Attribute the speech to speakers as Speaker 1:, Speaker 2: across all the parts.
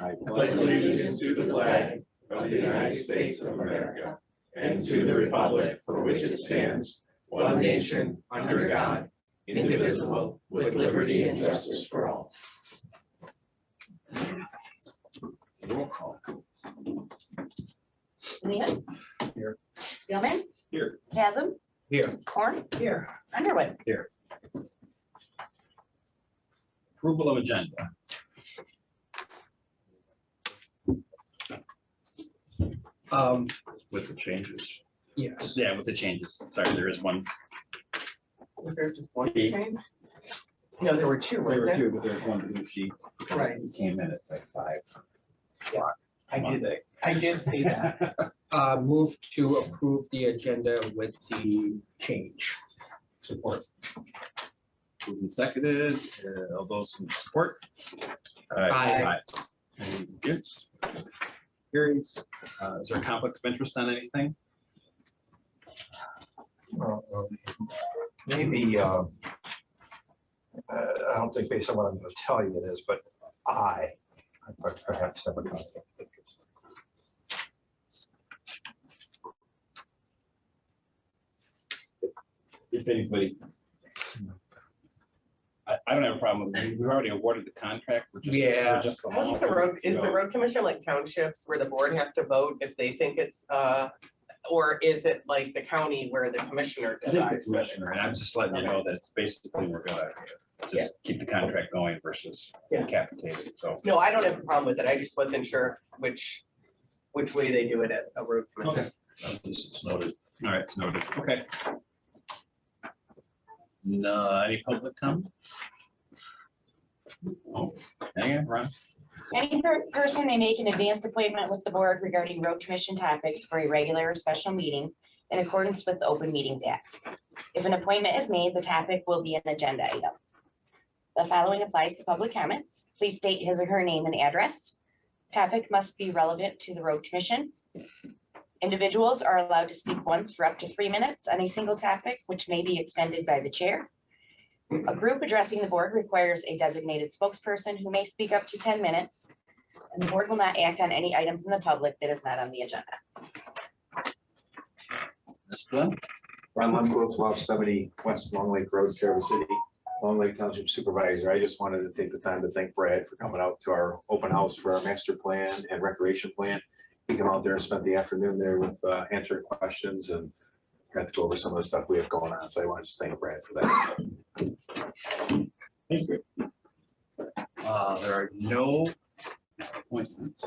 Speaker 1: I pledge allegiance to the flag of the United States of America and to the republic for which it stands, one nation, under God, indivisible, with liberty and justice for all. Roll call.
Speaker 2: Lehman.
Speaker 1: Here.
Speaker 2: Gilman.
Speaker 1: Here.
Speaker 2: Chasm.
Speaker 1: Here.
Speaker 2: Horn.
Speaker 1: Here.
Speaker 2: Underwood.
Speaker 1: Here. Approval of agenda. With the changes.
Speaker 3: Yes.
Speaker 1: Yeah, with the changes. Sorry, there is one.
Speaker 3: Was there just one
Speaker 1: Eight.
Speaker 3: change? No, there were two,
Speaker 1: There
Speaker 3: weren't
Speaker 1: were
Speaker 3: there?
Speaker 1: two, but there's one new sheet.
Speaker 3: Right.
Speaker 1: It came in at like 5
Speaker 3: Yeah,
Speaker 1: o'clock
Speaker 3: I did,
Speaker 1: Monday.
Speaker 3: I did see that. Move to approve the agenda with the change.
Speaker 1: Support. Moved and seconded. All those in support?
Speaker 3: Aye.
Speaker 1: Any against? Carries. Is there a conflict of interest on anything?
Speaker 4: Maybe, I don't think based on what I'm going to tell you it is, but I perhaps have a conflict of interest.
Speaker 1: If anybody. I don't have a problem with it. We've already awarded the contract. We're just.
Speaker 3: Yeah.
Speaker 1: we're just
Speaker 5: How's the road, is the road commission like townships where the board has to vote if they think it's, or is it like the county where the commissioner
Speaker 1: I think the
Speaker 5: decides?
Speaker 1: commissioner, and I'm just letting you know that it's basically, we're gonna just keep the contract going versus
Speaker 5: Yeah.
Speaker 1: capitate it, so.
Speaker 5: No, I don't have a problem with it. I just wasn't sure which way they do it at a road commission.
Speaker 1: It's noted. All right, it's noted. Okay. No, any public comment? Oh, hang on, Ron.
Speaker 2: Any person may make an advanced appointment with the board regarding road commission topics for a regular or special meeting in accordance with the Open Meetings Act. If an appointment is made, the topic will be an agenda item. The following applies to public comments. Please state his or her name and address. Topic must be relevant to the road commission. Individuals are allowed to speak once for up to 3 minutes on a single topic, which may be extended by the chair. A group addressing the board requires a designated spokesperson who may speak up to 10 minutes. And the board will not act on any item from the public that is not on the agenda.
Speaker 1: Ms. Glenn?
Speaker 4: Ron Lundquist, 1270 West Long Lake Road, Traverse City, Long Lake Township Supervisor. I just wanted to take the time to thank Brad for coming out to our open house for our master plan and recreation plan. He came out there and spent the afternoon there with answering questions and got to go over some of the stuff we have going on. So I want to just thank Brad for that.
Speaker 1: Thank you. There are no appointments.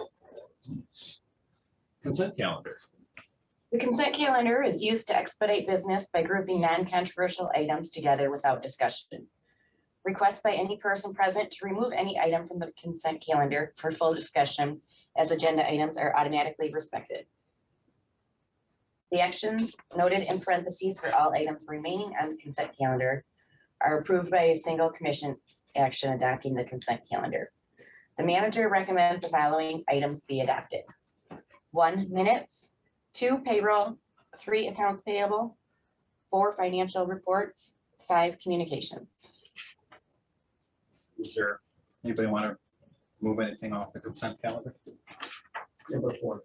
Speaker 1: Consent calendar.
Speaker 2: The consent calendar is used to expedite business by grouping non-controversial items together without discussion. Requests by any person present to remove any item from the consent calendar for full discussion as agenda items are automatically respected. The actions noted in parentheses for all items remaining on the consent calendar are approved by a single commission action adopting the consent calendar. The manager recommends the following items be adopted. 1, minutes. 2, payroll. 3, accounts payable. 4, financial reports. 5, communications.
Speaker 1: Is there, anybody want to move anything off the consent calendar?
Speaker 3: Number 4.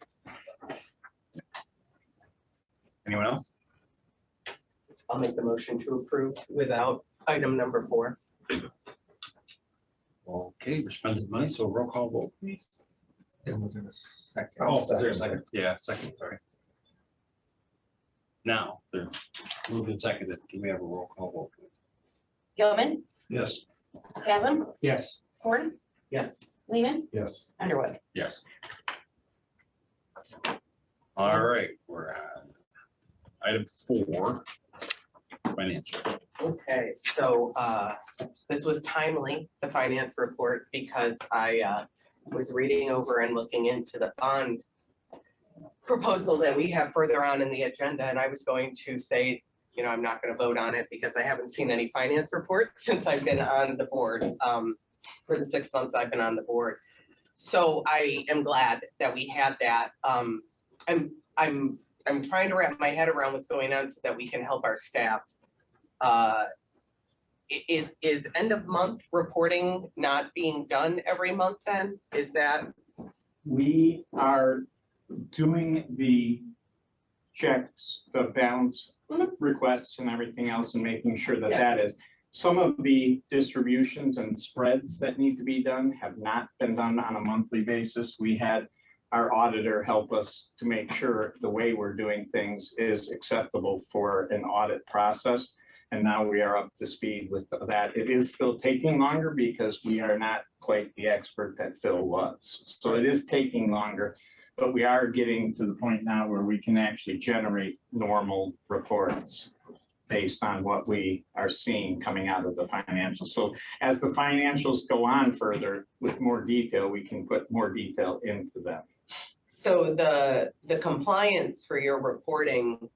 Speaker 1: Anyone else?
Speaker 5: I'll make the motion to approve without item number 4.
Speaker 1: Okay, we're spending money, so roll call vote, please.
Speaker 3: It was in a second.
Speaker 1: Oh, is there a second? Yeah, second, sorry. Now, they're moved and seconded. Can we have a roll call vote? Please?
Speaker 2: Gilman.
Speaker 4: Yes.
Speaker 2: Chasm.
Speaker 3: Yes.
Speaker 2: Horn.
Speaker 5: Yes.
Speaker 2: Lehman.
Speaker 4: Yes.
Speaker 2: Underwood.
Speaker 1: Yes. All right, we're on item 4, financial.
Speaker 5: Okay, so this was timely, the finance report, because I was reading over and looking into the bond proposal that we have further on in the agenda, and I was going to say, you know, I'm not going to vote on it because I haven't seen any finance reports since I've been on the board, for the 6 months I've been on the board. So I am glad that we had that. I'm trying to wrap my head around what's going on so that we can help our staff is end of month reporting not being done every month then? Is that,
Speaker 6: We are doing the checks, the balance requests and everything else and making sure that
Speaker 5: Yeah.
Speaker 6: that is. Some of the distributions and spreads that need to be done have not been done on a monthly basis. We had our auditor help us to make sure the way we're doing things is acceptable for an audit process. And now we are up to speed with that. It is still taking longer because we are not quite the expert that Phil was. So it is taking longer, but we are getting to the point now where we can actually generate normal reports based on what we are seeing coming out of the financials. So as the financials go on further with more detail, we can put more detail into them.
Speaker 5: so the compliance for your reporting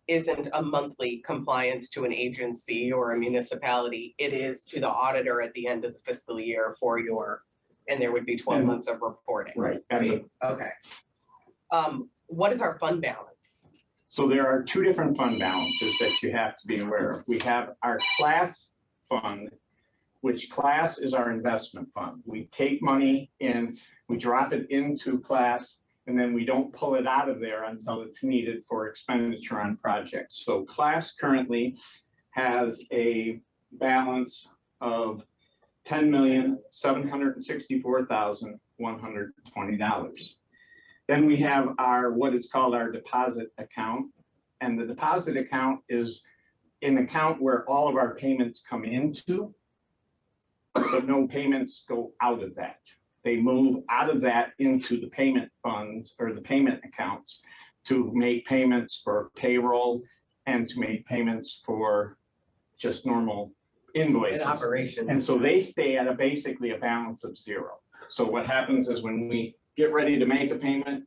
Speaker 5: isn't a monthly compliance to an agency or a municipality, it is to the auditor at the end of the fiscal year for your, and there would be 12 months of reporting.
Speaker 6: Right. And
Speaker 5: Okay. What is our fund balance?
Speaker 6: so there are two different fund balances that you have to be aware of. We have our class fund, which class is our investment fund. We take money in, we drop it into class, and then we don't pull it out of there until it's needed for expenditure on projects. So class currently has a balance of $10,764,120. Then we have our, what is called our deposit account. And the deposit account is an account where all of our payments come into, but no payments go out of that. They move out of that into the payment funds or the payment accounts to make payments for payroll and to make payments for just normal invoices.
Speaker 5: In operations.
Speaker 6: And so they stay at basically a balance of zero. So what happens is when we get ready to make a payment,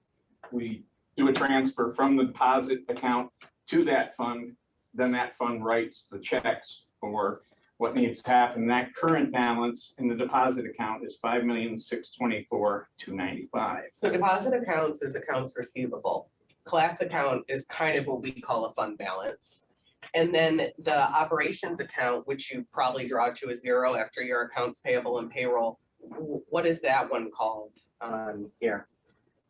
Speaker 6: we do a transfer from the deposit account to that fund. Then that fund writes the checks for what needs to happen. That current balance in the deposit account is $5,624,295.
Speaker 5: So deposit accounts is accounts receivable. Class account is kind of what we call a fund balance. And then the operations account, which you probably draw to a zero after your accounts payable and payroll, what is that one called on here?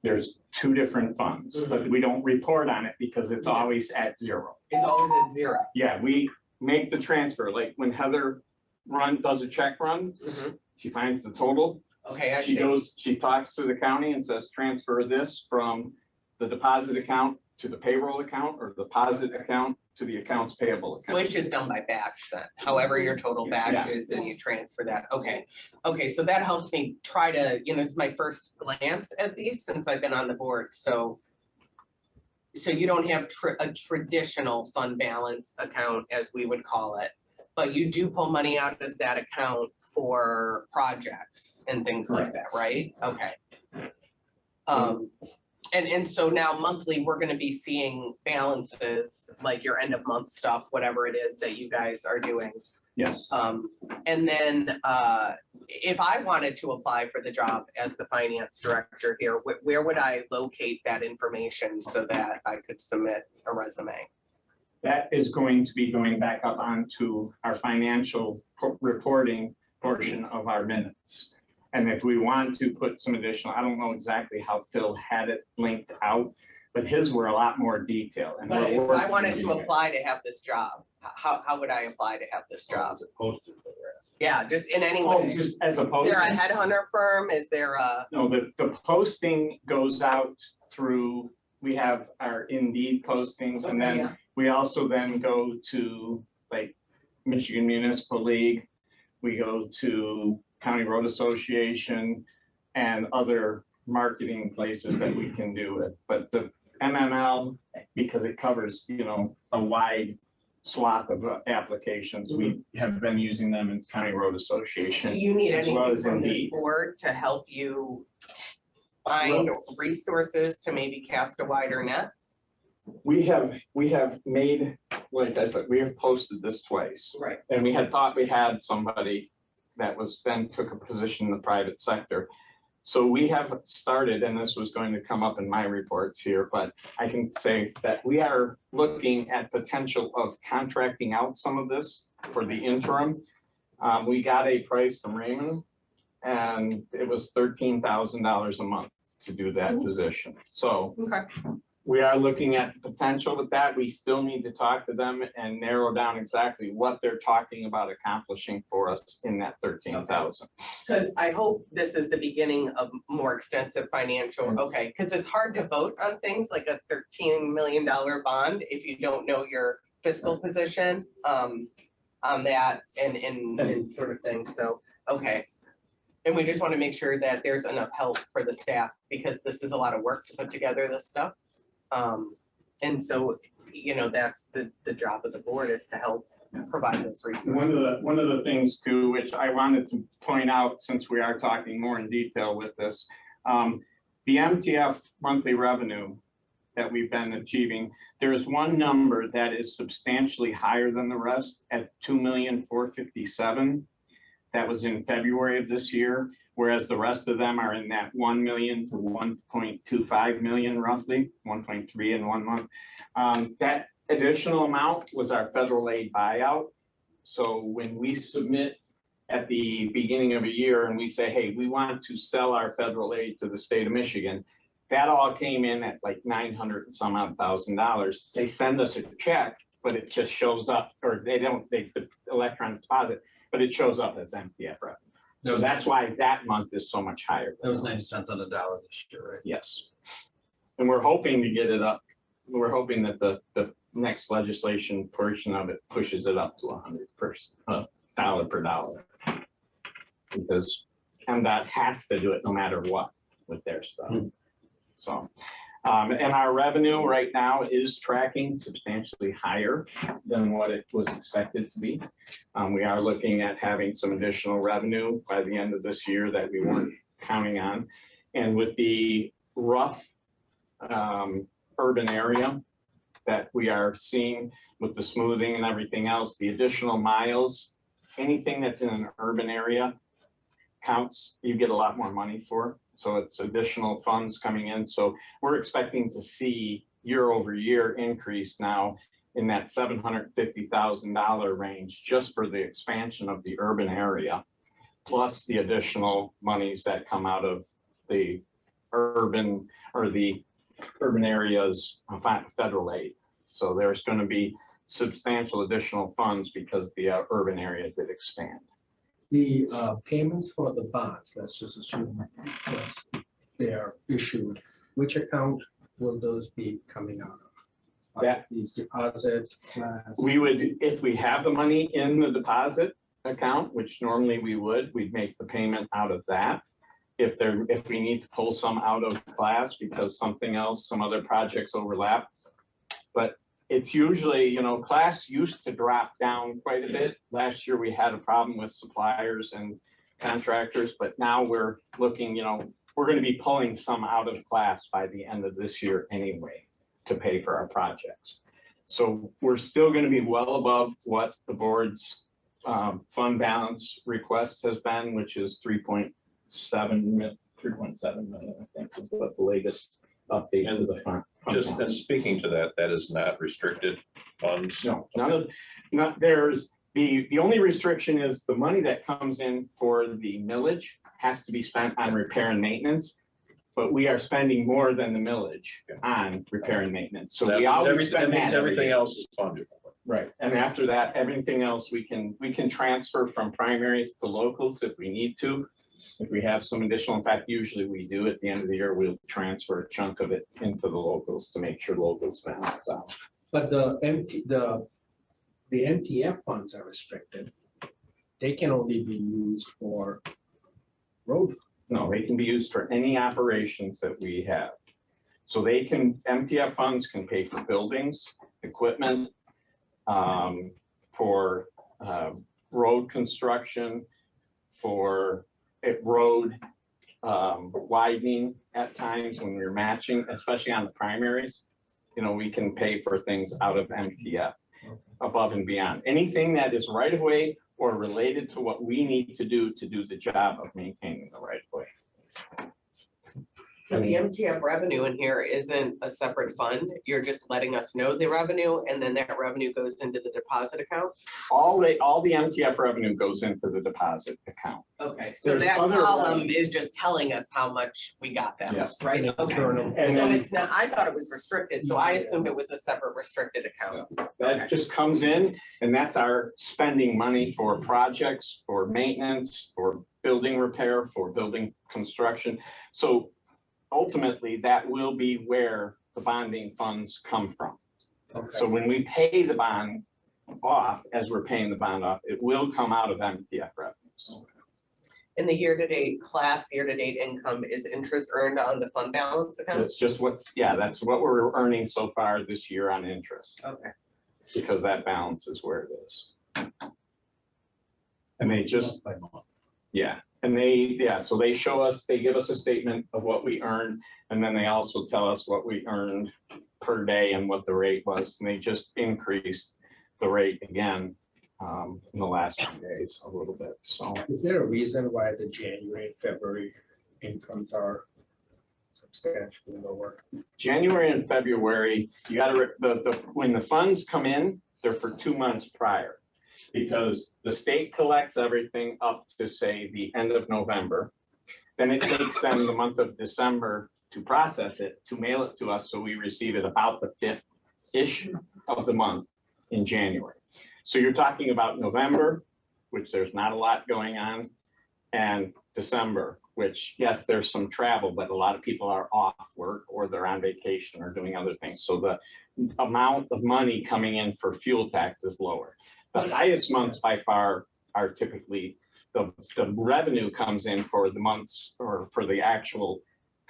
Speaker 6: There's two different funds, but we don't report on it because it's always at zero.
Speaker 5: It's always at zero.
Speaker 6: Yeah, we make the transfer, like when Heather does a check run, she finds the total.
Speaker 5: Okay, I
Speaker 6: She
Speaker 5: see.
Speaker 6: goes, she talks to the county and says, transfer this from the deposit account to the payroll account or deposit account to the accounts payable
Speaker 5: So
Speaker 6: account.
Speaker 5: it's just done by batch then, however your total batch is, and you transfer that, okay. Okay, so that helps me try to, it's my first glance at these since I've been on the board, so. So you don't have a traditional fund balance account, as we would call it, but you do pull money out of that account for projects and things like that, right? Okay. And so now monthly, we're gonna be seeing balances, like your end of month stuff, whatever it is that you guys are doing.
Speaker 6: Yes,
Speaker 5: And then if I wanted to apply for the job as the finance director here, where would I locate that information so that I could submit a resume?
Speaker 6: that is going to be going back up onto our financial reporting portion of our minutes. And if we want to put some additional, I don't know exactly how Phil had it linked out, but his were a lot more detailed. And
Speaker 5: But
Speaker 6: we're
Speaker 5: if I
Speaker 6: working
Speaker 5: wanted
Speaker 6: on
Speaker 5: to
Speaker 6: it.
Speaker 5: apply to have this job, how would I apply to have this job?
Speaker 1: Posted for the rest.
Speaker 5: Yeah, just in any
Speaker 6: Oh,
Speaker 5: way.
Speaker 6: just as
Speaker 5: Is
Speaker 6: opposed.
Speaker 5: there a headhunter firm? Is there a,
Speaker 6: No, the posting goes out through, we have our Indeed postings and
Speaker 5: Okay,
Speaker 6: then
Speaker 5: yeah.
Speaker 6: we also then go to like Michigan Municipal League. We go to County Road Association and other marketing places that we can do it. But the MML, because it covers, a wide swath of applications, we have been using them in County Road
Speaker 5: do
Speaker 6: Association.
Speaker 5: you need
Speaker 6: As well
Speaker 5: anything
Speaker 6: as
Speaker 5: from this
Speaker 6: Indeed.
Speaker 5: board to help you find resources to maybe cast a wider net?
Speaker 6: We have made, like I said, we have posted this twice.
Speaker 5: Right.
Speaker 6: And we had thought we had somebody that then took a position in the private sector. So we have started, and this was going to come up in my reports here, but I can say that we are looking at potential of contracting out some of this for the interim. We got a price from Raymond, and it was $13,000 a month to do that position. So
Speaker 5: Okay.
Speaker 6: we are looking at potential with that. We still need to talk to them and narrow down exactly what they're talking about accomplishing for us in that 13,000.
Speaker 5: Because I hope this is the beginning of more extensive financial, okay, because it's hard to vote on things like a $13 million bond if you don't know your fiscal position on that and sort of thing, so, okay. And we just want to make sure that there's enough help for the staff, because this is a lot of work to put together this stuff. And so, you know, that's the job of the board, is to help provide those resources.
Speaker 6: One of the things too, which I wanted to point out, since we are talking more in detail with this, the MTF monthly revenue that we've been achieving, there is one number that is substantially higher than the rest at 2,457,000. That was in February of this year, whereas the rest of them are in that 1 million to 1.25 million, roughly 1.3 in 1 month. That additional amount was our federal aid buyout. So when we submit at the beginning of a year and we say, hey, we want to sell our federal aid to the state of Michigan, that all came in at like $900 and some odd $1,000. They send us a check, but it just shows up, or they the electronic deposit, but it shows up as MTF revenue. So that's why that month is so much higher.
Speaker 3: That was 90 cents on the dollar this year, right?
Speaker 6: Yes. And we're hoping to get it up. We're hoping that the next legislation portion of it pushes it up to $100 per dollar. Because MDOT has to do it no matter what with their stuff. So, and our revenue right now is tracking substantially higher than what it was expected to be. We are looking at having some additional revenue by the end of this year that we weren't counting on. And with the rough urban area that we are seeing with the smoothing and everything else, the additional miles, anything that's in an urban area counts, you get a lot more money for. So it's additional funds coming in. So we're expecting to see year over year increase now in that $750,000 range just for the expansion of the urban area, plus the additional monies that come out of the urban areas federal aid. So there's going to be substantial additional funds because the urban area did expand.
Speaker 3: The payments for the bonds, let's just assume they are issued, which account will those be coming out of?
Speaker 6: That
Speaker 3: these deposit class.
Speaker 6: We would, if we have the money in the deposit account, which normally we would, we'd make the payment out of that. If we need to pull some out of class because something else, some other projects overlap. But it's usually, you know, class used to drop down quite a bit. Last year we had a problem with suppliers and contractors, but now we're looking, you know, we're going to be pulling some out of class by the end of this year anyway to pay for our projects. So we're still going to be well above what the board's fund balance request has been, which is 3.7 million, I think is what the latest update to the fund.
Speaker 1: Just and speaking to that, that is not restricted funds.
Speaker 6: No, not there's the only restriction is the money that comes in for the millage has to be spent on repair and maintenance. But we are spending more than the millage on repair and maintenance. So we always spend that.
Speaker 1: Everything else is funded.
Speaker 6: Right, and after that, everything else we can transfer from primaries to locals if we need to. If we have some additional, in fact, usually we do at the end of the year, we'll transfer a chunk of it into the locals to make sure locals balance out.
Speaker 3: But the MTF funds are restricted. They can only be used for road.
Speaker 6: No, they can be used for any operations that we have. So they can, MTF funds can pay for buildings, equipment, for road construction, for road widening at times when we're matching, especially on the primaries. You know, we can pay for things out of MTF above and beyond. Anything that is right of way or related to what we need to do the job of maintaining the right of way.
Speaker 5: So the MTF revenue in here isn't a separate fund, you're just letting us know the revenue, and then that revenue goes into the deposit account?
Speaker 6: All the MTF revenue goes into the deposit account.
Speaker 5: Okay, so
Speaker 6: There's
Speaker 5: that
Speaker 6: other
Speaker 5: column
Speaker 6: revenue.
Speaker 5: is just telling us how much we got that,
Speaker 6: Yes.
Speaker 5: right? Okay.
Speaker 3: Internal.
Speaker 6: And
Speaker 5: So
Speaker 6: then
Speaker 5: it's not, I thought it was restricted, so I assumed it was a separate restricted account.
Speaker 6: that just comes in, and that's our spending money for projects, for maintenance, for building repair, for building construction. So ultimately, that will be where the bonding funds come from.
Speaker 3: Okay.
Speaker 6: So when we pay the bond off, as we're paying the bond off, it will come out of MTF revenues.
Speaker 5: And the year-to-date income is interest earned on the fund balance account?
Speaker 6: That's just that's what we're earning so far this year on interest,
Speaker 5: Okay.
Speaker 6: because that balance is where it is. And they just, so they show us, they give us a statement of what we earned, and then they also tell us what we earned per day and what the rate was, and they just increased the rate again in the last few days a little bit, so.
Speaker 3: Is there a reason why the January and February incomes are substantially lower?
Speaker 6: January and February, you gotta, when the funds come in, they're for 2 months prior. Because the state collects everything up to, say, the end of November. Then it takes them the month of December to process it, to mail it to us, so we receive it about the 5th-ish of the month in January. So you're talking about November, which there's not a lot going on, and December, which, yes, there's some travel, but a lot of people are off work or they're on vacation or doing other things. So the amount of money coming in for fuel tax is lower. The highest months by far are typically, the revenue comes in for the months or for the actual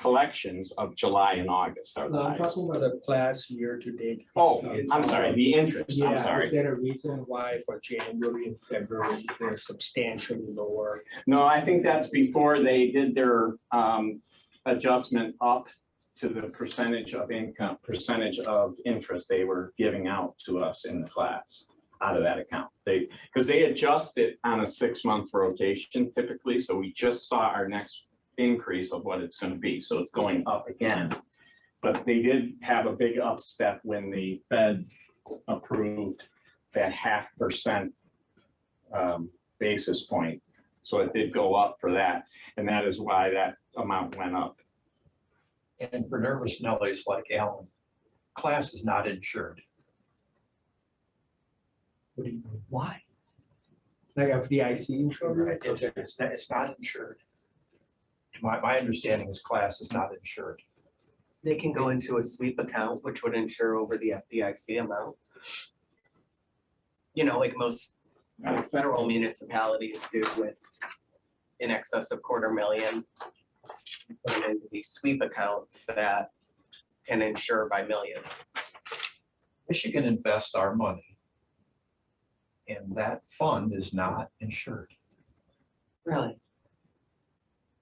Speaker 6: collections of July and August are the
Speaker 3: No, I'm
Speaker 6: highest.
Speaker 3: talking about the class year to date.
Speaker 6: Oh, I'm sorry, the interest, I'm
Speaker 3: Yeah,
Speaker 6: sorry.
Speaker 3: is there a reason why for January and February they're substantially lower?
Speaker 6: No, I think that's before they did their adjustment up to the percentage of income, percentage of interest they were giving out to us in the class out of that account. Because they adjust it on a 6-month rotation typically, so we just saw our next increase of what it's going to be, so it's going up again. But they did have a big up step when the Fed approved that 0.5% basis point. So it did go up for that, and that is why that amount went up.
Speaker 7: And for nervous Nellies like Alan, class is not insured.
Speaker 3: What do you mean?
Speaker 7: Why?
Speaker 3: Like FDIC insurance?
Speaker 7: It's not insured. My understanding is class is not insured.
Speaker 5: They can go into a sweep account, which would insure over the FDIC amount. You know, like most federal municipalities do with in excess of $250,000. Put them into these sweep accounts that can insure by millions.
Speaker 7: Michigan invests our money. And that fund is not insured.
Speaker 5: Really?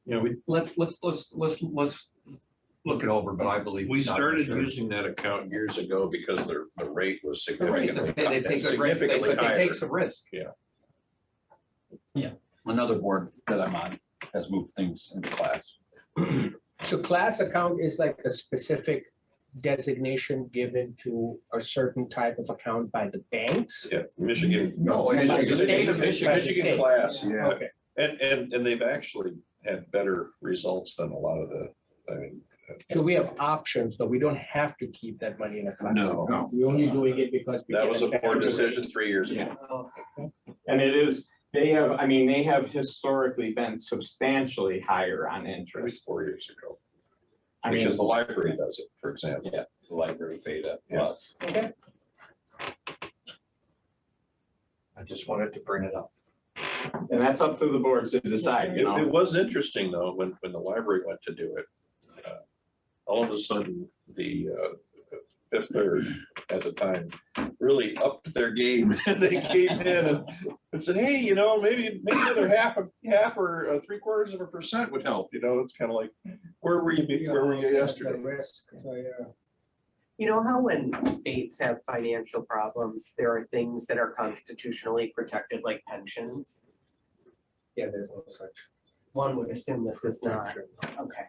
Speaker 7: You know, let's look it over, but I believe.
Speaker 8: We
Speaker 7: it's not
Speaker 8: started
Speaker 7: insured.
Speaker 8: using that account years ago because the rate was
Speaker 7: The rate,
Speaker 8: significantly,
Speaker 7: they take the risk,
Speaker 8: significantly
Speaker 7: but they
Speaker 8: higher.
Speaker 7: take some risk.
Speaker 9: Another board that I'm on has moved things into class.
Speaker 3: So class account is like a specific designation given to a certain type of account by the banks?
Speaker 8: Yeah, Michigan.
Speaker 7: No, it's
Speaker 3: By the state or
Speaker 8: Michigan
Speaker 3: by the state?
Speaker 8: class, yeah.
Speaker 3: Okay.
Speaker 8: And they've actually had better results than a lot of
Speaker 3: So we have options, though. We don't have to keep that money in a class
Speaker 8: No.
Speaker 3: account. We're only doing it because we
Speaker 8: that
Speaker 3: get
Speaker 8: was a
Speaker 3: better
Speaker 8: board
Speaker 3: rate.
Speaker 8: decision 3 years ago.
Speaker 6: Yeah. And it is, they have historically been substantially higher on
Speaker 8: It was
Speaker 6: interest.
Speaker 8: 4 years ago.
Speaker 6: I mean,
Speaker 8: Because the library does it, for example.
Speaker 9: Yeah, the library paid up
Speaker 8: Yeah.
Speaker 9: plus.
Speaker 3: Okay.
Speaker 7: I just wanted to bring it up.
Speaker 6: and that's up to the board to decide, you
Speaker 8: It
Speaker 6: know.
Speaker 8: was interesting though, when the library went to do it, all of a sudden, the Fifth Third at the time really upped their game. And they came in and said, hey, you know, maybe another half or 0.75% would help. You know, it's kind of like, where were you yesterday?
Speaker 3: The risk, so, yeah.
Speaker 5: You know how when states have financial problems, there are things that are constitutionally protected, like pensions?
Speaker 3: Yeah, there's no such.
Speaker 5: One would assume this is not.
Speaker 3: Sure.
Speaker 5: Okay.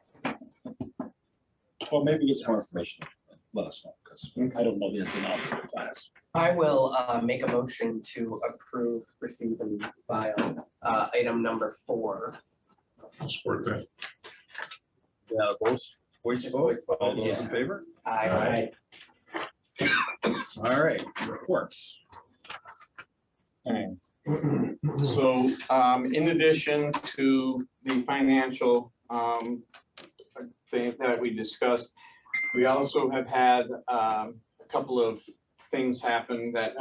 Speaker 9: Well, maybe get some more information. Let us know, because I don't know the ins and outs of the class.
Speaker 5: I will make a motion to approve, receive and file item number 4.
Speaker 1: I'll support that.
Speaker 9: Yeah, voice vote, all those in favor?
Speaker 5: I
Speaker 9: All right, reports.
Speaker 6: Okay. So, in addition to the financial, thing that we discussed, we also have had, a couple of things happen that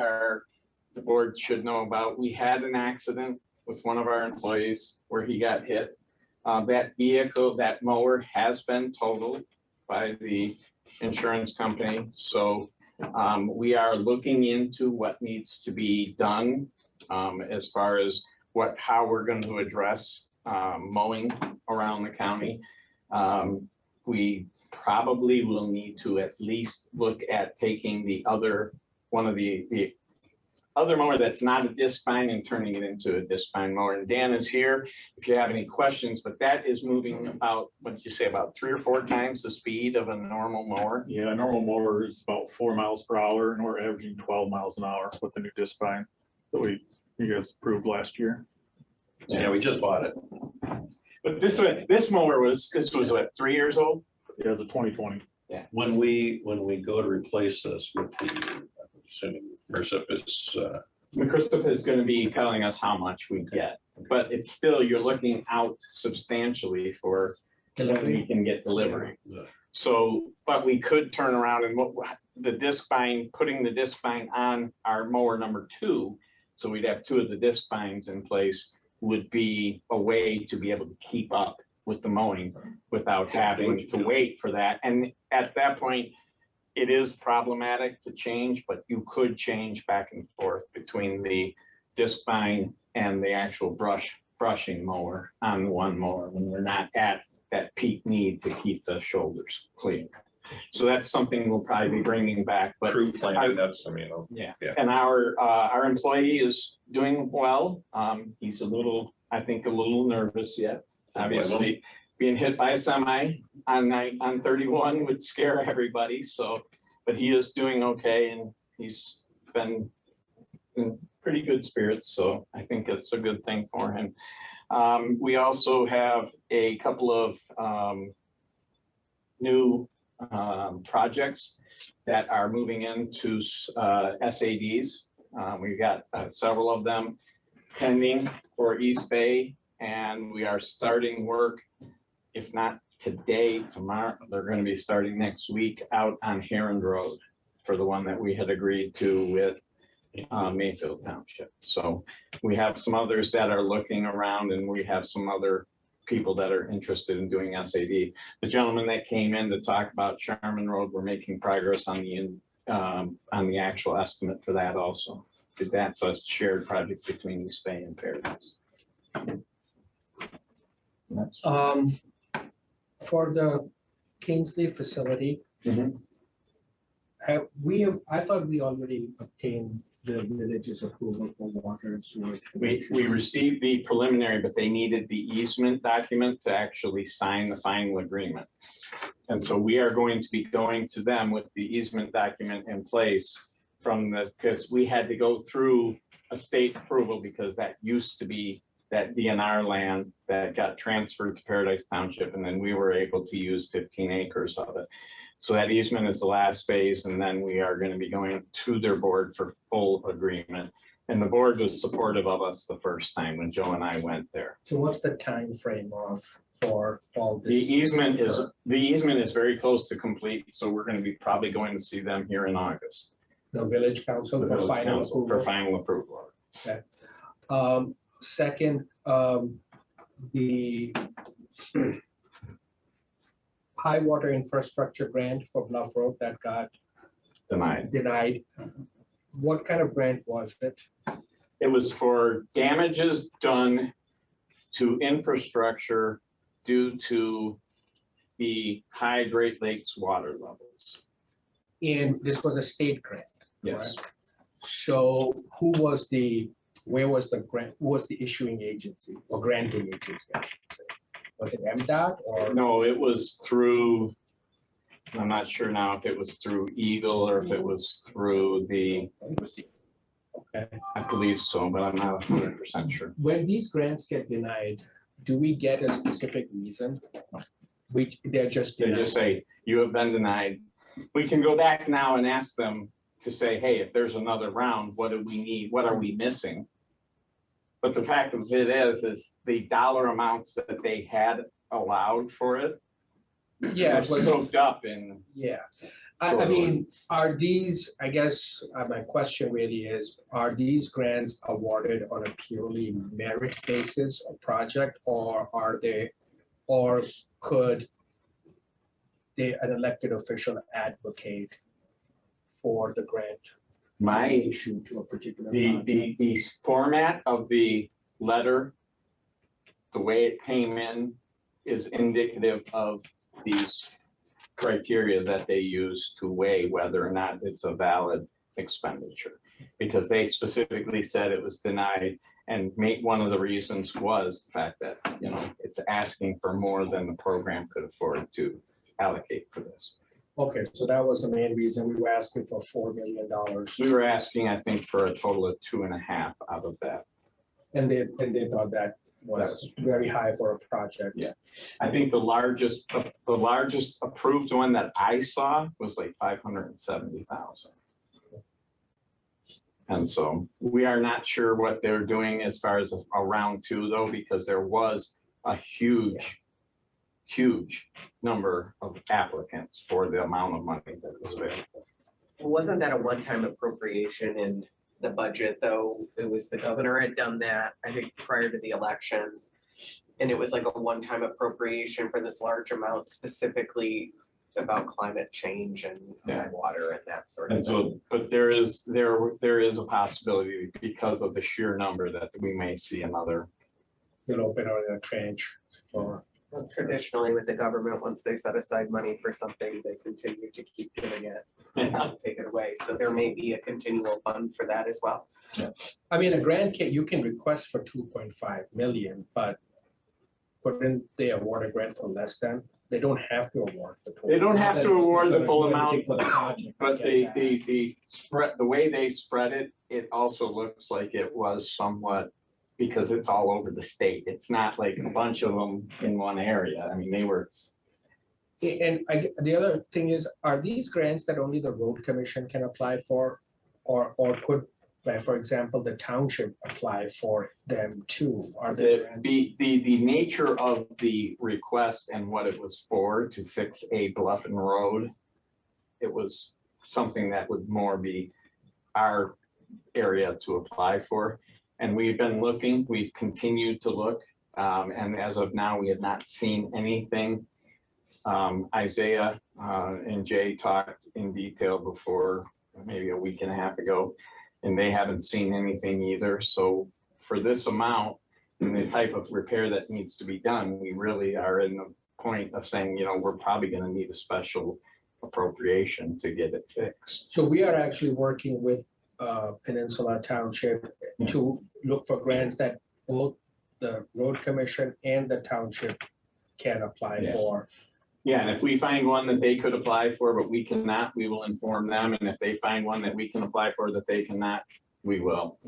Speaker 6: the board should know about. We had an accident with one of our employees where he got hit. That vehicle, that mower has been totaled by the insurance company, so we are looking into what needs to be done as far as how we're going to address mowing around the county. We probably will need to at least look at taking one of the other mower that's not a disc vine and turning it into a disc vine mower. And Dan is here if you have any questions, but that is moving about, what did you say, about 3 or 4 times the speed of a normal mower?
Speaker 10: Yeah, a normal mower is about 4 miles per hour, and we're averaging 12 miles an hour with the new disc vine that you guys approved last year.
Speaker 8: Yeah, we just bought it.
Speaker 6: But this mower was what, 3 years old?
Speaker 10: Yeah, it's a 2020.
Speaker 8: When we go to replace this with the, I'm assuming MRSIP is,
Speaker 6: McChrystal is going to be telling us how much we get, but it's still, you're looking out substantially for when we can get delivery. So, but we could turn around and putting the disc vine on our mower number 2, so we'd have 2 of the disc vines in place, would be a way to be able to keep up with the mowing without having to wait for that. And at that point, it is problematic to change, but you could change back and forth between the disc vine and the actual brushing mower on one mower when we're not at that peak need to keep the shoulders clean. So that's something we'll probably be bringing back, but
Speaker 8: crew planning, that's, I mean,
Speaker 6: yeah.
Speaker 8: Yeah.
Speaker 6: And our employee is doing well. He's I think a little nervous yet. Obviously, being hit by a semi on 31 would scare everybody. So, but he is doing okay, and he's been in pretty good spirits. So I think it's a good thing for him. We also have a couple of new projects that are moving into SADs. We've got several of them pending for East Bay, and we are starting work, if not today, tomorrow. They're going to be starting next week out on Heron Road for the one that we had agreed to with Mayfield Township. So we have some others that are looking around, and we have some other people that are interested in doing SAD. The gentleman that came in to talk about Sharman Road, we're making progress on the actual estimate for that also. That's a shared project between East Bay and Paradise.
Speaker 3: For the Kingsley facility,
Speaker 6: Mhm.
Speaker 3: I thought we already obtained the village's approval for water and sewer.
Speaker 6: We received the preliminary, but they needed the easement document to actually sign the final agreement. And so we are going to be going to them with the easement document in place because we had to go through a state approval, because that used to be that DNR land that got transferred to Paradise Township, and then we were able to use 15 acres of it. So that easement is the last phase, and then we are going to be going to their board for full agreement. And the board was supportive of us the first time when Joe and I went there.
Speaker 3: So what's the time frame for all this?
Speaker 6: The easement is very close to complete, so we're going to be probably going to see them here in August.
Speaker 3: The village council for final approval?
Speaker 6: For final approval.
Speaker 3: Okay. Second, the high water infrastructure grant for Bluff Road that got denied. What kind of grant was it?
Speaker 6: It was for damages done to infrastructure due to the high Great Lakes water levels.
Speaker 3: And this was a state grant?
Speaker 6: Yes.
Speaker 3: Correct? So where was the grant, who was the issuing agency or granting agency, I should say? Was it MDOT or?
Speaker 6: No, it was through I'm not sure now if it was through Eagle or if it was through the, I believe so, but I'm not 100% sure.
Speaker 3: When these grants get denied, do we get a specific reason? They're just
Speaker 6: They
Speaker 3: denied.
Speaker 6: just say, you have been denied. We can go back now and ask them to say, hey, if there's another round, what do we need? What are we missing? But the fact of it is the dollar amounts that they had allowed for it
Speaker 3: Yeah,
Speaker 6: were
Speaker 3: it was-
Speaker 6: soaked up in.
Speaker 3: Yeah, I mean, are these, I guess, my question really is, are these grants awarded on a purely merit basis or project, or are they, or could an elected official advocate for the grant
Speaker 6: My,
Speaker 3: issue to a particular project?
Speaker 6: the format of the letter, the way it came in is indicative of these criteria that they use to weigh whether or not it's a valid expenditure. Because they specifically said it was denied, and one of the reasons was the fact that, you know, it's asking for more than the program could afford to allocate for this.
Speaker 3: Okay, so that was the main reason we were asking for $4 million.
Speaker 6: We were asking, I think, for a total of 2.5 out of that.
Speaker 3: And they thought that was very high for a project.
Speaker 6: Yeah. I think the largest approved one that I saw was like 570,000. And so we are not sure what they're doing as far as a round two though, because there was a huge number of applicants for the amount of money that was available.
Speaker 5: Wasn't that a one-time appropriation in the budget, though? It was the governor had done that, I think, prior to the election. And it was like a one-time appropriation for this large amount specifically about climate change and water and that sort of
Speaker 6: And
Speaker 5: thing.
Speaker 6: so, but there is a possibility because of the sheer number that we may see another.
Speaker 3: You'll open on a tranche for.
Speaker 5: Well, traditionally with the government, once they set aside money for something, they continue to keep doing it, take it away. So there may be a continual fund for that as well.
Speaker 3: I mean, a grant you can request for 2.5 million, but couldn't they award a grant for less than? They don't have to award the full.
Speaker 6: They don't have to award the full amount,
Speaker 3: For the project. I
Speaker 6: but
Speaker 3: get that.
Speaker 6: the spread, the way they spread it, it also looks like it was somewhat, because it's all over the state. It's not like a bunch of them in one area. I mean, they were.
Speaker 3: And the other thing is, are these grants that only the road commission can apply for? Or could, like, for example, the township apply for them too? Are they?
Speaker 6: The nature of the request and what it was for, to fix a bluff and road, it was something that would more be our area to apply for. And we've been looking, we've continued to look, and as of now, we have not seen anything. Isaiah and Jay talked in detail before, maybe a week and a half ago, and they haven't seen anything either. So for this amount and the type of repair that needs to be done, we really are in the point of saying, you know, we're probably gonna need a special appropriation to get it fixed.
Speaker 3: So we are actually working with Peninsula Township to look for grants that both the road commission and the township can apply
Speaker 6: Yeah.
Speaker 3: for.
Speaker 6: Yeah, and if we find one that they could apply for, but we cannot, we will inform them. And if they find one that we can apply for that they cannot, we will.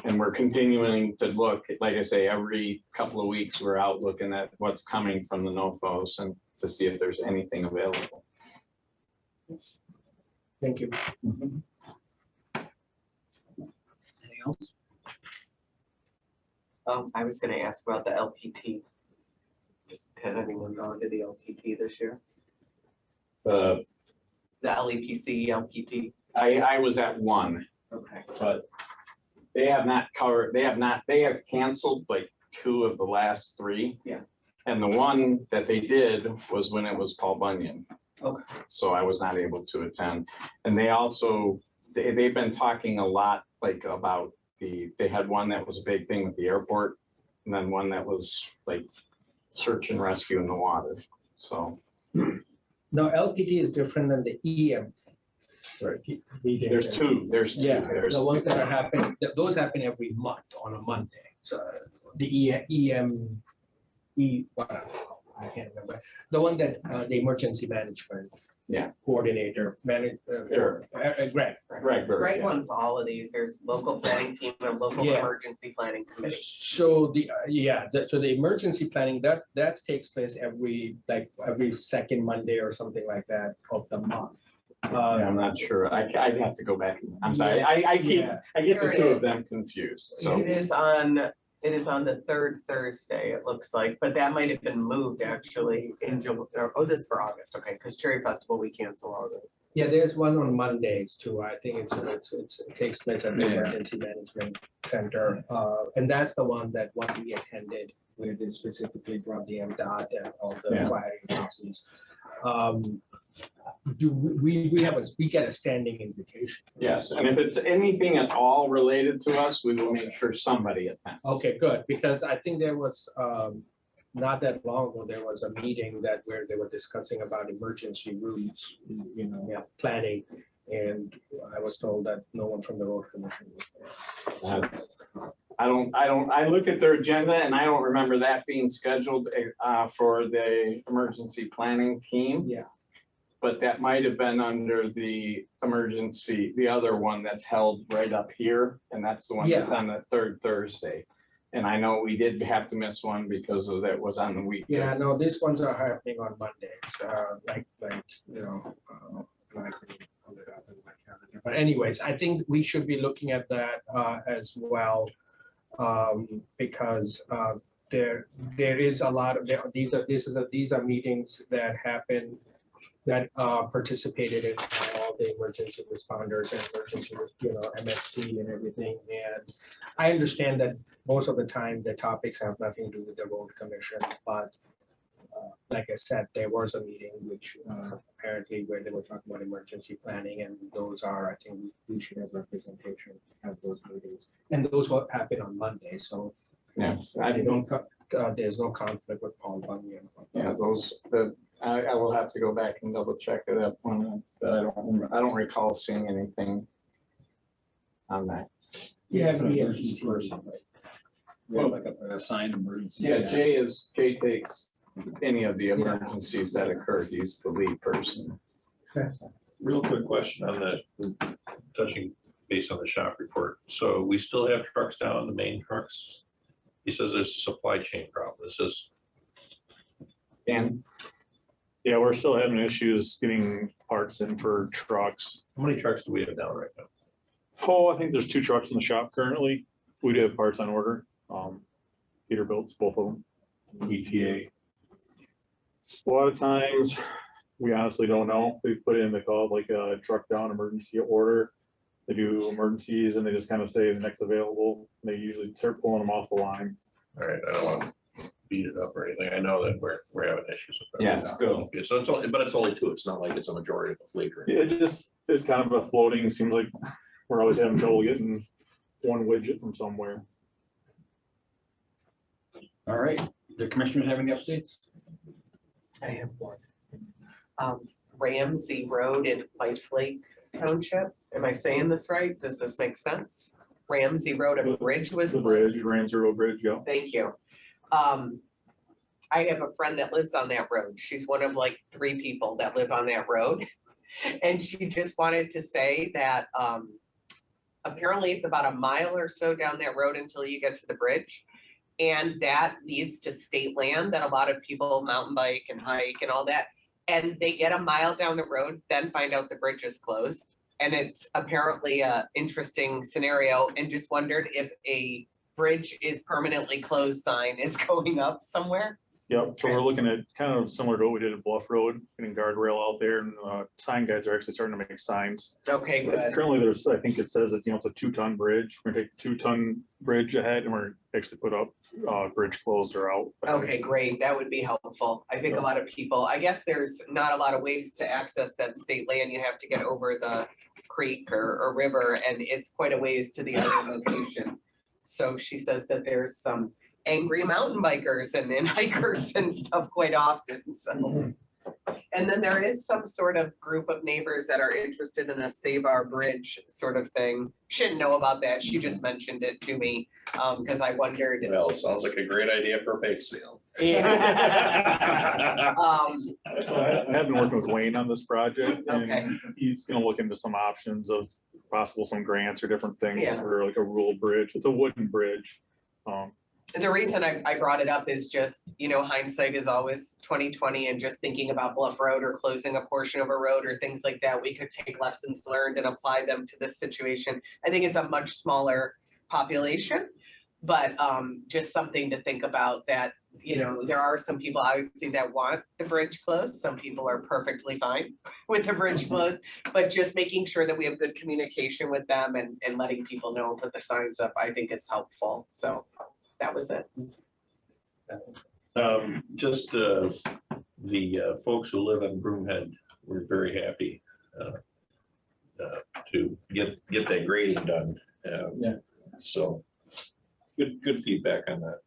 Speaker 6: And we're continuing to look, like I say, every couple of weeks, we're out looking at what's coming from the NOFOS and to see if there's anything available.
Speaker 3: Thank you.
Speaker 9: Anything else?
Speaker 5: I was gonna ask about the LPT. Just, has anyone gone to the LPT this year?
Speaker 6: The,
Speaker 5: The LEPC, LPT?
Speaker 6: I was at one,
Speaker 5: Okay.
Speaker 6: but they have not covered, they have canceled like 2 of the last 3.
Speaker 5: Yeah.
Speaker 6: And the one that they did was when it was Paul Bunyan.
Speaker 5: Okay.
Speaker 6: So I was not able to attend. And they also, they've been talking a lot like about they had one that was a big thing with the airport, and then one that was like search and rescue in the water. So
Speaker 3: Now, LPT is different than the EM.
Speaker 6: there's two,
Speaker 3: Yeah,
Speaker 6: there's
Speaker 3: the ones that are happening, those happen every month on a Monday. So the whatever, I can't remember. The one that, the emergency management
Speaker 6: Yeah.
Speaker 3: Coordinator, Greg.
Speaker 6: Right,
Speaker 5: Greg runs all of these. There's local planning team and local
Speaker 3: Yeah.
Speaker 5: emergency planning committee.
Speaker 3: So so the emergency planning, that takes place every second Monday or something like that of the month.
Speaker 6: I'm not sure. I'd have to go back. I'm sorry. I get
Speaker 5: Here
Speaker 6: the
Speaker 5: it
Speaker 6: two of
Speaker 5: is.
Speaker 6: them confused, so.
Speaker 5: It is on the third Thursday, it looks like, but that might have been moved actually in July. Oh, this is for August, okay, because Cherry Festival, we cancel all those.
Speaker 3: Yeah, there's one on Mondays too. I think it takes place at the
Speaker 6: Yeah.
Speaker 3: Emergency Management Center. And that's the one that we attended, where they specifically brought the MDOT and all the
Speaker 6: Yeah.
Speaker 3: fire agencies. Do we get a standing invitation?
Speaker 6: Yes, and if it's anything at all related to us, we will make sure somebody attends.
Speaker 3: Okay, good, because I think there was, not that long ago, there was a meeting where they were discussing about emergency routes, planning. And I was told that no one from the road commission was there.
Speaker 6: I look at their agenda and I don't remember that being scheduled for the emergency planning team.
Speaker 3: Yeah.
Speaker 6: But that might have been under the emergency, the other one that's held right up here, and that's the one that's on the third Thursday. And I know we did have to miss one because of that was on the weekend.
Speaker 3: Yeah, no, these ones are happening on Mondays, I can pull it up in my calendar. But anyways, I think we should be looking at that as well. Because there is a lot of, these are meetings that happen, that participated in all the emergency responders and emergency, MST and everything. And I understand that most of the time the topics have nothing to do with the road commission, but like I said, there was a meeting which apparently where they were talking about emergency planning, and those are, I think we should have representation at those meetings. And those will happen on Monday, so
Speaker 6: Yeah,
Speaker 3: there's no conflict with Paul Bunyan.
Speaker 6: Yeah, I will have to go back and double check that one, but I don't recall seeing anything on that.
Speaker 9: Yeah, it's an emergency person, right? Yeah, like an assigned emergency.
Speaker 6: Yeah, Jay takes any of the emergencies that occur. He's the lead person.
Speaker 8: Real quick question on that, touching base on the shop report. So we still have trucks down, the main trucks? He says there's a supply chain problem. This is,
Speaker 6: Dan?
Speaker 10: Yeah, we're still having issues getting parts in for trucks.
Speaker 8: how many trucks do we have down right now?
Speaker 10: Oh, I think there's 2 trucks in the shop currently. We do have parts on order. Peterbilt's, both of them.
Speaker 8: ETA.
Speaker 10: A lot of times, we honestly don't know. We put in, they call it like a truck down emergency order. They do emergencies and they just kind of say the next available. They usually start pulling them off the line.
Speaker 8: All right, I don't want to beat it up or anything. I know that we're having issues with that.
Speaker 6: Yeah, still.
Speaker 8: So it's only, but it's only 2. It's not like it's a majority of the fleet. Or
Speaker 10: Yeah, it's kind of a floating, seems like we're always having trouble getting one widget from somewhere.
Speaker 9: All right, the commissioners have any updates?
Speaker 5: I have one. Ramsey Road in White Lake Township. Am I saying this right? Does this make sense? Ramsey Road, a bridge was.
Speaker 10: The bridge, Ramsey Road Bridge, yeah.
Speaker 5: Thank you. I have a friend that lives on that road. She's one of like 3 people that live on that road. And she just wanted to say that apparently it's about a mile or so down that road until you get to the bridge. And that leads to state land that a lot of people mountain bike and hike and all that. And they get a mile down the road, then find out the bridge is closed. And it's apparently a interesting scenario, and just wondered if a bridge is permanently closed sign is going up somewhere.
Speaker 10: Yep, so we're looking at kind of similar to what we did at Bluff Road, getting guardrail out there, and sign guys are actually starting to make signs.
Speaker 5: Okay, good.
Speaker 10: Currently, there's, I think it says it's a 2-ton bridge. We're gonna take the 2-ton bridge ahead and we're actually put up bridge closed or out.
Speaker 5: Okay, great. That would be helpful. I think a lot of people, I guess there's not a lot of ways to access that state land. You have to get over the creek or river, and it's quite a ways to the other location. So she says that there's some angry mountain bikers and hikers and stuff quite often, so. And And then there is some sort of group of neighbors that are interested in a Save Our Bridge sort of thing. She didn't know about that. She just mentioned it to me, because I wondered.
Speaker 8: Well, sounds like a great idea for a bake sale.
Speaker 5: Yeah.
Speaker 10: So I have been working with Wayne on this project
Speaker 5: Okay.
Speaker 10: and he's gonna look into some options of possible some grants or different things
Speaker 5: Yeah.
Speaker 10: for like a rural bridge. It's a wooden bridge.
Speaker 5: The reason I brought it up is just, hindsight is always 20/20, and just thinking about Bluff Road or closing a portion of a road or things like that, we could take lessons learned and apply them to this situation. I think it's a much smaller population, but just something to think about that, there are some people obviously that want the bridge closed. Some people are perfectly fine with the bridge closed, but just making sure that we have good communication with them and letting people know and put the signs up, I think is helpful. So that was it.
Speaker 8: Just the folks who live in Broomhead were very happy to get that grading done.
Speaker 9: Yeah.
Speaker 8: So good feedback on that.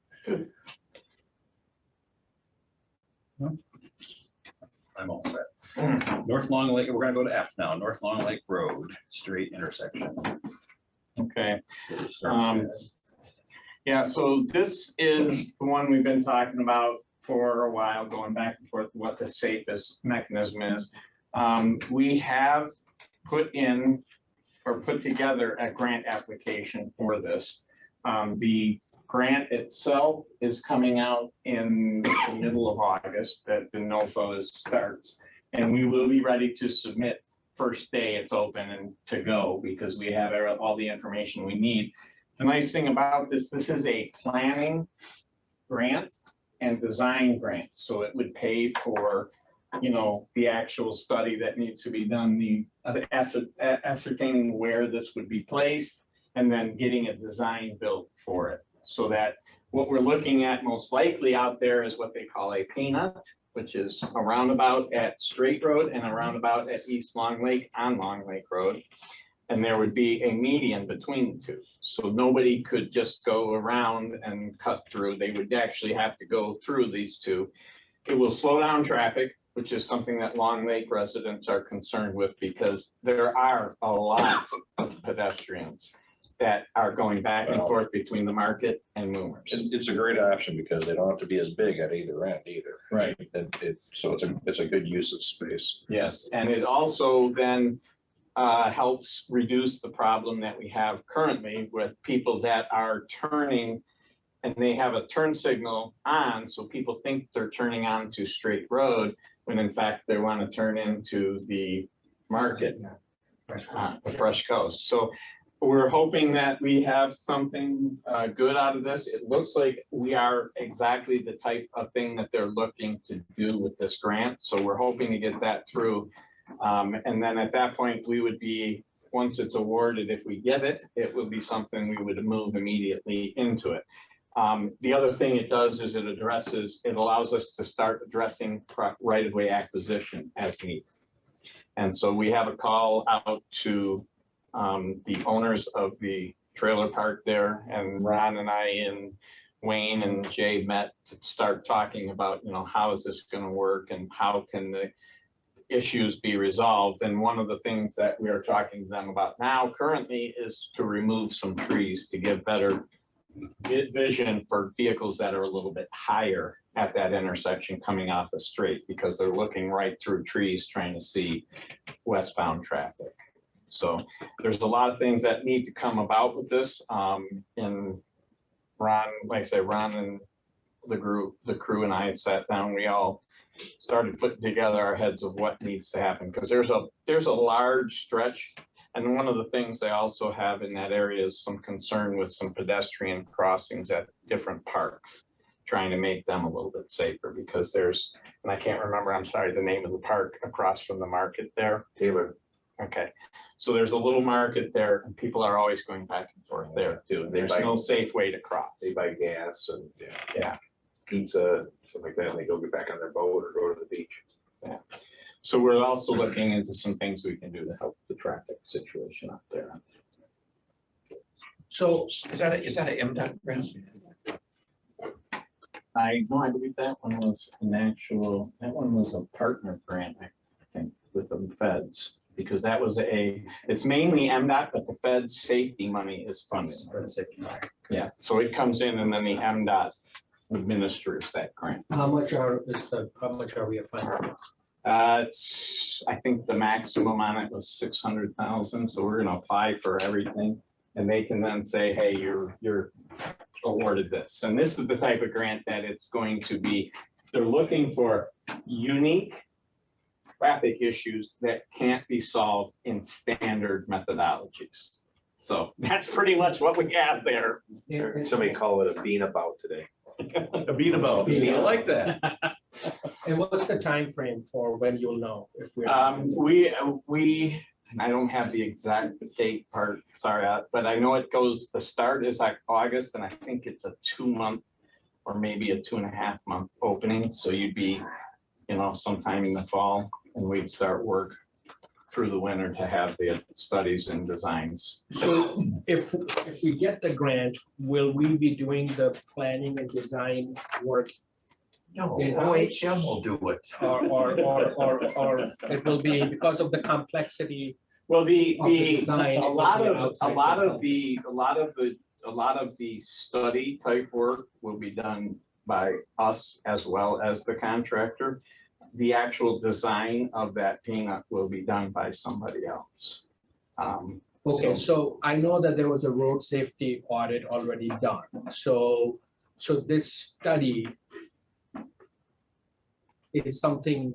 Speaker 9: I'm all set. North Long Lake, we're gonna go to F now, North Long Lake Road, straight intersection.
Speaker 6: Okay. Yeah, so this is the one we've been talking about for a while, going back and forth, what the safest mechanism is. We have put together a grant application for this. The grant itself is coming out in the middle of August, that the NOFA starts. And we will be ready to submit first day it's open and to go, because we have all the information we need. The nice thing about this is a planning grant and design grant. So it would pay for, the actual study that needs to be done, the ascertaining where this would be placed, and then getting a design built for it. So that what we're looking at most likely out there is what they call a peanut, which is a roundabout at Straight Road and a roundabout at East Long Lake on Long Lake Road. And there would be a median between the two. So nobody could just go around and cut through. They would actually have to go through these two. It will slow down traffic, which is something that Long Lake residents are concerned with, because there are a lot of pedestrians that are going back and forth between the market and Moomers.
Speaker 8: It's a great option because they don't have to be as big at either end either.
Speaker 6: Right.
Speaker 8: So it's a good use of space.
Speaker 6: Yes, and it also then helps reduce the problem that we have currently with people that are turning, and they have a turn signal on, so people think they're turning onto Straight Road, when in fact they want to turn into the market, the Fresh Coast. So we're hoping that we have something good out of this. It looks like we are exactly the type of thing that they're looking to do with this grant. So we're hoping to get that through. And then at that point, we would be, once it's awarded, if we get it, it would be something we would move immediately into it. The other thing it does is it allows us to start addressing right-of-way acquisition as needed. And so we have a call out to the owners of the trailer park there, and Ron and I and Wayne and Jay met to start talking about, how is this going to work and how can the issues be resolved. And one of the things that we are talking to them about now currently is to remove some trees to give better vision for vehicles that are a little bit higher at that intersection coming off the street, because they're looking right through trees trying to see westbound traffic. So there's a lot of things that need to come about with this. And Ron, like I said, Ron and the crew and I sat down, we all started putting together our heads of what needs to happen, because there's a large stretch. And one of the things they also have in that area is some concern with some pedestrian crossings at different parks, trying to make them a little bit safer, because there's, and I can't remember, I'm sorry, the name of the park across from the market there.
Speaker 4: Taylor.
Speaker 6: Okay, so there's a little market there and people are always going back and forth there too. There's no safe way to cross.
Speaker 4: They buy gas and
Speaker 6: Yeah.
Speaker 4: pizza, something like that, and they go get back on their boat or go to the beach.
Speaker 6: Yeah. So we're also looking into some things we can do to help the traffic situation up there.
Speaker 7: So is that an MDOT grant?
Speaker 6: No, I believe that one was that one was a partner grant, I think, with the feds. Because that was it's mainly MDOT, but the feds safety money is funded. Yeah, so it comes in and then the MDOT administers that grant.
Speaker 3: How much are we funding?
Speaker 6: It's, I think the maximum on it was 600,000, so we're gonna apply for everything. And they can then say, hey, you're awarded this. And this is the type of grant that it's going to be, they're looking for unique traffic issues that can't be solved in standard methodologies. So that's pretty much what we have there.
Speaker 4: Somebody call it a bean about today.
Speaker 8: A beat about, I like that.
Speaker 3: And what's the time frame for when you'll know if we're?
Speaker 6: I don't have the exact date part, sorry, but I know it goes, the start is like August, and I think it's a 2-month or maybe a 2.5-month opening. So you'd be, sometime in the fall, and we'd start work through the winter to have the studies and designs.
Speaker 3: So if we get the grant, will we be doing the planning and design work?
Speaker 7: No,
Speaker 3: In-house?
Speaker 7: OHM will do it.
Speaker 3: Or it will be because of the complexity?
Speaker 6: Well,
Speaker 3: Of the design,
Speaker 6: a
Speaker 3: it will
Speaker 6: lot
Speaker 3: be
Speaker 6: of
Speaker 3: outside
Speaker 6: the study type work will be done by us as well as the contractor. The actual design of that peanut will be done by somebody else.
Speaker 3: Okay, so I know that there was a road safety audit already done. So this study is something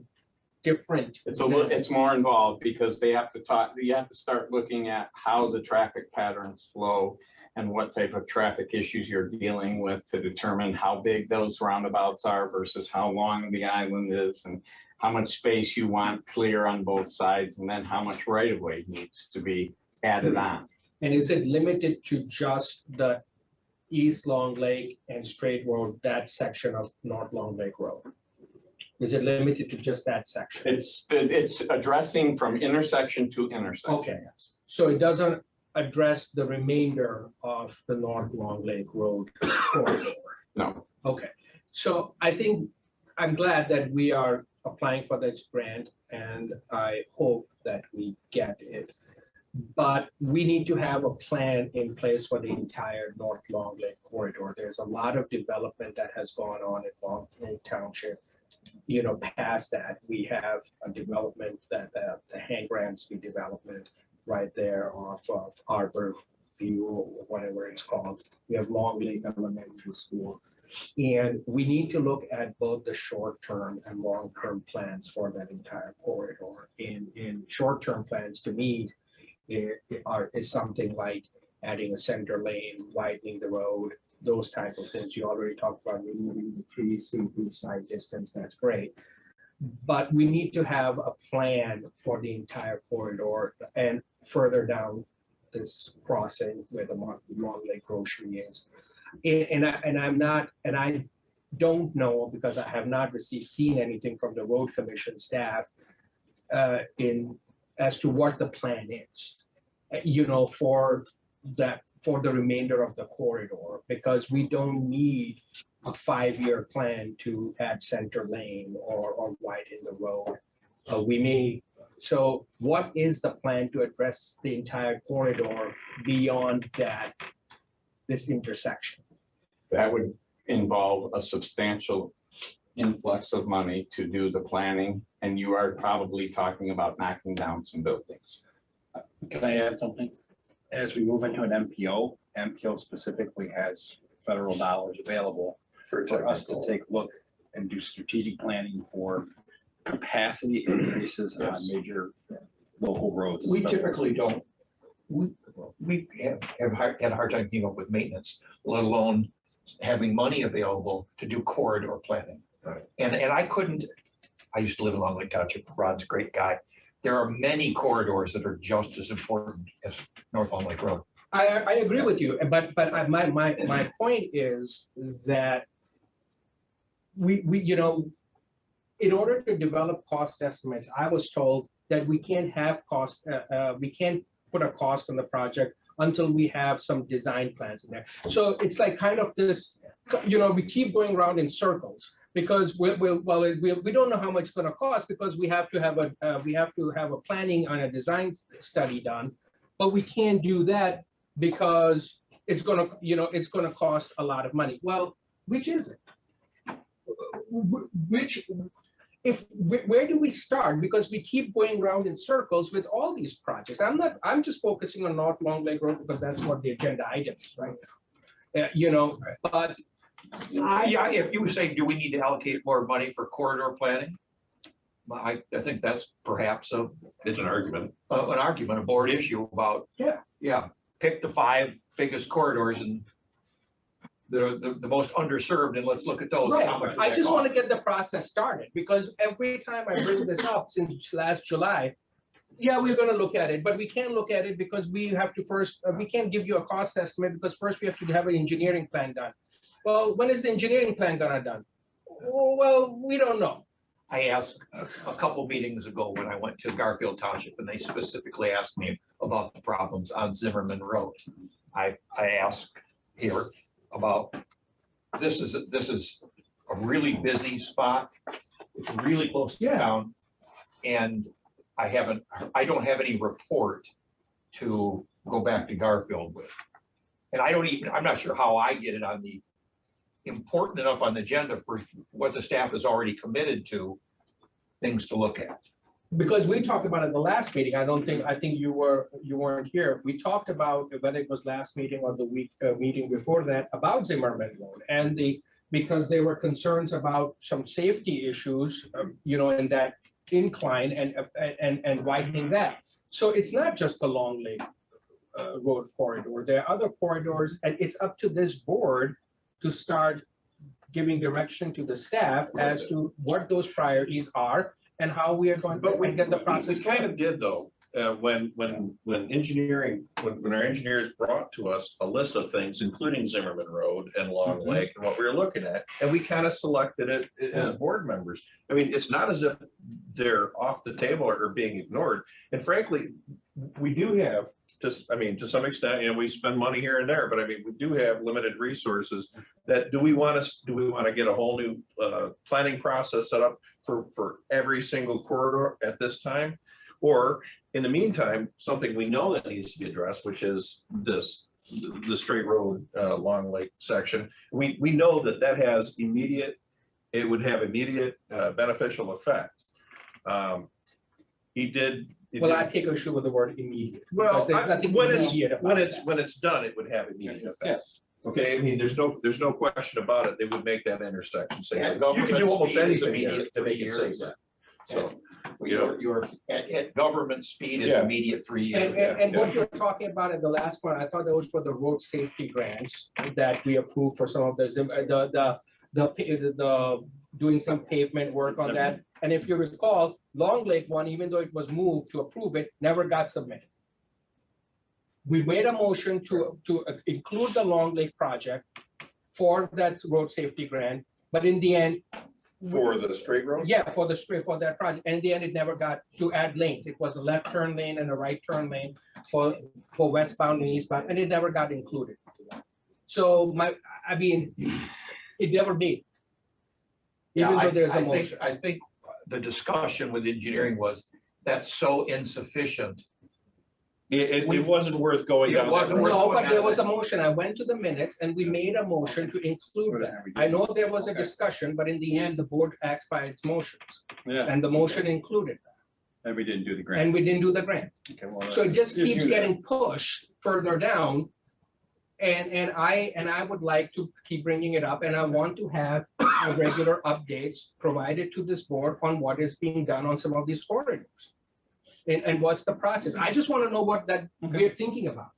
Speaker 3: different.
Speaker 6: It's more involved because you have to start looking at how the traffic patterns flow and what type of traffic issues you're dealing with to determine how big those roundabouts are versus how long the island is and how much space you want clear on both sides, and then how much right of way needs to be added on.
Speaker 3: And is it limited to just the East Long Lake and Straight Road, that section of North Long Lake Road? Is it limited to just that section?
Speaker 6: It's addressing from intersection to intersection.
Speaker 3: Okay. So it doesn't address the remainder of the North Long Lake Road corridor?
Speaker 6: No.
Speaker 3: Okay, so I think I'm glad that we are applying for this grant, and I hope that we get it. But we need to have a plan in place for the entire North Long Lake corridor. There's a lot of development that has gone on in Long Lake Township. Past that, we have a development that the Hank Ramsey development right there off of Arbor View or whatever it's called. We have Long Lake Elementary School. And we need to look at both the short-term and long-term plans for that entire corridor. In short-term plans, to me, is something like adding a center lane, widening the road, those type of things. You already talked about removing the trees, improve side distance, that's great. But we need to have a plan for the entire corridor and further down this crossing where the Long Lake Grocery is. And I don't know, because I have not seen anything from the road commission staff as to what the plan is, for the remainder of the corridor, because we don't need a 5-year plan to add center lane or widen the road. So what is the plan to address the entire corridor beyond this intersection?
Speaker 6: That would involve a substantial influx of money to do the planning, and you are probably talking about knocking down some buildings.
Speaker 9: Can I add something? As we move into an MPO specifically has federal dollars available for us to take a look and do strategic planning for capacity increases on major local roads.
Speaker 7: We typically don't, we have had a hard time keeping up with maintenance, let alone having money available to do corridor planning.
Speaker 4: Right.
Speaker 7: And I used to live in Long Lake Township, Rod's a great guy. There are many corridors that are just as important as North Long Lake Road.
Speaker 3: I agree with you, but my point is that we in order to develop cost estimates, I was told that we can't have we can't put a cost on the project until we have some design plans in there. So it's like kind of this we keep going around in circles because we don't know how much it's gonna cost because we have to have a planning on a design study done. But we can't do that because it's gonna cost a lot of money. Well, which is it? Where do we start? Because we keep going around in circles with all these projects. I'm just focusing on North Long Lake Road because that's what the agenda item is right now. But
Speaker 7: Yeah, if you say, do we need to allocate more money for corridor planning? I think that's perhaps
Speaker 8: It's an argument.
Speaker 7: a board issue about. Yeah, pick the 5 biggest corridors and the most underserved, and let's look at those. How much
Speaker 3: right.
Speaker 7: would
Speaker 3: I
Speaker 7: that
Speaker 3: just
Speaker 7: cost?
Speaker 3: want to get the process started because every time I bring this up since last July, yeah, we're going to look at it, but we can't look at it because we have to first, we can't give you a cost estimate because first we have to have an engineering plan done. Well, when is the engineering plan gonna done? Well, we don't know.
Speaker 7: I asked a couple meetings ago when I went to Garfield Township and they specifically asked me about the problems on Zimmerman Road. I asked here about, this is a really busy spot. It's really close to town. And I don't have any report to go back to Garfield with. And I'm not sure how I get it on the important enough on the agenda for what the staff is already committed to, things to look at.
Speaker 3: Because we talked about it the last meeting, I think you weren't here. We talked about whether it was last meeting or the week meeting before that about Zimmerman Road and because there were concerns about some safety issues, in that incline and widening that. So it's not just the Long Lake Road corridor. There are other corridors, and it's up to this board to start giving direction to the staff as to what those priorities are and how we are going to get the process.
Speaker 8: We kind of did though, when our engineers brought to us a list of things, including Zimmerman Road and Long Lake and what we were looking at, and we kind of selected it as board members. I mean, it's not as if they're off the table or being ignored. And frankly, we do have to some extent, we spend money here and there, but I mean, we do have limited resources that, do we want to get a whole new planning process set up for every single corridor at this time? Or in the meantime, something we know that needs to be addressed, which is the straight road Long Lake section. We know that has immediate beneficial effect.
Speaker 3: I take issue with the word immediate.
Speaker 8: Well,
Speaker 3: there's nothing
Speaker 8: when
Speaker 3: immediate about
Speaker 8: when it's done, it would have immediate effect.
Speaker 3: Yes.
Speaker 8: Okay, I mean, there's no question about it. They would make that intersection safe.
Speaker 7: Yeah,
Speaker 8: You can do almost
Speaker 7: government speed is
Speaker 8: anything
Speaker 7: immediate
Speaker 8: to make
Speaker 7: 3
Speaker 8: it
Speaker 7: years.
Speaker 8: safer. So,
Speaker 7: Your at government speed is
Speaker 8: Yeah.
Speaker 7: immediate 3 years.
Speaker 3: And what you're talking about at the last one, I thought that was for the road safety grants that we approved for some of the doing some pavement work on that. And if you recall, Long Lake one, even though it was moved to approve it, never got submitted. We made a motion to include the Long Lake project for that road safety grant, but in the end.
Speaker 8: for the straight road?
Speaker 3: Yeah, for that project, and in the end, it never got to add lanes. It was a left turn lane and a right turn lane for westbound and eastbound, and it never got included. So it never did. Even though there's a motion.
Speaker 7: I think the discussion with engineering was, that's so insufficient.
Speaker 8: It wasn't worth going down.
Speaker 7: It wasn't worth
Speaker 3: No,
Speaker 7: going
Speaker 3: but there
Speaker 7: down
Speaker 3: was a
Speaker 7: that.
Speaker 3: motion. I went to the minutes and we made a motion to include that. I know there was a discussion, but in the end, the board acts by its motions.
Speaker 9: Yeah,
Speaker 3: And the motion included that.
Speaker 9: and we didn't do the grant.
Speaker 3: And we didn't do the grant.
Speaker 9: Okay, well,
Speaker 3: So it just
Speaker 9: gives
Speaker 3: keeps
Speaker 9: you that.
Speaker 3: getting pushed further down. And I would like to keep bringing it up, and I want to have regular updates provided to this board on what is being done on some of these corridors. And what's the process? I just want to know what that we're thinking about.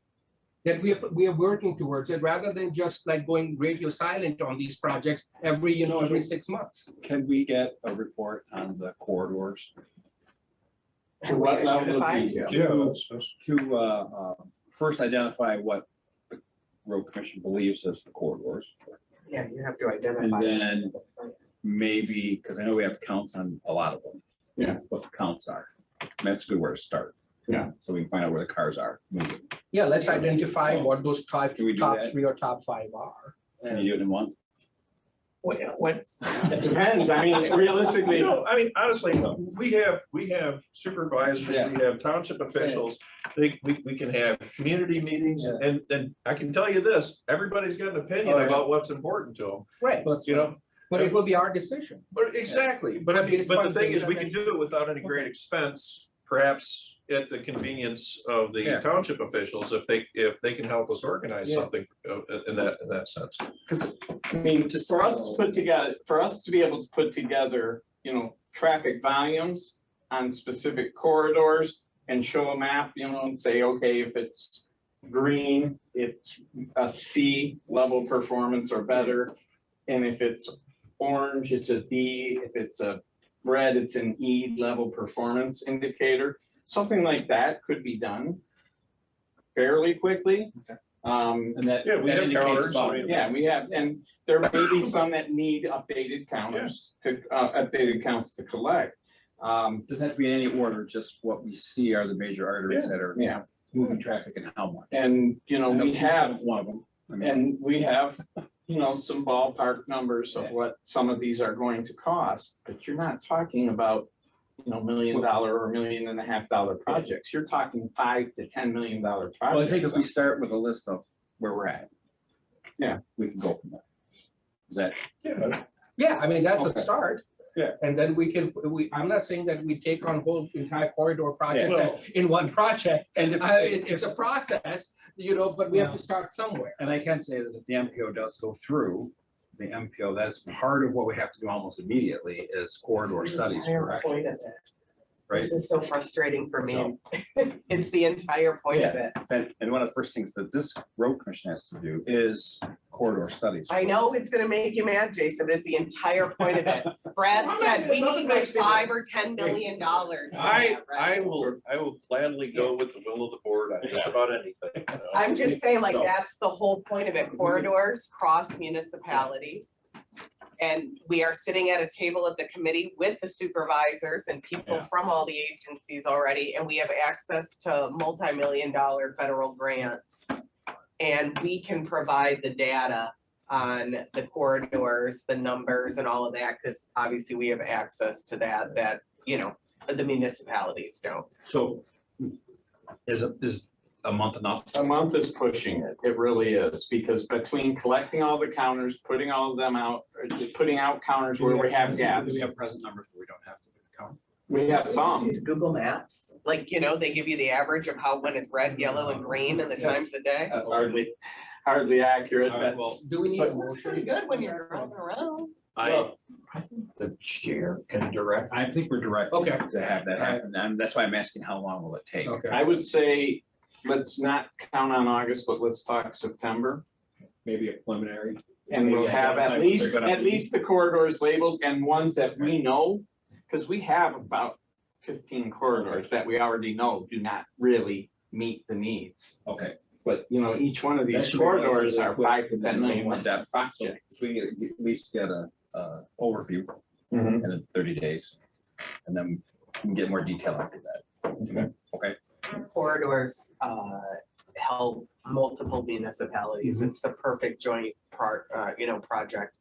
Speaker 3: That we are working towards it, rather than just like going radio silent on these projects every 6 months.
Speaker 9: Can we get a report on the corridors?
Speaker 5: To what level of detail?
Speaker 9: To first identify what the road commission believes as the corridors.
Speaker 5: Yeah, you have to
Speaker 9: And
Speaker 5: identify.
Speaker 9: then maybe, because I know we have counts on a lot of them.
Speaker 6: Yeah.
Speaker 9: What the counts are. And that's a good where to start.
Speaker 6: Yeah.
Speaker 9: So we can find out where the cars are moving.
Speaker 3: Yeah, let's identify what those top
Speaker 9: Can we do that?
Speaker 3: 3 or top 5 are.
Speaker 9: Can you do it in one?
Speaker 7: When,
Speaker 6: It depends, I mean, realistically,
Speaker 8: I mean, honestly, we have supervisors, we have township officials. We can have community meetings and then I can tell you this, everybody's got an opinion about what's important to them,
Speaker 3: Right.
Speaker 8: you know?
Speaker 3: But it will be our decision.
Speaker 8: But exactly, but I mean, but the thing is, we can do it without any great expense, perhaps at the convenience of the
Speaker 9: Yeah.
Speaker 8: township officials, if they can help us organize
Speaker 6: Yeah.
Speaker 8: something in that sense.
Speaker 6: I mean, just for us to put together, for us to be able to put together, you know, traffic volumes on specific corridors and show a map, you know, and say, okay, if it's green, it's a C level performance or better. And if it's orange, it's a D. If it's a red, it's an E level performance indicator. Something like that could be done fairly quickly.
Speaker 9: And that.
Speaker 8: Yeah, we
Speaker 9: that
Speaker 8: have
Speaker 9: indicates
Speaker 8: counters, I
Speaker 9: about-
Speaker 8: mean-
Speaker 6: Yeah, we have, and there may be some that need updated counters to, updated counts to collect.
Speaker 9: Doesn't have to be in any order, just what we see are the major arteries that are
Speaker 6: Yeah,
Speaker 9: moving traffic and how much.
Speaker 6: and, you know,
Speaker 9: I know
Speaker 6: we
Speaker 9: Keystone
Speaker 6: have,
Speaker 9: is one of them. I mean,
Speaker 6: and we have, you know, some ballpark numbers of what some of these are going to cost, but you're not talking about, you know, $1 million or $1.5 million projects. You're talking $5 to $10 million projects.
Speaker 9: well, I think if we start with a list of where we're at.
Speaker 6: Yeah.
Speaker 9: We can go from there. Is that?
Speaker 8: Yeah,
Speaker 3: Yeah, I mean, that's a
Speaker 6: Okay.
Speaker 3: start.
Speaker 6: Yeah.
Speaker 3: And then I'm not saying that we take on whole entire corridor projects
Speaker 8: Well-
Speaker 3: in one project.
Speaker 9: And if,
Speaker 3: It's a process, you know, but we have to start somewhere.
Speaker 9: and I can say that if the MPO does go through, the MPO, that's part of what we have to do almost immediately is corridor studies, correct?
Speaker 5: Point of it.
Speaker 9: Right.
Speaker 5: This is so frustrating for me. It's the entire point of it.
Speaker 9: And one of the first things that this road commission has to do is corridor studies.
Speaker 5: I know it's gonna make you mad, Jason, but it's the entire point of it. Brad
Speaker 3: I'm
Speaker 5: said
Speaker 3: not-
Speaker 5: we
Speaker 3: nothing
Speaker 5: need like
Speaker 3: makes me
Speaker 5: $5 or $10 million.
Speaker 8: I will gladly go with the will of the board on just about anything. You know?
Speaker 5: I'm just saying, like,
Speaker 8: So-
Speaker 5: that's the whole point of it. Corridors cross municipalities. And we are sitting at a table at the committee with the supervisors and people
Speaker 9: Yeah.
Speaker 5: from all the agencies already, and we have access to multi-million-dollar federal grants. And we can provide the data on the corridors, the numbers and all of that, because obviously we have access to that, you know, the municipalities don't.
Speaker 9: So is a month enough?
Speaker 6: A month is pushing it. It really is, because between collecting all the counters, putting all of them out, or putting out counters where we have
Speaker 9: Do
Speaker 6: gaps.
Speaker 9: we have present numbers where we don't have to count?
Speaker 6: We have some.
Speaker 5: Use Google Maps, like, you know, they give you the average of how, when it's red, yellow and green and the times of day.
Speaker 6: That's hardly accurate,
Speaker 9: All right,
Speaker 6: but
Speaker 9: well,
Speaker 3: Do we need a
Speaker 5: It's pretty
Speaker 3: motion?
Speaker 5: good when you're driving around.
Speaker 7: I think the chair can direct.
Speaker 9: I think we're direct
Speaker 3: Okay.
Speaker 9: to have that happen, and that's why I'm asking how long will it take?
Speaker 3: Okay.
Speaker 6: I would say, let's not count on August, but let's talk September.
Speaker 9: Maybe a preliminary.
Speaker 6: And we'll have at least,
Speaker 9: They're gonna
Speaker 6: at least the corridors labeled and ones that we know, because we have about 15 corridors that we already know do not really meet the needs.
Speaker 9: Okay.
Speaker 6: But, you know, each one of
Speaker 9: That
Speaker 6: these
Speaker 9: should be
Speaker 6: corridors
Speaker 9: relatively
Speaker 6: are
Speaker 9: quick,
Speaker 6: 5 to
Speaker 9: and then
Speaker 6: 10
Speaker 9: a little
Speaker 6: million
Speaker 9: more depth. So
Speaker 6: projects.
Speaker 9: We at least get a overview
Speaker 6: Mhm.
Speaker 9: in 30 days, and then we can get more detail after that. Okay.
Speaker 5: Corridors, help multiple municipalities. It's the perfect joint project.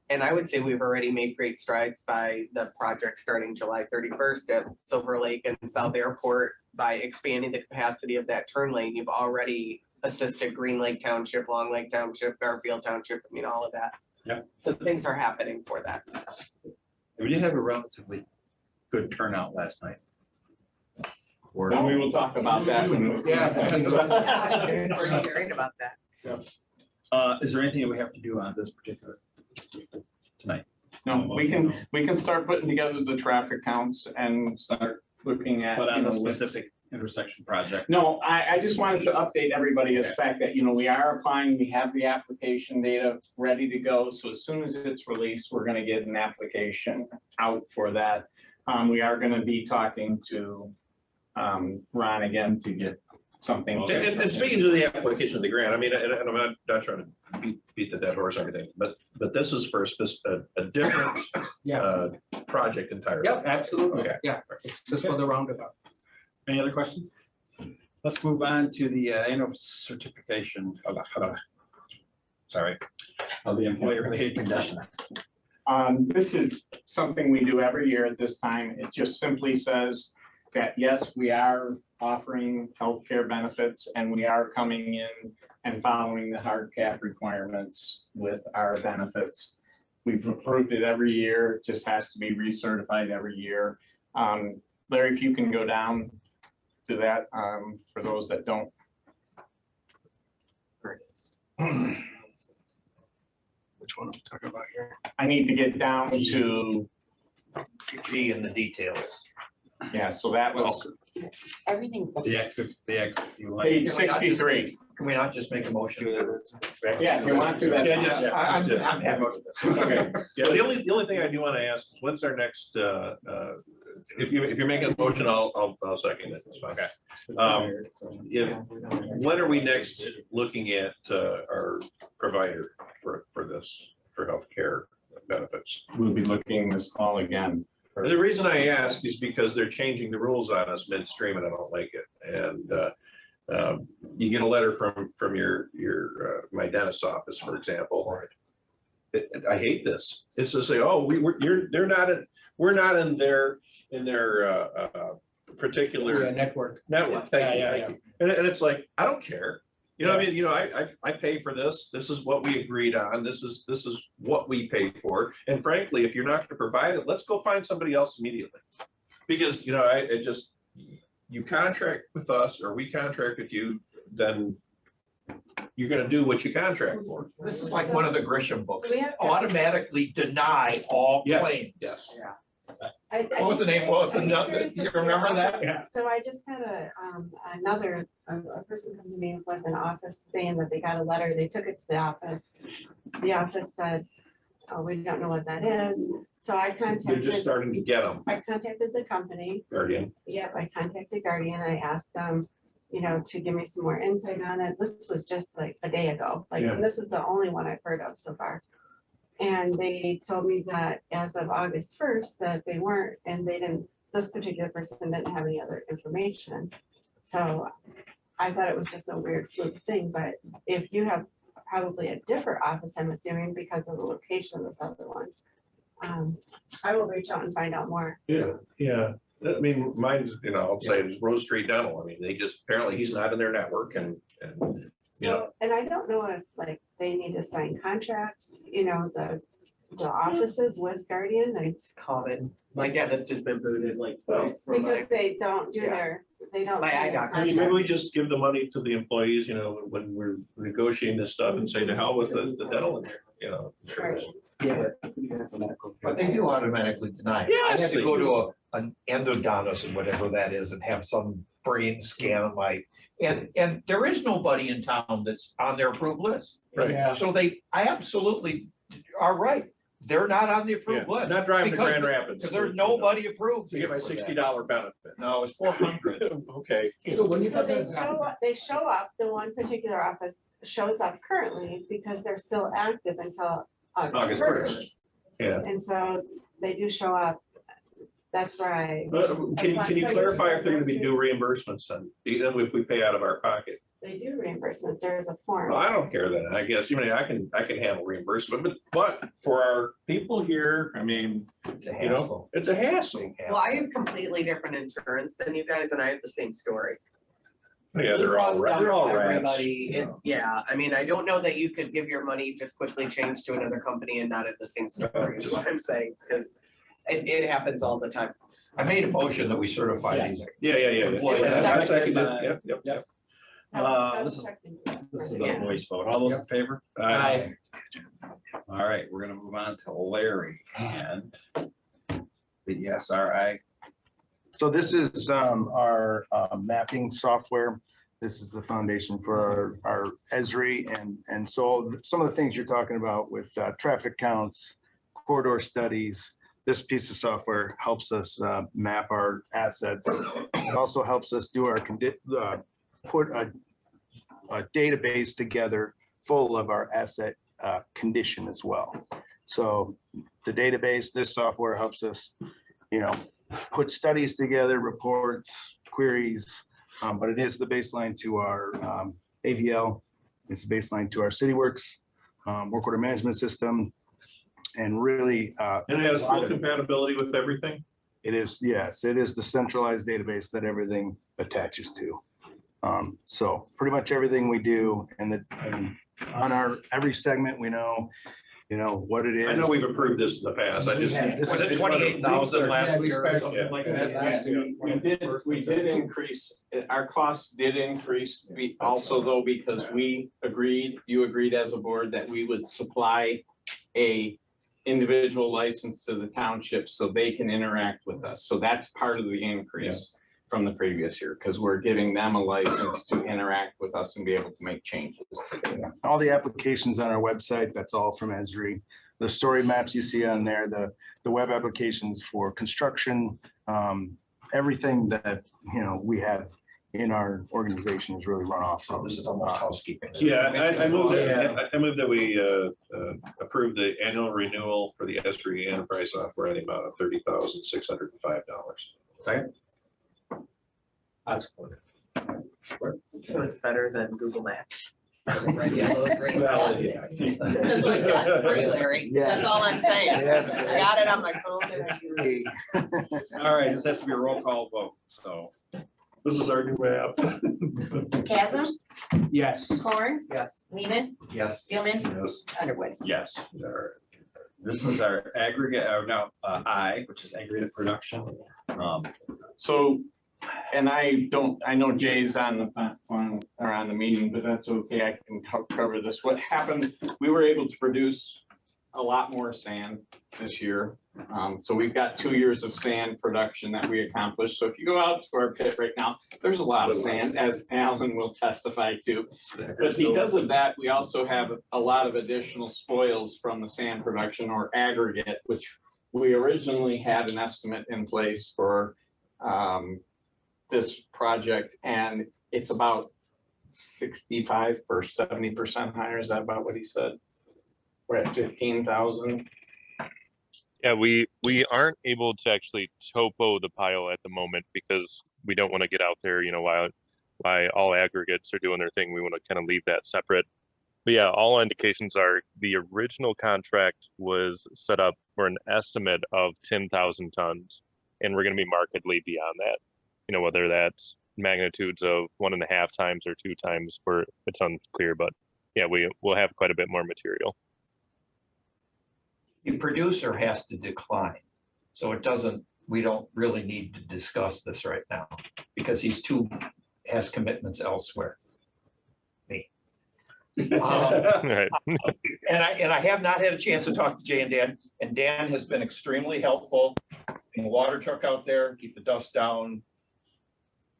Speaker 5: And I would say we've already made great strides by the project starting July 31st at Silver Lake and South Airport by expanding the capacity of that turn lane. You've already assisted Green Lake Township, Long Lake Township, Garfield Township, I mean, all of that.
Speaker 9: Yep.
Speaker 5: So things are happening for that.
Speaker 9: We did have a relatively good turnout last night.
Speaker 6: And we will talk about that.
Speaker 3: Yeah.
Speaker 5: We're hearing about that.
Speaker 9: Is there anything that we have to do on this particular tonight?
Speaker 6: No, we can start putting together the traffic counts and start looking at.
Speaker 9: But on
Speaker 6: you
Speaker 9: a
Speaker 6: know, what's-
Speaker 9: specific intersection project?
Speaker 6: No, I just wanted to update everybody as fact that, you know, we are applying, we have the application data ready to go. So as soon as it's released, we're gonna get an application out for that. We are gonna be talking to Ron again to get something.
Speaker 8: And speaking to the application of the grant, I mean, and I'm not trying to beat the dead horse or anything, but this is for a different
Speaker 3: Yeah.
Speaker 8: project entirely.
Speaker 3: Yep, absolutely.
Speaker 8: Okay.
Speaker 3: Yeah, it's just for the roundabout.
Speaker 9: Any other questions? Let's move on to the annual certification of the employee related conditions.
Speaker 6: This is something we do every year at this time. It just simply says that, yes, we are offering healthcare benefits and we are coming in and following the hard cap requirements with our benefits. We've approved it every year, it just has to be recertified every year. Larry, if you can go down to that, for those that don't.
Speaker 9: Which one are we talking about here?
Speaker 6: I need to get down to,
Speaker 7: G in the details.
Speaker 6: yeah, so that was
Speaker 2: Everything.
Speaker 6: page 63.
Speaker 7: Can we not just make a motion?
Speaker 6: Yeah, if you want to, that's
Speaker 8: Yeah, just-
Speaker 6: fine.
Speaker 7: I'm happy.
Speaker 6: Okay.
Speaker 8: Yeah, the only thing I do want to ask is when's our next, if you're making a motion, I'll second it. It's fine. When are we next looking at our provider for this, for healthcare benefits?
Speaker 6: We'll be looking this fall again.
Speaker 8: And the reason I ask is because they're changing the rules on us midstream and I don't like it. And you get a letter from your my dentist's office, for example. I hate this. It's to say, oh, we're not in their particular
Speaker 3: Network.
Speaker 8: network. Thank you. And it's like, I don't care. You know, I mean, I pay for this. This is what we agreed on. This is what we paid for. And frankly, if you're not going to provide it, let's go find somebody else immediately. Because, you contract with us or we contract with you, then you're going to do what you contract for.
Speaker 7: This is like one of the Grisham books.
Speaker 11: So we have-
Speaker 7: Automatically deny all claims.
Speaker 8: Yes.
Speaker 7: What was the name? What was the, you remember that?
Speaker 3: Yeah.
Speaker 11: So I just had another person come to me with an office saying that they got a letter, they took it to the office. The office said, oh, we don't know what that is. So I
Speaker 8: You're just
Speaker 11: contacted,
Speaker 8: starting to get them,
Speaker 11: I contacted the company.
Speaker 8: Guardian.
Speaker 11: Yep, I contacted Guardian. I asked them, to give me some more insight on it. This was just like a day ago. Like,
Speaker 8: Yeah.
Speaker 11: this is the only one I've heard of so far. And they told me that as of August 1st, that they weren't, and this particular person didn't have any other information. So I thought it was just a weird fluke thing, but if you have probably a different office, I'm assuming because of the location of this other one. I will reach out and find out more.
Speaker 8: Yeah. I mean, mine's, I'll say it's Rose Street Dental. I mean, apparently he's not in their network and
Speaker 11: So, and I don't know if like they need to sign contracts, the offices with Guardian,
Speaker 5: It's common. My dentist has been booted like twice from
Speaker 11: because
Speaker 5: my,
Speaker 11: they don't do they don't.
Speaker 5: My
Speaker 11: do
Speaker 5: eye
Speaker 11: their
Speaker 5: doctor.
Speaker 8: I mean, maybe we
Speaker 11: contracts.
Speaker 8: just give the money to the employees, when we're negotiating this stuff and say to hell with the dental, insurance.
Speaker 7: But they do automatically deny it. I
Speaker 8: Yes,
Speaker 7: had to
Speaker 8: they
Speaker 7: go
Speaker 8: do.
Speaker 7: to an endodontist or whatever that is and have some brain scan of and there is nobody in town that's on their approved list.
Speaker 8: Right.
Speaker 3: Yeah.
Speaker 7: So I absolutely are right. They're not on the
Speaker 8: Yeah,
Speaker 7: approved list.
Speaker 8: not driving to
Speaker 7: because-
Speaker 8: Grand Rapids.
Speaker 7: Because there's nobody approved.
Speaker 8: To get my
Speaker 7: here for that.
Speaker 8: $60 benefit.
Speaker 7: No, it's 400.
Speaker 8: Okay.
Speaker 3: So when you
Speaker 11: So
Speaker 3: got
Speaker 11: they show up, the one particular office shows up currently because they're still active until August
Speaker 8: August
Speaker 11: 1st.
Speaker 8: Yeah.
Speaker 11: And so they do show up. That's where
Speaker 8: Can you clarify if they're gonna be due reimbursements then, even if we pay out of our pocket?
Speaker 11: they do reimbursements. There's a form.
Speaker 8: Well, I don't care then, I guess, I can handle reimbursement, but for our people here, I mean,
Speaker 7: It's a hassle.
Speaker 8: it's a hassle.
Speaker 7: Big
Speaker 5: well, I
Speaker 7: hassle.
Speaker 5: have completely different insurance than you guys and I have the same story.
Speaker 8: Yeah, they're all rats.
Speaker 5: Everybody, yeah, I mean, I don't know that you could give your money, just quickly change to another company and not have the same story, is what I'm saying, because it happens all the time.
Speaker 7: I made a motion that we certify these.
Speaker 8: Yeah.
Speaker 7: Employees.
Speaker 8: I second it. Yep.
Speaker 9: This is a voice vote. All those in favor?
Speaker 3: Aye.
Speaker 9: All right, we're gonna move on to Larry and the SRI.
Speaker 12: So this is our mapping software. This is the foundation for our Esri. And so some of the things you're talking about with traffic counts, corridor studies, this piece of software helps us map our assets. It also helps us do our put a database together full of our asset condition as well. So the database, this software helps us, put studies together, reports, queries, but it is the baseline to our AVL. It's the baseline to our CityWorks work order management system. and really.
Speaker 8: And it has full compatibility with everything?
Speaker 12: It is, yes, it is the centralized database that everything attaches to. So pretty much everything we do and on our, every segment, we know, what it is.
Speaker 8: I know we've approved this in the past. I just.
Speaker 7: Was it 28,000 last year or
Speaker 3: Yeah,
Speaker 7: something like that?
Speaker 3: last year.
Speaker 6: We did increase, our costs did increase, also though, because you agreed as a board that we would supply a individual license to the township so they can interact with us. So that's part of the increase from the previous year, because we're giving them a license to interact with us and be able to make changes.
Speaker 12: All the applications on our website, that's all from Esri. The story maps you see on there, the web applications for construction, everything that, we have in our organization is really run off.
Speaker 7: So this is almost housekeeping.
Speaker 8: Yeah, I move that we approve the annual renewal for the Esri Enterprise Software in the amount of $30,605.
Speaker 7: Second.
Speaker 5: So it's better than Google Maps.
Speaker 8: Well, yeah.
Speaker 5: It's like that, right, Larry? That's all I'm saying.
Speaker 12: Yes.
Speaker 5: I got it on my phone.
Speaker 9: All right, this has to be a roll call vote, so.
Speaker 8: This is our new app.
Speaker 2: Chasm,
Speaker 3: Yes.
Speaker 2: Corn,
Speaker 5: Yes.
Speaker 2: Lehman,
Speaker 7: Yes.
Speaker 2: Gilman,
Speaker 8: Yes.
Speaker 2: Underwood.
Speaker 9: Yes. This is our aggregate, or no, I, which is aggregate production.
Speaker 6: So, and I know Jay's on the phone or on the meeting, but that's okay. I can cover this. What happened, we were able to produce a lot more sand this year. So we've got 2 years of sand production that we accomplished. So if you go out to our pit right now, there's a lot of sand, as Alan will testify to. But because of that, we also have a lot of additional spoils from the sand production or aggregate, which we originally had an estimate in place for this project, and it's about 65 or 70% higher. Is that about what he said? We're at 15,000.
Speaker 13: Yeah, we aren't able to actually topo the pile at the moment because we don't want to get out there, while all aggregates are doing their thing. We want to kind of leave that separate. But yeah, all indications are the original contract was set up for an estimate of 10,000 tons, and we're going to be markedly beyond that. Whether that's magnitudes of 1.5 times or 2 times, it's unclear, but yeah, we'll have quite a bit more material.
Speaker 7: The producer has to decline. So we don't really need to discuss this right now because has commitments elsewhere. Me.
Speaker 13: Right.
Speaker 7: And I have not had a chance to talk to Jay and Dan has been extremely helpful. In the water truck out there, keep the dust down,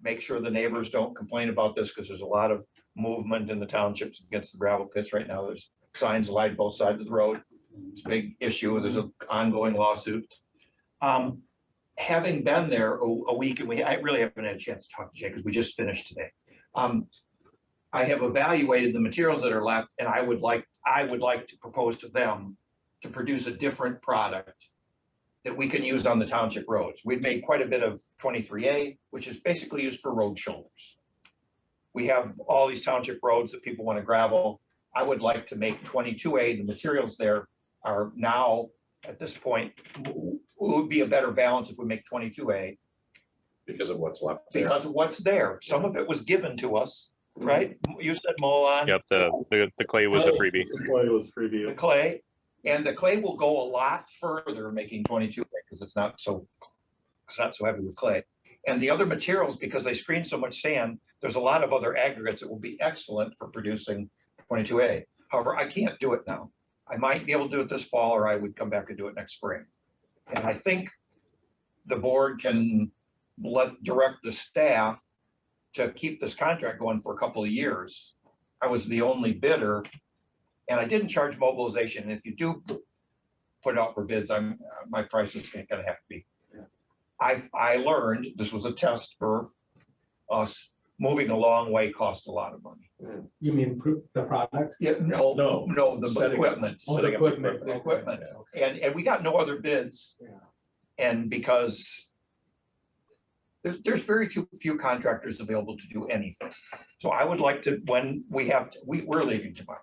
Speaker 7: make sure the neighbors don't complain about this because there's a lot of movement in the townships against the gravel pits right now. There's signs lined both sides of the road. It's a big issue. There's an ongoing lawsuit. Having been there a week, and I really haven't had a chance to talk to Jay because we just finished today. I have evaluated the materials that are left, and I would like to propose to them to produce a different product that we can use on the township roads. We've made quite a bit of 23A, which is basically used for road shoulders. We have all these township roads that people want to gravel. I would like to make 22A. The materials there are now, at this point, it would be a better balance if we make 22A.
Speaker 8: Because of what's left there.
Speaker 7: Because of what's there. Some of it was given to us, right? You said Molon.
Speaker 13: Yep, the clay was a freebie.
Speaker 10: The clay was freebie.
Speaker 7: The clay, and the clay will go a lot further making 22A because it's not so heavy with clay. And the other materials, because they screen so much sand, there's a lot of other aggregates that will be excellent for producing 22A. However, I can't do it now. I might be able to do it this fall, or I would come back and do it next spring. And I think the board can direct the staff to keep this contract going for a couple of years. I was the only bidder, and I didn't charge mobilization. And if you do put it out for bids, my price is going to have to be. I learned this was a test for us. Moving a long way costs a lot of money.
Speaker 3: You mean the product?
Speaker 7: Yeah, no, the equipment.
Speaker 3: Oh, the equipment.
Speaker 7: The equipment. And we got no other bids.
Speaker 3: Yeah.
Speaker 7: And because there's very few contractors available to do anything. So I would like to, when we're leaving tomorrow.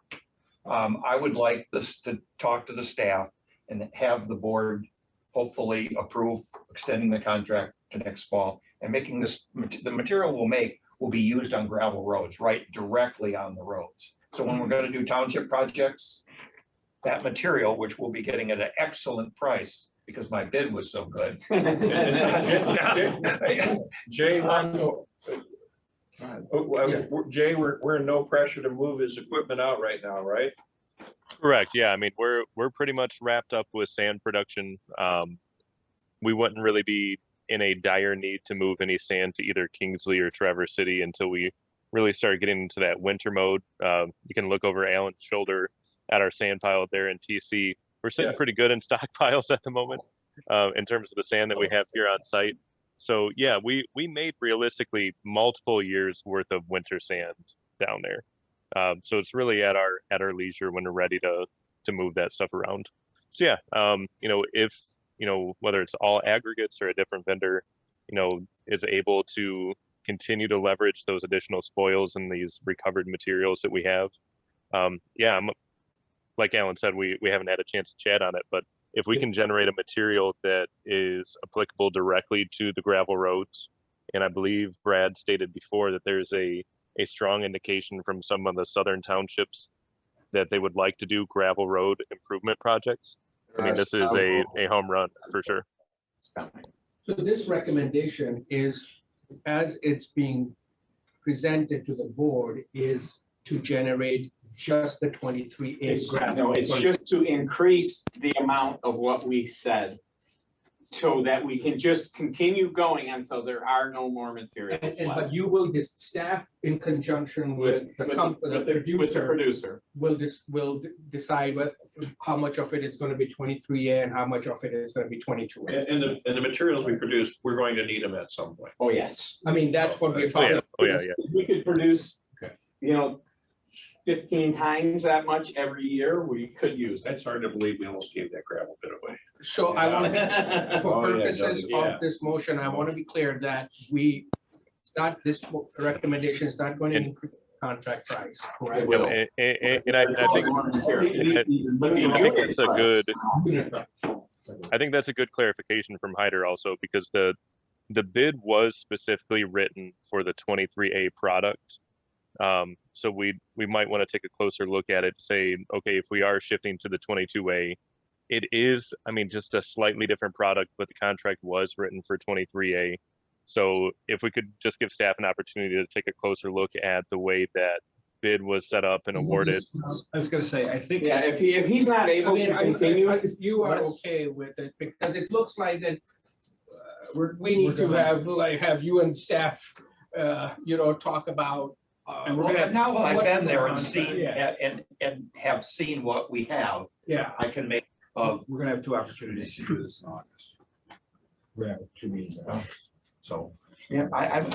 Speaker 7: I would like this to talk to the staff and have the board hopefully approve extending the contract to next fall and making this, the material we'll make will be used on gravel roads, right, directly on the roads. So when we're gonna do township projects, that material, which we'll be getting at an excellent price because my bid was so good.
Speaker 8: Jay, Jay, we're in no pressure to move his equipment out right now, right?
Speaker 13: Correct. Yeah. I mean, we're pretty much wrapped up with sand production. We wouldn't really be in a dire need to move any sand to either Kingsley or Traverse City until we really start getting into that winter mode. You can look over Allen's shoulder at our sand pile there in TC. We're sitting pretty good in stockpiles at the moment in terms of the sand that we have here on site. So yeah, we made realistically multiple years worth of winter sand down there. So it's really at our leisure when we're ready to move that stuff around. So yeah, you know, if, you know, whether it's all aggregates or a different vendor, you know, is able to continue to leverage those additional spoils and these recovered materials that we have. Yeah, like Alan said, we haven't had a chance to chat on it, but if we can generate a material that is applicable directly to the gravel roads, and I believe Brad stated before that there's a strong indication from some of the southern townships that they would like to do gravel road improvement projects. I mean, this is a home run for sure.
Speaker 3: So this recommendation is, as it's being presented to the board, is to generate just the 23A gravel.
Speaker 6: No, it's just to increase the amount of what we said so that we can just continue going until there are no more materials.
Speaker 3: But you will, this staff in conjunction with the
Speaker 6: producer
Speaker 3: will decide how much of it is going to be 23A and how much of it is going to be 22A.
Speaker 8: And the materials we produce, we're going to need them at some point.
Speaker 6: Oh, yes.
Speaker 3: I mean, that's what we're talking about.
Speaker 13: Oh yeah.
Speaker 6: We could produce, you know, 15 times that much every year, we could use it.
Speaker 8: It's hard to believe we almost gave that gravel bit away.
Speaker 3: So I want to be, for
Speaker 8: Oh, yeah,
Speaker 3: purposes
Speaker 8: yeah.
Speaker 3: of this motion, I want to be clear that it's not, this recommendation is not going to increase contract price, correct?
Speaker 13: You know, and I think that's a good clarification from Hyder also, because the bid was specifically written for the 23A product. So we might want to take a closer look at it, say, okay, if we are shifting to the 22A, it is, I mean, just a slightly different product, but the contract was written for 23A. So if we could just give staff an opportunity to take a closer look at the way that bid was set up and awarded.
Speaker 9: I was gonna say, I think.
Speaker 6: Yeah, if he's not able to continue.
Speaker 3: If you are okay with it, because it looks like that we need to have you and staff, you know, talk about.
Speaker 7: And now that I've been there and seen, and have seen what we have,
Speaker 3: Yeah.
Speaker 7: I can make,
Speaker 9: We're gonna have two opportunities to do this in August. We're gonna have 2 meetings.
Speaker 7: so, yeah, I'm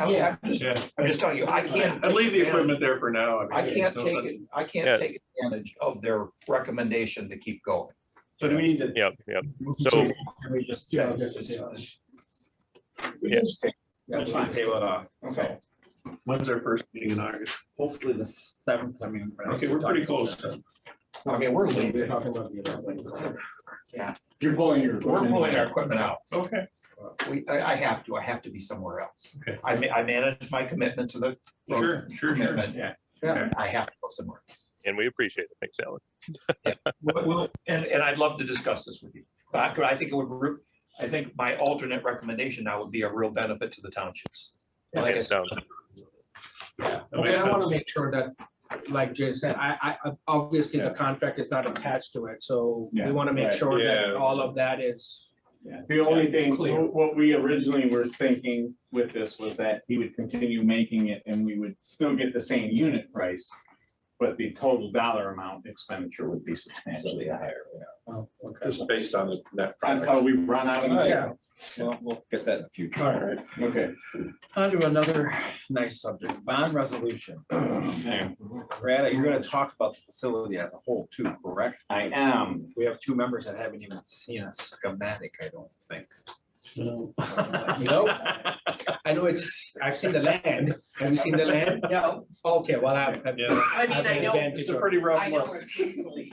Speaker 7: just telling you, I can't.
Speaker 8: I'd leave the equipment there for now.
Speaker 7: I
Speaker 8: mean,
Speaker 7: can't
Speaker 8: no
Speaker 7: take
Speaker 8: sense.
Speaker 7: it, I can't take advantage of their recommendation to keep going.
Speaker 9: So do we need to?
Speaker 13: Yep. So
Speaker 9: Can we just?
Speaker 3: Yeah,
Speaker 9: We can just take, let's not table it off.
Speaker 6: Okay.
Speaker 8: When's our first meeting in August?
Speaker 9: Hopefully the 7th, I mean.
Speaker 8: Okay, we're pretty close.
Speaker 7: I mean, we're leaving.
Speaker 6: You're
Speaker 7: We're pulling our equipment out.
Speaker 8: Okay.
Speaker 7: I have to be somewhere else.
Speaker 8: Okay.
Speaker 7: I manage my commitment to the.
Speaker 8: Sure.
Speaker 7: commitment.
Speaker 6: Yeah.
Speaker 8: Okay.
Speaker 7: I have to go somewhere else.
Speaker 13: and we appreciate it. Thanks, Alan.
Speaker 7: And I'd love to discuss this with you. But I think it would, I think my alternate recommendation now would be a real benefit to the townships. Like I said,
Speaker 8: That
Speaker 3: Okay,
Speaker 8: makes
Speaker 3: I want to
Speaker 8: sense.
Speaker 3: make sure that, like Jay said, I obviously the contract is not attached to it, so we
Speaker 6: Yeah,
Speaker 3: want to make
Speaker 6: right.
Speaker 3: sure that
Speaker 8: Yeah.
Speaker 3: all of that is.
Speaker 6: Yeah, the only thing,
Speaker 3: Clear.
Speaker 6: what we originally were thinking with this was that he would continue making it and we would still get the same unit price. But the total dollar amount expenditure would be substantially higher.
Speaker 8: Just based on the net.
Speaker 6: Until we run out of material.
Speaker 9: Well, we'll get that in the future.
Speaker 3: All right.
Speaker 6: Okay.
Speaker 9: On to another nice subject, bond resolution. Brad, you're gonna talk about the facility as a whole too, correct?
Speaker 6: I am.
Speaker 9: We have 2 members that haven't even seen a schematic, I don't think.
Speaker 3: No, I know I've seen the land. Have you seen the land?
Speaker 5: No,
Speaker 3: Okay, well, I've.
Speaker 8: Yeah.
Speaker 5: I mean, I know,
Speaker 8: It's a pretty rough
Speaker 5: I know
Speaker 8: one.
Speaker 5: we're Kingsley.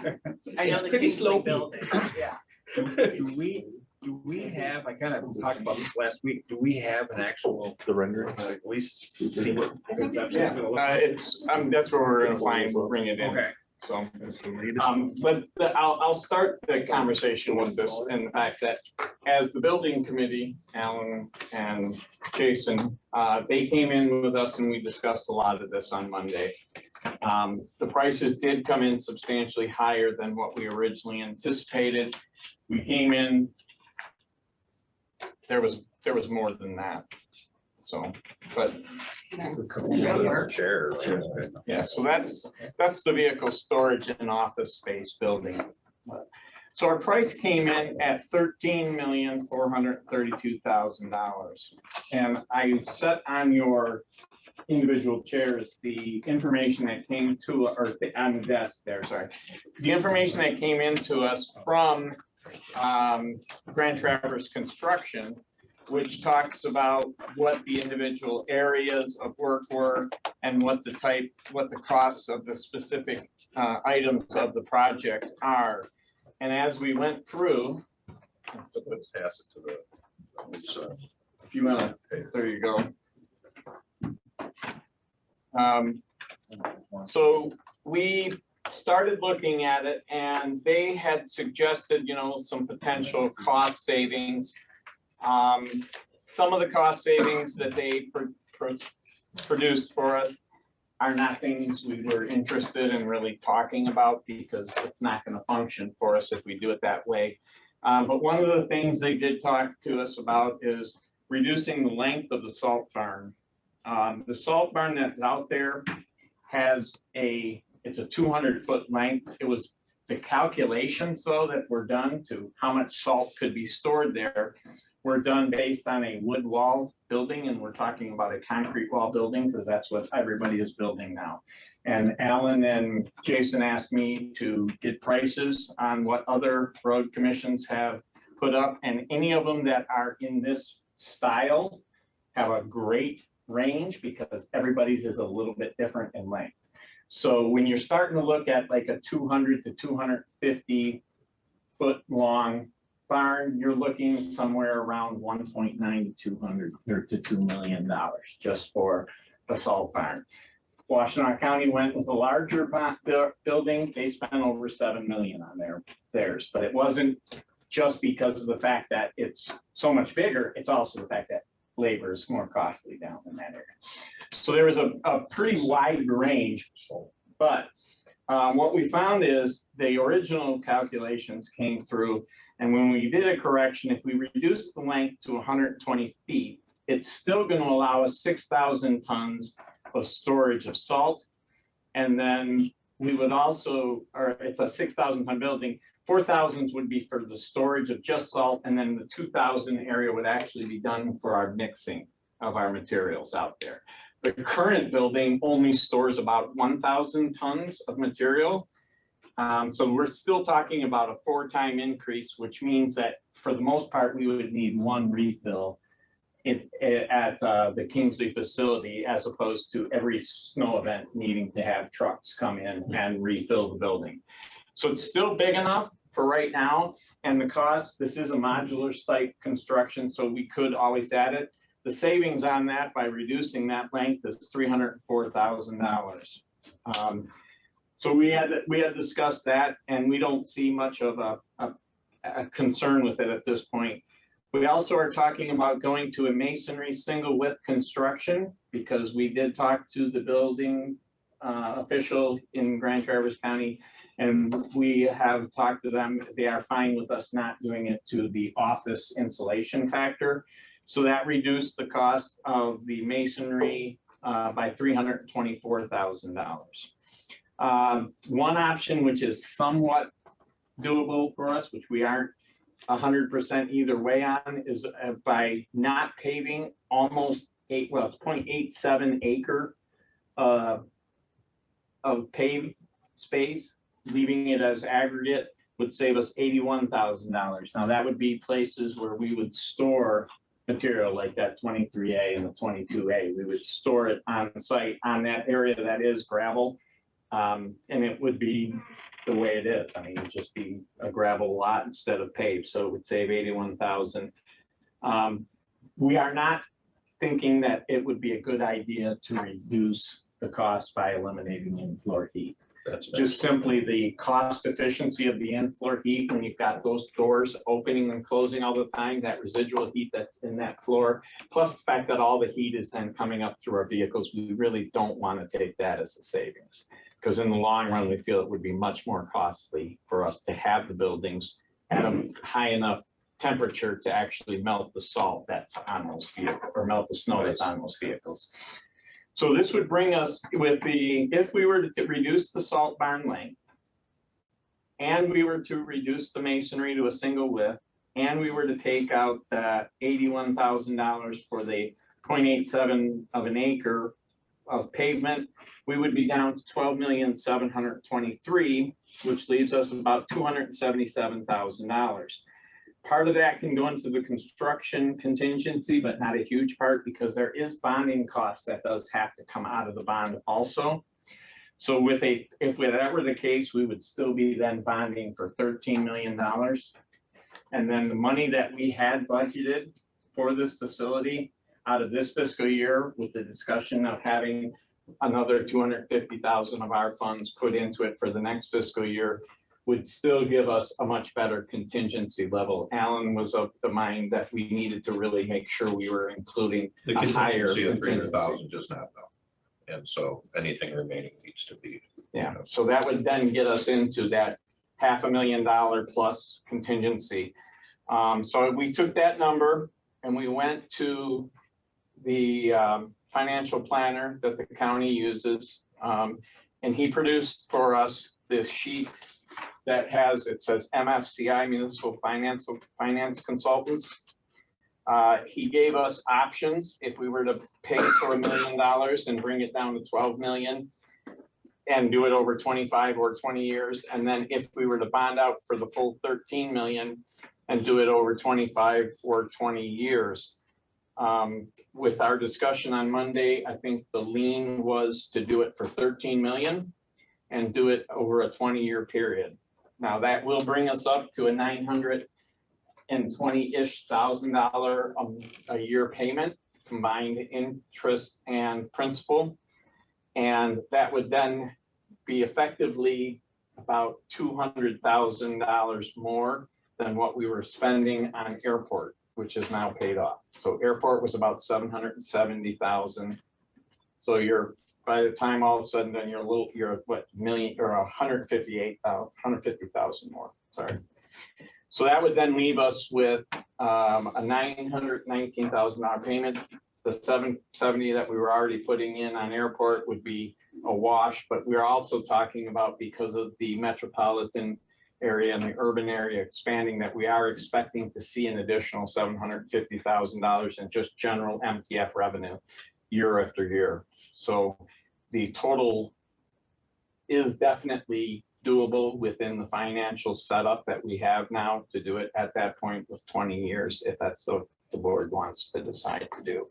Speaker 5: I know
Speaker 3: It's
Speaker 5: the
Speaker 3: pretty
Speaker 5: Kingsley
Speaker 3: slopey.
Speaker 5: building, yeah.
Speaker 9: Do we have, I kind of talked about this last week, do we have an actual,
Speaker 10: The rendering.
Speaker 9: at least see what?
Speaker 6: Yeah, it's, that's where we're gonna find, we'll bring it in.
Speaker 9: Okay.
Speaker 6: So, I'll start the conversation with this and the fact that as the building committee, Alan and Jason, they came in with us and we discussed a lot of this on Monday. The prices did come in substantially higher than what we originally anticipated. We came in, there was more than that. So, but
Speaker 8: Chair.
Speaker 6: yeah, so that's the vehicle storage and office space building. So our price came in at $13,432,000. And I set on your individual chairs the information that came to, or on the desk there, sorry. The information that came into us from Grand Traverse Construction, which talks about what the individual areas of work were and what the costs of the specific items of the project are. And as we went through,
Speaker 8: Let's pass it to the.
Speaker 6: if you want, there you go. So we started looking at it and they had suggested, some potential cost savings. Some of the cost savings that they produced for us are not things we were interested in really talking about because it's not going to function for us if we do it that way. But one of the things they did talk to us about is reducing the length of the salt barn. The salt barn that's out there it's a 200-foot length. It was the calculations though that were done to how much salt could be stored there were done based on a wood wall building, and we're talking about a concrete wall building because that's what everybody is building now. And Alan and Jason asked me to get prices on what other road commissions have put up, and any of them that are in this style have a great range because everybody's is a little bit different in length. So when you're starting to look at like a 200 to 250 foot long barn, you're looking somewhere around 1.9 to 200 or to $2 million just for the salt barn. Washtenaw County went with a larger building. They spent over 7 million on theirs, but it wasn't just because of the fact that it's so much bigger. It's also the fact that labor is more costly down in that area. So there was a pretty wide range, but what we found is the original calculations came through, and when we did a correction, if we reduce the length to 120 feet, it's still going to allow us 6,000 tons of storage of salt. And then we would also, or it's a 6,000 ton building, 4,000 would be for the storage of just salt, and then the 2,000 area would actually be done for our mixing of our materials out there. The current building only stores about 1,000 tons of material. So we're still talking about a 4-time increase, which means that for the most part, we would need one refill at the Kingsley facility, as opposed to every snow event needing to have trucks come in and refill the building. So it's still big enough for right now. And the cost, this is a modular site construction, so we could always add it. The savings on that by reducing that length is $304,000. So we had discussed that, and we don't see much of a concern with it at this point. We also are talking about going to a masonry single width construction because we did talk to the building official in Grand Traverse County, and we have talked to them. They are fine with us not doing it to the office insulation factor. So that reduced the cost of the masonry by $324,000. One option, which is somewhat doable for us, which we aren't 100% either way on, is by not paving almost it's 0.87 acre of paved space, leaving it as aggregate would save us $81,000. Now that would be places where we would store material like that 23A and the 22A. We would store it on site on that area that is gravel. And it would be the way it is. I mean, it'd just be a gravel lot instead of paved, so it would save 81,000. We are not thinking that it would be a good idea to reduce the cost by eliminating in-floor heat.
Speaker 8: That's
Speaker 6: Just simply the cost efficiency of the in-floor heat, when you've got those doors opening and closing all the time, that residual heat that's in that floor, plus the fact that all the heat is then coming up through our vehicles, we really don't want to take that as a savings. Because in the long run, we feel it would be much more costly for us to have the buildings at a high enough temperature to actually melt the salt that's on those vehicles, or melt the snow that's on those vehicles. So this would bring us with the, if we were to reduce the salt barn length, and we were to reduce the masonry to a single width, and we were to take out the $81,000 for the 0.87 of an acre of pavement, we would be down to 12,723,000, which leaves us about $277,000. Part of that can go into the construction contingency, but not a huge part, because there is bonding costs that does have to come out of the bond also. So if that were the case, we would still be then bonding for $13 million. And then the money that we had budgeted for this facility out of this fiscal year, with the discussion of having another 250,000 of our funds put into it for the next fiscal year, would still give us a much better contingency level. Alan was of the mind that we needed to really make sure we were including
Speaker 8: the
Speaker 6: a higher
Speaker 8: contingency of
Speaker 6: contingency.
Speaker 8: 300,000 just not enough. And so anything remaining needs to be.
Speaker 6: Yeah, so that would then get us into that $500,000 plus contingency. So we took that number and we went to the financial planner that the county uses. And he produced for us this sheet that has, it says MFCI, Municipal Finance Consultants. He gave us options if we were to pay for $1 million and bring it down to 12 million and do it over 25 or 20 years. And then if we were to bond out for the full 13 million and do it over 25 or 20 years. With our discussion on Monday, I think the lean was to do it for 13 million and do it over a 20-year period. Now that will bring us up to a $920-ish thousand a year payment, combined interest and principal. And that would then be effectively about $200,000 more than what we were spending on airport, which is now paid off. So airport was about 770,000. So you're, by the time all of a sudden then you're what, million or 150,000 more, sorry. So that would then leave us with a $919,000 payment. The 770 that we were already putting in on airport would be a wash, but we're also talking about, because of the metropolitan area and the urban area expanding, that we are expecting to see an additional $750,000 in just general MTF revenue year after year. So the total is definitely doable within the financial setup that we have now to do it at that point with 20 years, if that's what the board wants to decide to do.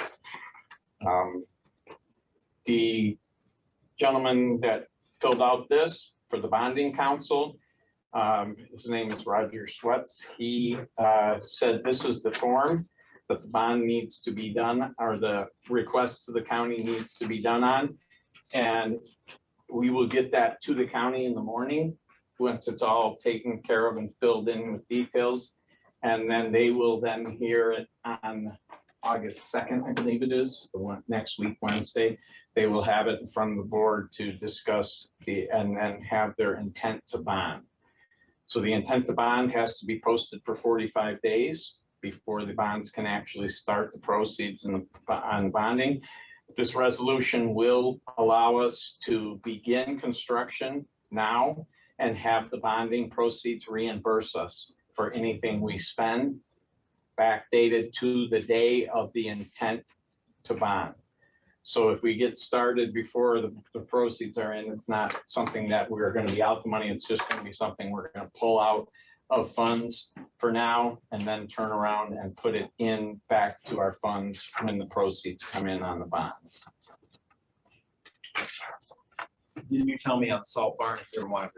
Speaker 6: The gentleman that filled out this for the bonding council, his name is Roger Sweats. He said this is the form that the bond needs to be done, or the request to the county needs to be done on. And we will get that to the county in the morning once it's all taken care of and filled in with details. And then they will then hear it on August 2nd, I believe it is, the one next week, Wednesday. They will have it in front of the board to discuss and then have their intent to bond. So the intent to bond has to be posted for 45 days before the bonds can actually start the proceeds on bonding. This resolution will allow us to begin construction now and have the bonding proceeds reimburse us for anything we spend, backdated to the day of the intent to bond. So if we get started before the proceeds are in, it's not something that we're going to be out the money. It's just going to be something we're going to pull out of funds for now and then turn around and put it in back to our funds when the proceeds come in on the bond.
Speaker 9: Didn't you tell me on Salt Barn if there wanted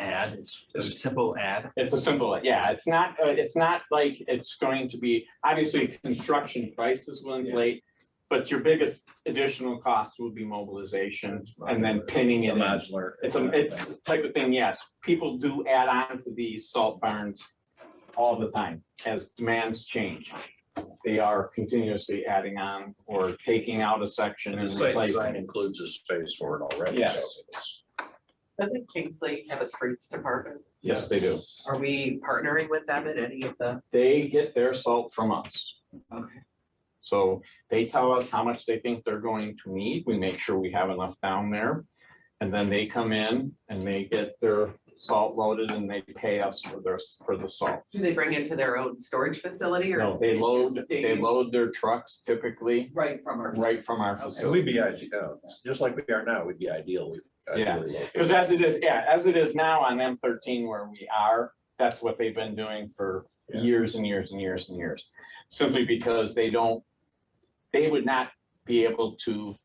Speaker 9: ad, it's a simple ad.
Speaker 6: It's a simple, yeah, it's not like it's going to be, obviously, construction prices will inflate, but your biggest additional cost will be mobilization and then pinning it in.
Speaker 9: Modular.
Speaker 6: It's the type of thing, yes, people do add on to these salt barns all the time as demands change. They are continuously adding on or taking out a section and
Speaker 8: The site design
Speaker 6: replacing.
Speaker 8: includes a space for it already.
Speaker 6: Yes.
Speaker 8: so it's-
Speaker 5: Doesn't Kingsley have a streets department?
Speaker 6: Yes, they do.
Speaker 5: Are we partnering with them at any of the?
Speaker 6: They get their salt from us.
Speaker 5: Okay.
Speaker 6: So they tell us how much they think they're going to need. We make sure we have enough down there. And then they come in and they get their salt loaded and they pay us for the salt.
Speaker 5: Do they bring it to their own storage facility or?
Speaker 6: No, they load their trucks typically
Speaker 5: Right from our.
Speaker 6: right from our
Speaker 8: And
Speaker 6: facility.
Speaker 8: we'd be ideal, just like we are now, we'd be ideal.
Speaker 6: Because as it is now on M13 where we are, that's what they've been doing for years and years and years and years. Simply because they would not be able to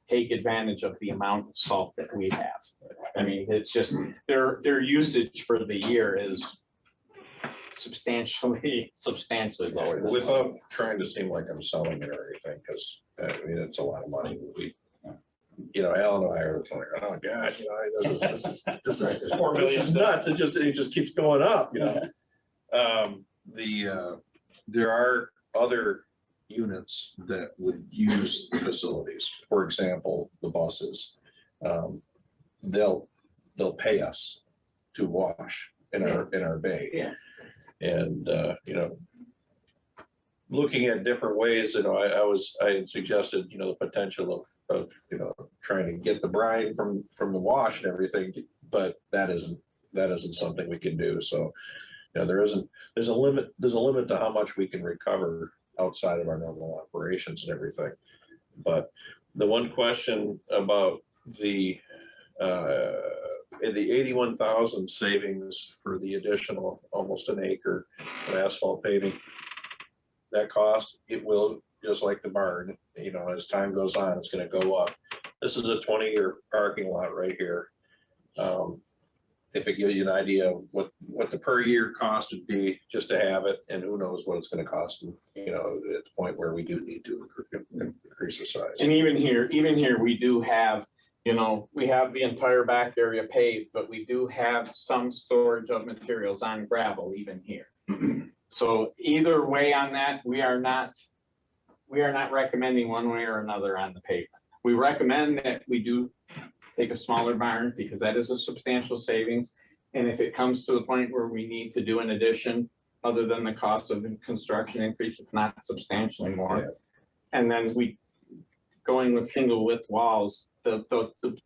Speaker 6: take advantage of the amount of salt that we have. I mean, it's just, their usage for the year is substantially lower.
Speaker 8: Without trying to seem like I'm selling it or anything, because I mean, it's a lot of money. Alan and I are like, oh God, this is nuts. It just keeps going up, there are other units that would use the facilities. For example, the buses. They'll pay us to wash in our bay.
Speaker 6: Yeah.
Speaker 8: And looking at different ways, I had suggested, the potential of trying to get the brine from the wash and everything, but that isn't something we can do. So, there's a limit to how much we can recover outside of our normal operations and everything. But the one question about the 81,000 savings for the additional almost an acre of asphalt paving, that cost, it will, just like the barn, as time goes on, it's gonna go up. This is a 20-year parking lot right here. If it gives you an idea of what the per year cost would be just to have it, and who knows what it's gonna cost, at the point where we do need to increase the size.
Speaker 6: And even here, we do have, we have the entire back area paved, but we do have some storage of materials on gravel even here. So either way on that, we are not recommending one way or another on the pavement. We recommend that we do take a smaller barn because that is a substantial savings. And if it comes to the point where we need to do an addition, other than the cost of construction increase, it's not substantially more.
Speaker 8: Yeah.
Speaker 6: And then going with single width walls, the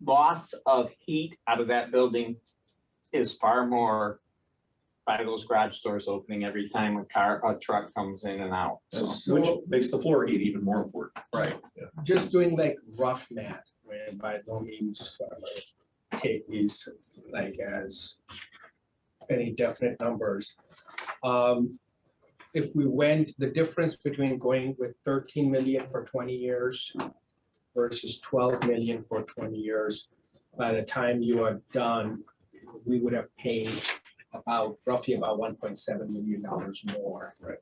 Speaker 6: loss of heat out of that building is far more by those garage doors opening every time a truck comes in and out. So,
Speaker 8: Which makes the floor heat even more important.
Speaker 6: right.
Speaker 3: Just doing like rough math, and by no means take these like as any definite numbers. If we went, the difference between going with 13 million for 20 years versus 12 million for 20 years, by the time you are done, we would have paid roughly about $1.7 million more.
Speaker 8: Right.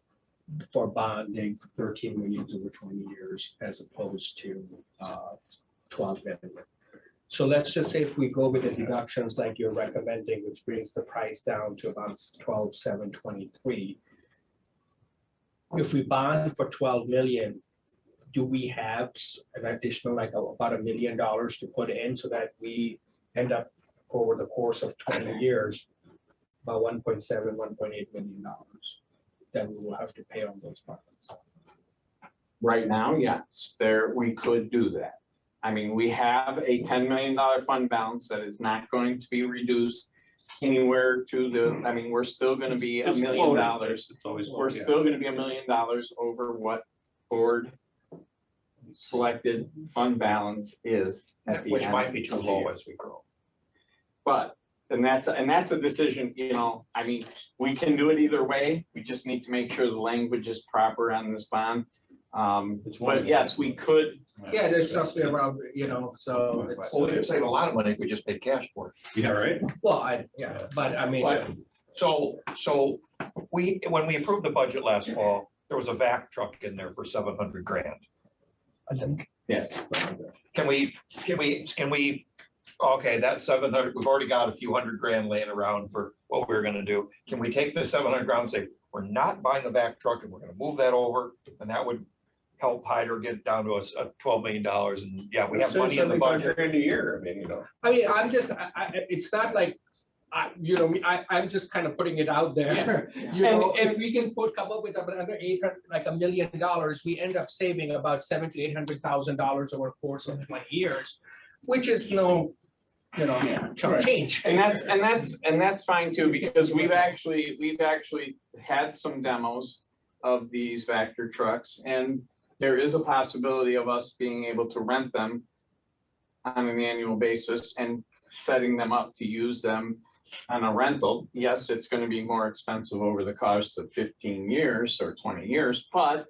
Speaker 3: For bonding for 13 million over 20 years as opposed to 12 million. So let's just say if we go with the deductions like you're recommending, which brings the price down to about 12,723. If we bond for 12 million, do we have an additional like about $1 million to put in so that we end up over the course of 20 years about $1.7, $1.8 million that we will have to pay on those bonds?
Speaker 6: Right now, yes, we could do that. I mean, we have a $10 million fund balance that is not going to be reduced anywhere to we're still going to be $1 million.
Speaker 8: It's always.
Speaker 6: We're still going to be $1 million over what board selected fund balance is at the
Speaker 7: Which
Speaker 6: end
Speaker 7: might be too
Speaker 6: of the
Speaker 7: low
Speaker 6: year.
Speaker 7: as we grow.
Speaker 6: But, and that's a decision, we can do it either way. We just need to make sure the language is proper on this bond. But yes, we could,
Speaker 3: Yeah, there's stuff around, so it's,
Speaker 7: Well, we could save a lot of money if we just paid cash for it.
Speaker 8: Yeah, right.
Speaker 3: well, but I mean,
Speaker 7: But, so when we approved the budget last fall, there was a vac truck in there for 700 grand. I think.
Speaker 6: yes,
Speaker 7: Can we, okay, that's 700, we've already got a few hundred grand laying around for what we're gonna do. Can we take the 700 grand and say, we're not buying the vac truck and we're gonna move that over? And that would help Hyder get down to a $12 million and yeah, we have money in the budget.
Speaker 8: Grand a year, I mean,
Speaker 3: I mean, I'm just, it's not like, I'm just kind of putting it out there. If we can come up with another like $1 million, we end up saving about $700,000 to $800,000 over the course of 20 years, which is chunk of change.
Speaker 6: and that's fine too, because we've actually had some demos of these Vector trucks, and there is a possibility of us being able to rent them on an annual basis and setting them up to use them on a rental. Yes, it's going to be more expensive over the course of 15 years or 20 years, but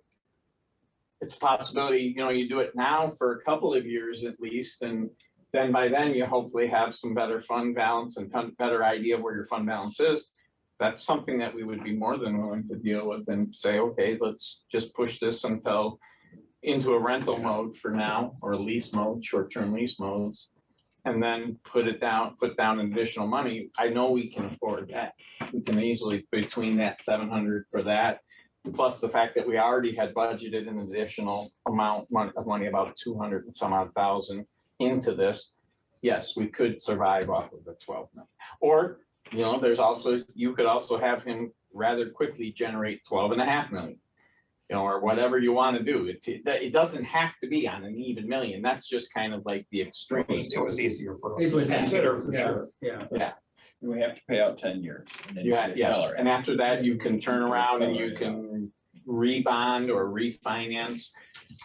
Speaker 6: it's a possibility, you do it now for a couple of years at least, and then by then you hopefully have some better fund balance and better idea of where your fund balance is. That's something that we would be more than willing to deal with and say, okay, let's just push this into a rental mode for now, or lease mode, short-term lease modes, and then put down additional money. I know we can afford that. We can easily, between that 700 for that, plus the fact that we already had budgeted an additional amount of money, about 200 and some odd thousand into this. Yes, we could survive off of the 12 million. Or, you could also have him rather quickly generate 12.5 million. Or whatever you want to do. It doesn't have to be on an even million. That's just kind of like the extreme.
Speaker 7: It was easier for us
Speaker 3: It
Speaker 7: to
Speaker 3: was
Speaker 7: consider for
Speaker 3: yeah,
Speaker 7: sure.
Speaker 3: Yeah.
Speaker 9: We have to pay out 10 years. And then you
Speaker 6: Yeah,
Speaker 9: get
Speaker 6: yes,
Speaker 9: accelerate.
Speaker 6: and after that, you can turn around and you can rebond or refinance,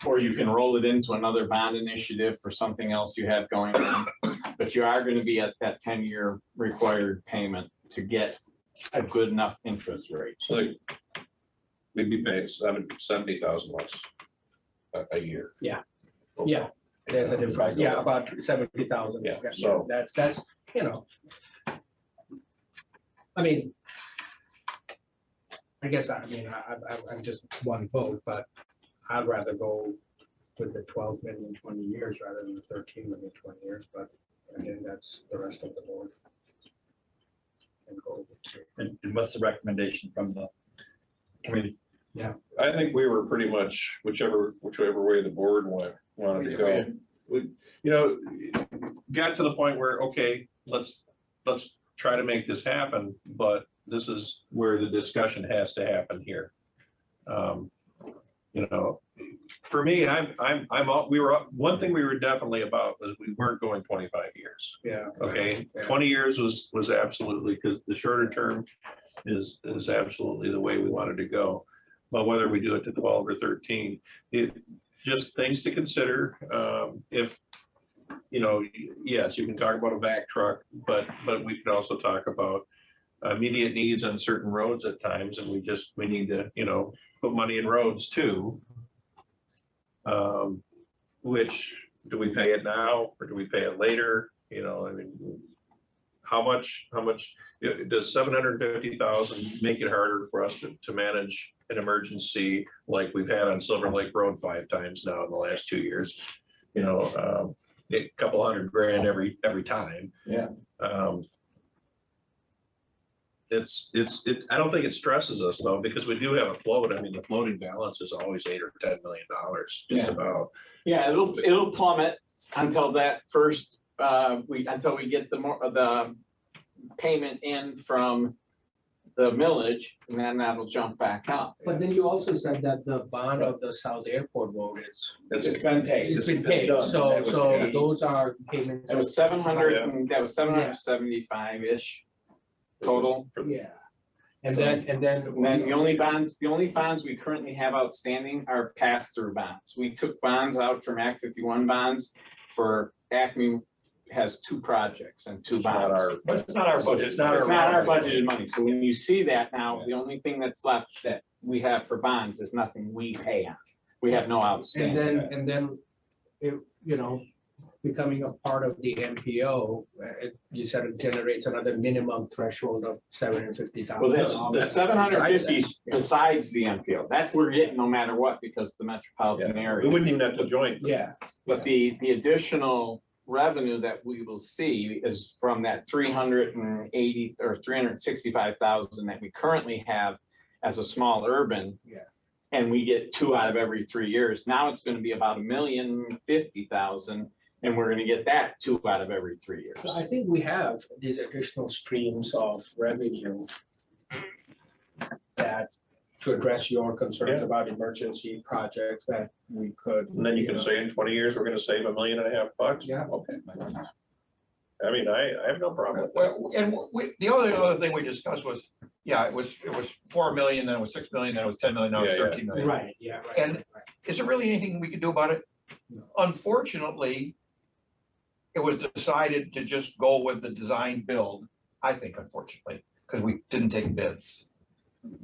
Speaker 6: or you can roll it into another bond initiative for something else you have going on. But you are going to be at that 10-year required payment to get a good enough interest rate.
Speaker 8: so like, we'd be paying 70,000 less a year.
Speaker 3: Yeah. There's a difference. Yeah, about 70,000.
Speaker 8: Yeah, so-
Speaker 3: That's, I mean, I guess, I'm just one vote, but I'd rather go with the 12 million, 20 years rather than the 13 million, 20 years, but again, that's the rest of the board. And go with
Speaker 9: And what's the recommendation from the committee?
Speaker 8: I think we were pretty much whichever way the board wanted to go. We, got to the point where, okay, let's try to make this happen, but this is where the discussion has to happen here. For me, one thing we were definitely about was we weren't going 25 years.
Speaker 3: Yeah.
Speaker 8: Okay,
Speaker 3: Yeah.
Speaker 8: 20 years was absolutely, because the shorter term is absolutely the way we wanted to go. But whether we do it to 12 or 13, just things to consider. If, yes, you can talk about a vac truck, but we could also talk about immediate needs on certain roads at times, and we need to, put money in roads too. Which, do we pay it now or do we pay it later? How much does 750,000 make it harder for us to manage an emergency like we've had on Silver Lake Road 5 times now in the last 2 years? A couple $100 grand every time.
Speaker 6: Yeah.
Speaker 8: I don't think it stresses us though, because we do have a float. I mean, the floating balance is always $8 or $10 million, just about.
Speaker 6: Yeah, it'll plummet until that first, until we get the payment in from the millage, and then that'll jump back up.
Speaker 3: But then you also said that the bond of the South Airport Road
Speaker 6: It's been paid.
Speaker 3: it's been paid, so those are payments.
Speaker 6: It was 700, that was 775-ish total.
Speaker 3: Yeah. And then
Speaker 6: And then the only bonds we currently have outstanding are pass-through bonds. We took bonds out from Act 51 bonds for Acme has 2 projects and 2 bonds.
Speaker 7: But it's not our budget.
Speaker 6: It's not our budgeted money. So when you see that now, the only thing that's left that we have for bonds is nothing we pay on. We have no outstanding.
Speaker 3: And then, it, you know, becoming a part of the MPO, you said it generates another minimum threshold of $750,000.
Speaker 6: Well, the 750 besides the MPO, that's we're getting no matter what because of the metropolitan
Speaker 8: We
Speaker 6: area.
Speaker 8: wouldn't even have to join.
Speaker 3: Yeah.
Speaker 6: But the additional revenue that we will see is from that 380 or 365,000 that we currently have as a small urban.
Speaker 3: Yeah.
Speaker 6: And we get 2 out of every 3 years. Now it's gonna be about $1,050,000, and we're gonna get that 2 out of every 3 years.
Speaker 3: So I think we have these additional streams of revenue that to address your concerns
Speaker 8: Yeah.
Speaker 3: about emergency projects that we could.
Speaker 8: And then you can
Speaker 3: know,
Speaker 8: say in 20 years, we're gonna save $1.5 million bucks.
Speaker 3: Yeah.
Speaker 8: Okay. I mean, I have no problem with that.
Speaker 7: Well, and the only other thing we discussed was, yeah, it was 4 million, then it was 6 million, then it was 10 million, now it's
Speaker 8: Yeah, yeah.
Speaker 7: 13 million.
Speaker 3: Right, yeah, right.
Speaker 7: And-
Speaker 3: right.
Speaker 7: Is there really anything we can do about it?
Speaker 3: No.
Speaker 7: Unfortunately, it was decided to just go with the design build, I think unfortunately, because we didn't take bids.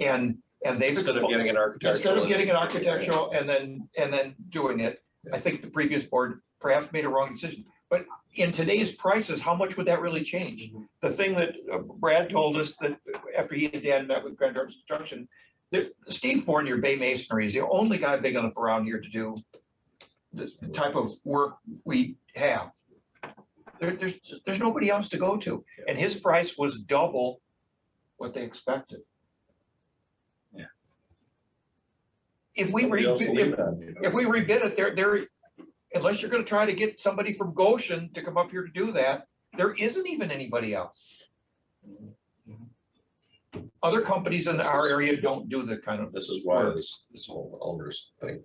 Speaker 7: And they've.
Speaker 8: Instead of getting an architectural.
Speaker 7: Instead of getting an architectural and then doing it, I think the previous board perhaps made a wrong decision. But in today's prices, how much would that really change? The thing that Brad told us that after he and Dan met with Grand Rapids Construction, Steve Fournier, Bay Masonry is the only guy big enough around here to do this type of work we have. There's nobody else to go to, and his price was double what they expected.
Speaker 8: Yeah.
Speaker 7: If we
Speaker 8: Somebody else to lean on, you know?
Speaker 7: if we rebid it, there, unless you're gonna try to get somebody from Goshen to come up here to do that, there isn't even anybody else. Other companies in our area don't do the kind of.
Speaker 8: This is why this whole owners thing,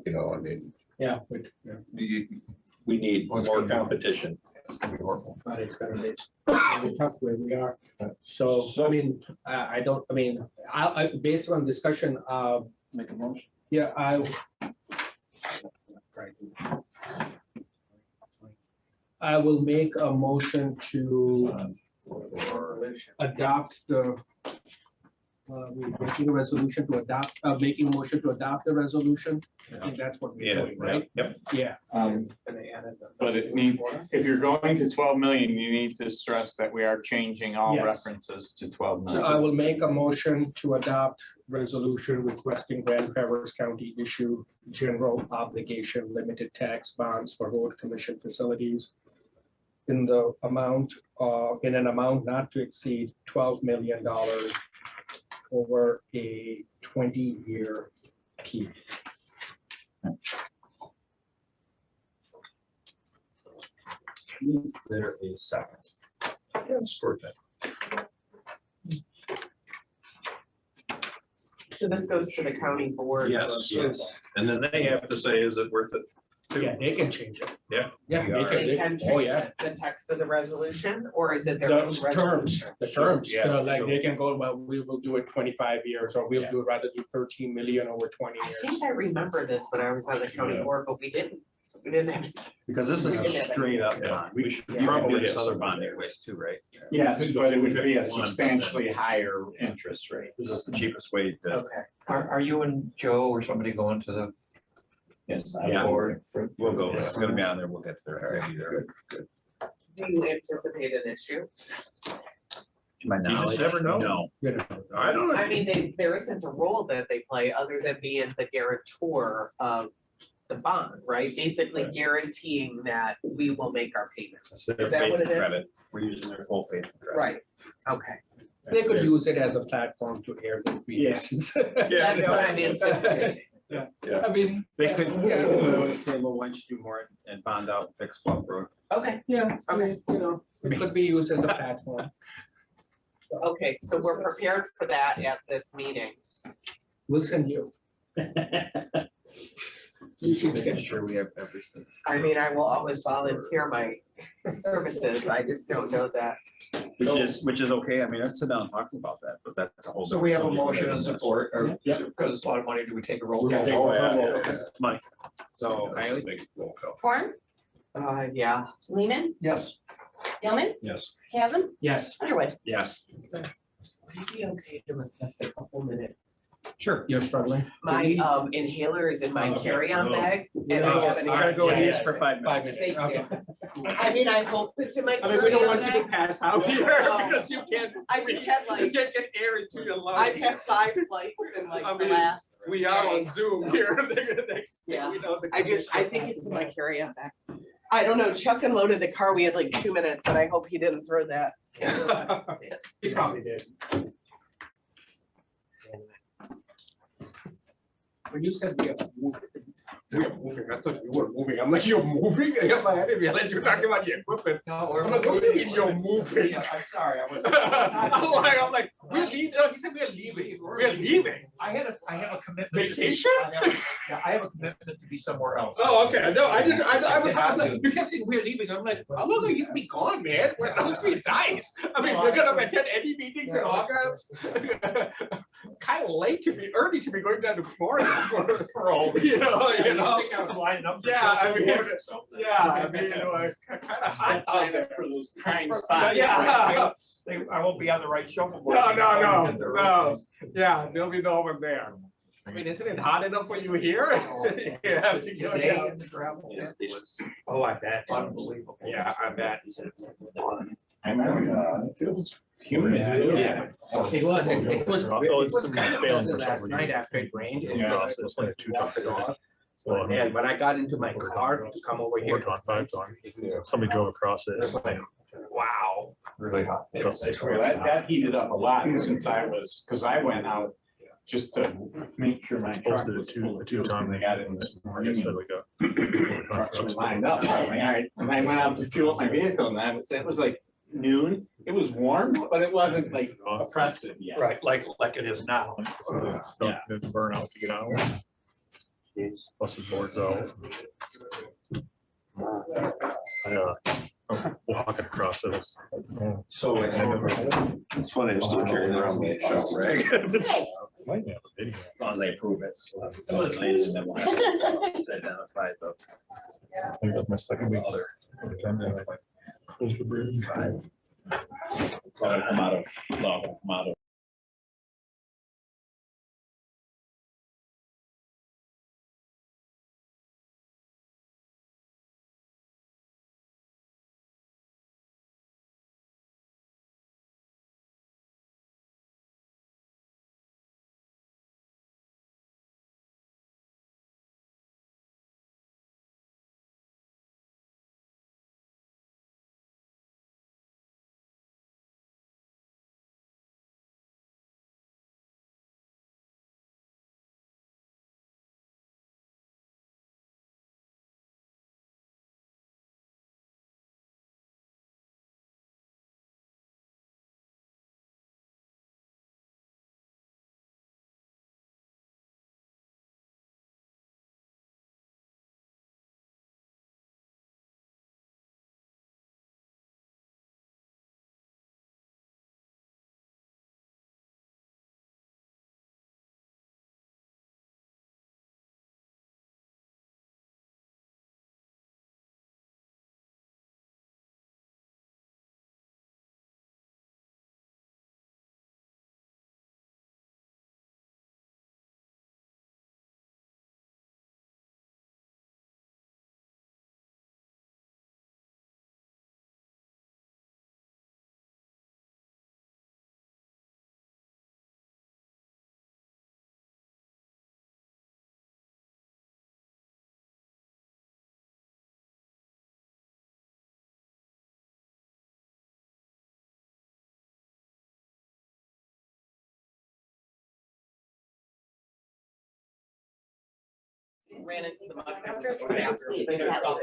Speaker 8: you know, I mean,
Speaker 3: Yeah,
Speaker 8: we need
Speaker 7: Well, it's
Speaker 8: more
Speaker 7: gonna be-
Speaker 8: competition.
Speaker 7: It's gonna be horrible.
Speaker 3: but it's gonna be very tough where we are. So, I mean, I don't, I mean, based on discussion,
Speaker 9: Make a motion.
Speaker 3: yeah, I will make a motion to adopt the we're making a resolution to adopt, making a motion to adopt the resolution. I think that's what we're
Speaker 8: Yeah,
Speaker 3: doing, right?
Speaker 8: Yep.
Speaker 3: Yeah.
Speaker 6: But it needs, if you're going to 12 million, you need to stress that we are changing all
Speaker 3: Yes.
Speaker 6: references to 12
Speaker 3: So
Speaker 6: million.
Speaker 3: I will make a motion to adopt resolution requesting Grand Traverse County issue general obligation limited tax bonds for road commission facilities in the amount, in an amount not to exceed $12 million over a 20-year period.
Speaker 7: Is there a second?
Speaker 8: Yeah, score that.
Speaker 5: So this goes to the county board.
Speaker 8: Yes.
Speaker 3: Yes.
Speaker 8: And then they have to say, is it worth it?
Speaker 3: Yeah, they can change it.
Speaker 8: Yeah.
Speaker 3: Yeah,
Speaker 5: They can
Speaker 3: oh,
Speaker 5: change
Speaker 3: yeah.
Speaker 5: the text of the resolution, or is it their own
Speaker 3: The terms,
Speaker 5: resolution?
Speaker 3: the terms,
Speaker 8: Yeah,
Speaker 3: like
Speaker 8: so-
Speaker 3: they can go, well, we will do it 25 years, or we'll do it rather do 13 million over 20
Speaker 5: I
Speaker 3: years.
Speaker 5: think I remember this when I was on the county
Speaker 8: Yeah.
Speaker 5: board, but we didn't have.
Speaker 9: Because this is a straight up bond. We should probably do this other bond anyways too, right?
Speaker 6: Yes, but it would be a substantially higher interest rate.
Speaker 9: This is the cheapest way to.
Speaker 5: Okay.
Speaker 7: Are you and Joe or somebody going to the
Speaker 6: Yes.
Speaker 9: Yeah.
Speaker 7: board?
Speaker 9: We'll go. It's gonna be on there. We'll get there.
Speaker 5: Do you anticipate an issue?
Speaker 9: To my
Speaker 8: You
Speaker 9: knowledge,
Speaker 8: just never know.
Speaker 9: no.
Speaker 3: You know,
Speaker 8: I don't know.
Speaker 5: I mean, there isn't a role that they play other than being the guarantor of the bond, right? Basically guaranteeing that we will make our payments.
Speaker 9: It's their
Speaker 5: Is that
Speaker 9: faith
Speaker 5: what it
Speaker 9: and
Speaker 5: is?
Speaker 9: credit. We're using their full faith and credit.
Speaker 5: Right, okay.
Speaker 3: They could use it as a platform to air the grievances.
Speaker 8: Yeah,
Speaker 5: That's what I'm anticipating.
Speaker 3: I mean.
Speaker 9: They could,
Speaker 3: Yeah.
Speaker 9: they would say, well, why don't you do more and bond out and fix Bluff Road?
Speaker 5: Okay,
Speaker 3: Yeah, I mean, you know, it could be used as a platform.
Speaker 5: okay, so we're prepared for that at this meeting.
Speaker 3: We'll send you. You should
Speaker 9: Making
Speaker 3: get
Speaker 9: sure we have everything.
Speaker 5: I mean, I will always volunteer my services, I just don't know that.
Speaker 9: Which is okay. I mean, let's sit down and talk about that, but that's a whole.
Speaker 7: So we have a
Speaker 9: different
Speaker 7: motion
Speaker 9: subject.
Speaker 7: and support, or,
Speaker 3: Yeah.
Speaker 7: because it's a lot of money, do we take a roll
Speaker 3: Yeah,
Speaker 7: call?
Speaker 3: take a
Speaker 8: Oh, yeah,
Speaker 3: roll.
Speaker 8: yeah,
Speaker 3: Okay.
Speaker 8: yeah.
Speaker 9: Money. So
Speaker 8: That's a
Speaker 9: Kylie,
Speaker 8: big roll call.
Speaker 2: Horn,
Speaker 5: Yeah,
Speaker 2: Lehman,
Speaker 7: Yes.
Speaker 2: Gilman,
Speaker 8: Yes.
Speaker 2: Chasm,
Speaker 3: Yes.
Speaker 2: Underwood.
Speaker 9: yes.
Speaker 5: would it be okay to request a couple minute
Speaker 3: Sure, you're struggling.
Speaker 5: My inhaler is in my
Speaker 3: Okay.
Speaker 5: carry-on bag and I
Speaker 3: Oh,
Speaker 5: haven't.
Speaker 3: I gotta go with
Speaker 5: Yeah,
Speaker 3: these
Speaker 5: yeah.
Speaker 3: for 5 minutes.
Speaker 5: Thank you.
Speaker 3: Okay.
Speaker 5: I mean, I hope it's in my.
Speaker 3: I mean, we don't want
Speaker 5: carry-on
Speaker 3: you to
Speaker 5: bag.
Speaker 3: pass out here
Speaker 5: No.
Speaker 3: because you can't,
Speaker 5: I just had
Speaker 3: you
Speaker 5: like,
Speaker 3: can't get air into your lungs.
Speaker 5: I've had 5 flights in like
Speaker 3: I
Speaker 5: the
Speaker 3: mean,
Speaker 5: last.
Speaker 3: We are on
Speaker 5: day.
Speaker 3: Zoom here. Next thing
Speaker 5: Yeah.
Speaker 3: we know, the
Speaker 5: I think it's in my carry-on bag. I don't know, Chuck unloaded the car, we had like 2 minutes and I hope he didn't throw that.
Speaker 3: He probably did. When you said we are moving, I thought you were moving. I'm like, you're moving? I didn't realize you were talking about the equipment.
Speaker 7: No,
Speaker 3: I'm like, what do you mean you're moving?
Speaker 7: Yeah, I'm sorry, I was.
Speaker 3: I'm like, we're leaving. No, he said we're leaving. We're leaving.
Speaker 7: I have a commitment.
Speaker 3: Vacation?
Speaker 7: I have a commitment to be somewhere else.
Speaker 3: Oh, okay. No, I didn't. I'm like, you kept saying we're leaving. I'm like, how long are you gonna be gone, man? We're supposed to be nice. I mean, you're gonna attend any meetings in August? Kind of early to be going down to Florida for all, you know.
Speaker 7: Lining up.
Speaker 3: Yeah, I mean, like, kind of hot out there.
Speaker 9: For those prime
Speaker 3: spots. Yeah.
Speaker 7: I won't be on the right show.
Speaker 3: No. Yeah, there'll be no one there. I mean, isn't it hot enough for you here? You have to go
Speaker 7: Today
Speaker 3: down.
Speaker 7: in the gravel pit was
Speaker 3: Oh, I bet.
Speaker 7: unbelievable.
Speaker 3: Yeah, I bet.
Speaker 9: I remember, it was humid.
Speaker 3: Yeah. It was kind of
Speaker 10: failing
Speaker 3: busy
Speaker 10: for some
Speaker 3: last night
Speaker 10: reason.
Speaker 3: after it rained. and
Speaker 10: Yeah,
Speaker 3: I
Speaker 10: so it's
Speaker 3: was
Speaker 10: like two
Speaker 3: walking
Speaker 10: trucks.
Speaker 3: off. And when I got into my car to come over here.
Speaker 10: Somebody drove across it.
Speaker 3: It was like, wow.
Speaker 7: Really hot.
Speaker 6: That heated up a lot since because I went out just to make sure my truck
Speaker 10: Posted a
Speaker 6: was
Speaker 10: two-
Speaker 6: full
Speaker 10: a
Speaker 6: of fuel,
Speaker 10: two-ton
Speaker 6: and they got it in this morning.
Speaker 10: Like a
Speaker 6: Trucks were lined up, so I'm like, all right, and I went out to fuel up my vehicle and it was like noon, it was warm, but it wasn't like oppressive yet.
Speaker 7: Right, like it is now.
Speaker 10: burn out to get out. Plus it boards out. Walking across it.
Speaker 7: So
Speaker 8: It's funny, I still carrying around the shop rag.
Speaker 10: Might have a video.
Speaker 9: As long as they approve it. That's the latest that one. Identified the.
Speaker 10: I think that's my second week there. Every time they like close the bridge.
Speaker 9: It's gonna come out of.
Speaker 5: Ran into the mud.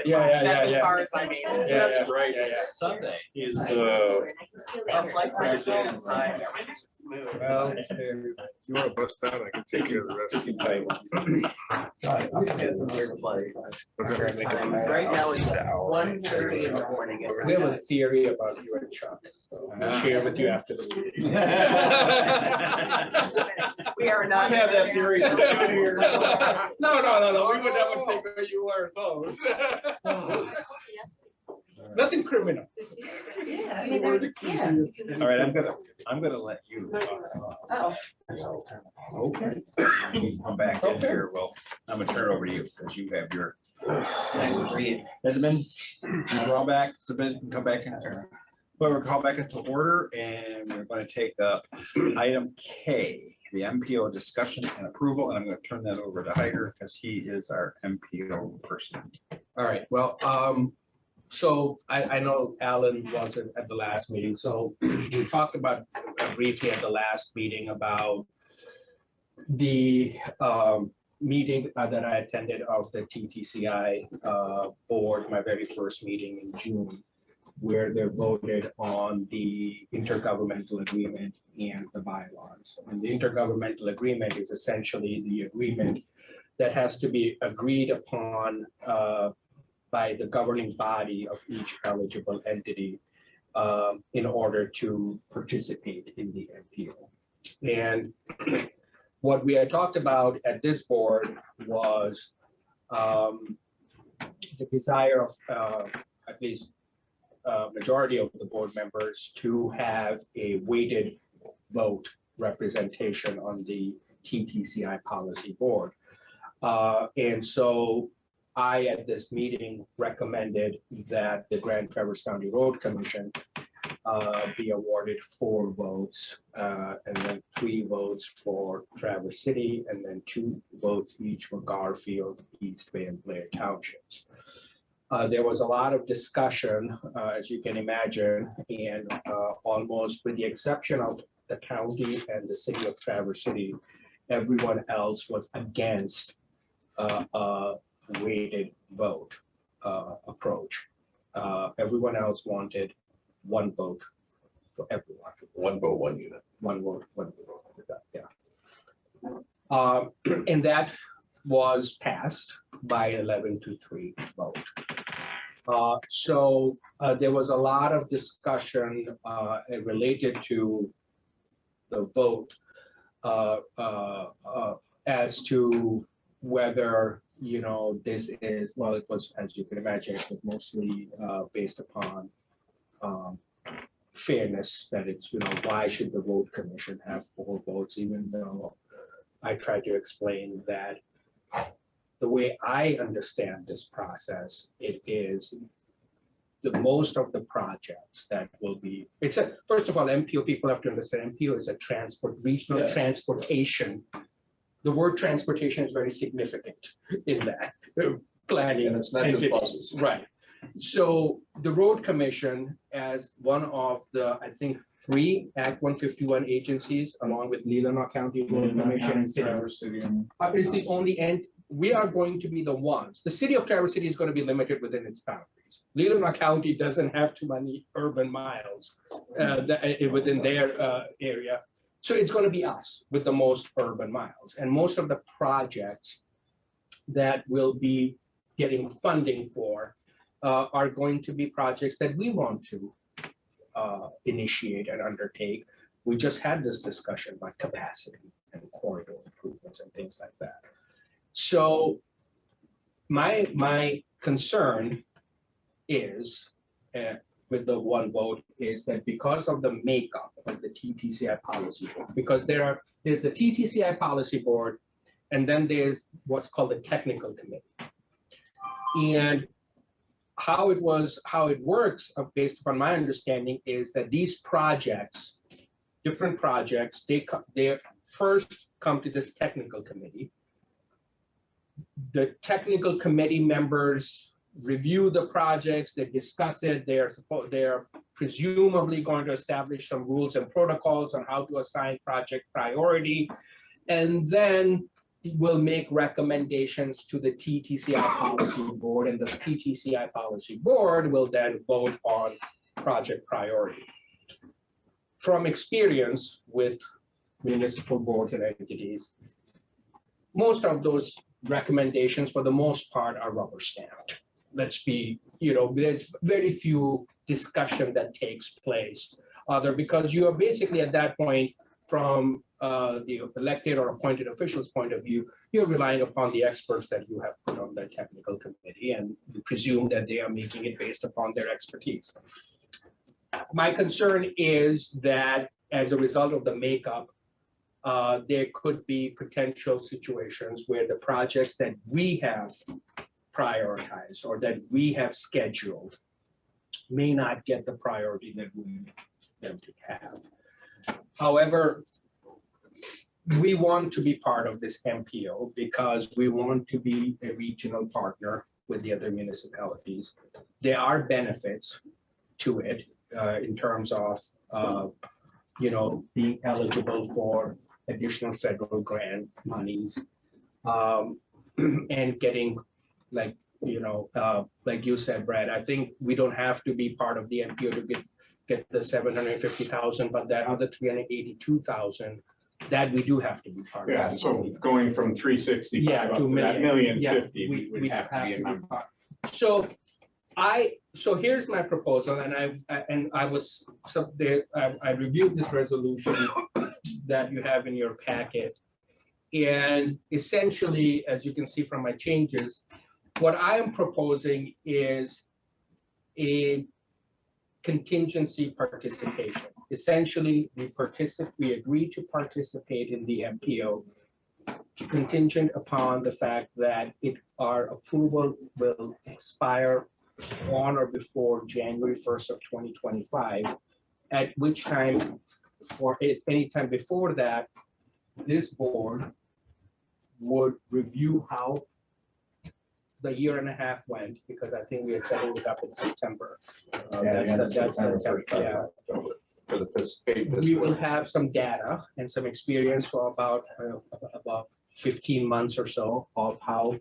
Speaker 3: Yeah.
Speaker 5: That's as far as I made it.
Speaker 3: Yeah,
Speaker 8: That's right.
Speaker 9: Sunday.
Speaker 8: He's,
Speaker 5: Our flights were still inside. Smooth.
Speaker 12: Well, if you wanna bust that, I can take care of the rest.
Speaker 5: It's a weird flight. Right now it's 1:30 in the morning.
Speaker 3: We have a theory about you and Chuck. We'll share with you after the meeting.
Speaker 5: We are not.
Speaker 8: have that theory for 2 years.
Speaker 3: No, we would never think that you were those. Nothing criminal.
Speaker 11: Yeah.
Speaker 9: All right, I'm gonna let you.
Speaker 2: Oh.
Speaker 9: Okay. You Come back in here, well, I'm gonna turn it over to you, because you have your language read. Benjamin, we're all back, so Ben can come back in here. Well, we're called back into order, and we're gonna take up item K, the MPO discussion and approval, and I'm gonna turn that over to Hyder, because he is our MPO person.
Speaker 3: All right, well, so I know Alan wasn't at the last meeting, so we talked about briefly at the last meeting about the meeting that I attended of the TTCI board, my very first meeting in June, where they voted on the intergovernmental agreement and the bylaws. And the intergovernmental agreement is essentially the agreement that has to be agreed upon by the governing body of each eligible entity in order to participate in the MPO. And what we had talked about at this board was the desire of at least majority of the board members to have a weighted vote representation on the TTCI policy board. And so I, at this meeting, recommended that the Grand Traverse County Road Commission be awarded 4 votes, and then 3 votes for Traverse City, and then 2 votes each for Garfield, East Bay, and Blair Townships. There was a lot of discussion, as you can imagine, and almost with the exception of the county and the city of Traverse City, everyone else was against a weighted vote approach. Everyone else wanted 1 vote for everyone.
Speaker 8: 1 vote, 1 unit.
Speaker 3: 1 vote, 1 vote. Yeah. And that was passed by 11-3 vote. So there was a lot of discussion related to the vote as to whether, you know, this is, well, it was, as you can imagine, it was mostly based upon fairness, that it's, you know, why should the road commission have 4 votes, even though I tried to explain that the way I understand this process, it is the most of the projects that will be, except, first of all, MPO, people have to understand, MPO is a regional transportation. The word transportation is very significant in that planning.
Speaker 8: And it's not just buses.
Speaker 3: Right. So the road commission, as one of the, I think, 3 Act 151 agencies, along with Leelanau County Road Commission and Traverse City, is the only end. We are going to be the ones. The city of Traverse City is going to be limited within its boundaries. Leelanau County doesn't have too many urban miles within their area. So it's going to be us with the most urban miles. And most of the projects that will be getting funding for are going to be projects that we want to initiate and undertake. We just had this discussion about capacity and corridor improvements and things like that. So my concern is, with the 1 vote, is that because of the makeup of the TTCI policy board, because there's the TTCI policy board, and then there's what's called the technical committee. And how it works, based upon my understanding, is that these projects, different projects, they first come to this technical committee. The technical committee members review the projects, they discuss it, they're presumably going to establish some rules and protocols on how to assign project priority, and then will make recommendations to the TTCI policy board, and the TTCI policy board will then vote on project priority. From experience with municipal boards and entities, most of those recommendations, for the most part, are rubber stamped. Let's be, you know, there's very few discussion that takes place because you are basically at that point, from the elected or appointed officials' point of view, you're relying upon the experts that you have put on the technical committee, and you presume that they are making it based upon their expertise. My concern is that as a result of the makeup, there could be potential situations where the projects that we have prioritized or that we have scheduled may not get the priority that we need them to have. However, we want to be part of this MPO because we want to be a regional partner with the other municipalities. There are benefits to it in terms of, being eligible for additional federal grant monies and getting like you said, Brad, I think we don't have to be part of the MPO to get the 750,000, but that other 382,000, that we do have to be part of.
Speaker 6: Yeah, so going from 365 up to that million 50, we would have to be a member.
Speaker 3: So here's my proposal, and I reviewed this resolution that you have in your packet. And essentially, as you can see from my changes, what I am proposing is a contingency participation. Essentially, we agree to participate in the MPO contingent upon the fact that our approval will expire on or before January 1st of 2025, at which time, or at any time before that, this board would review how the year and a half went, because I think we are setting it up in September. We will have some data and some experience for about 15 months or so of how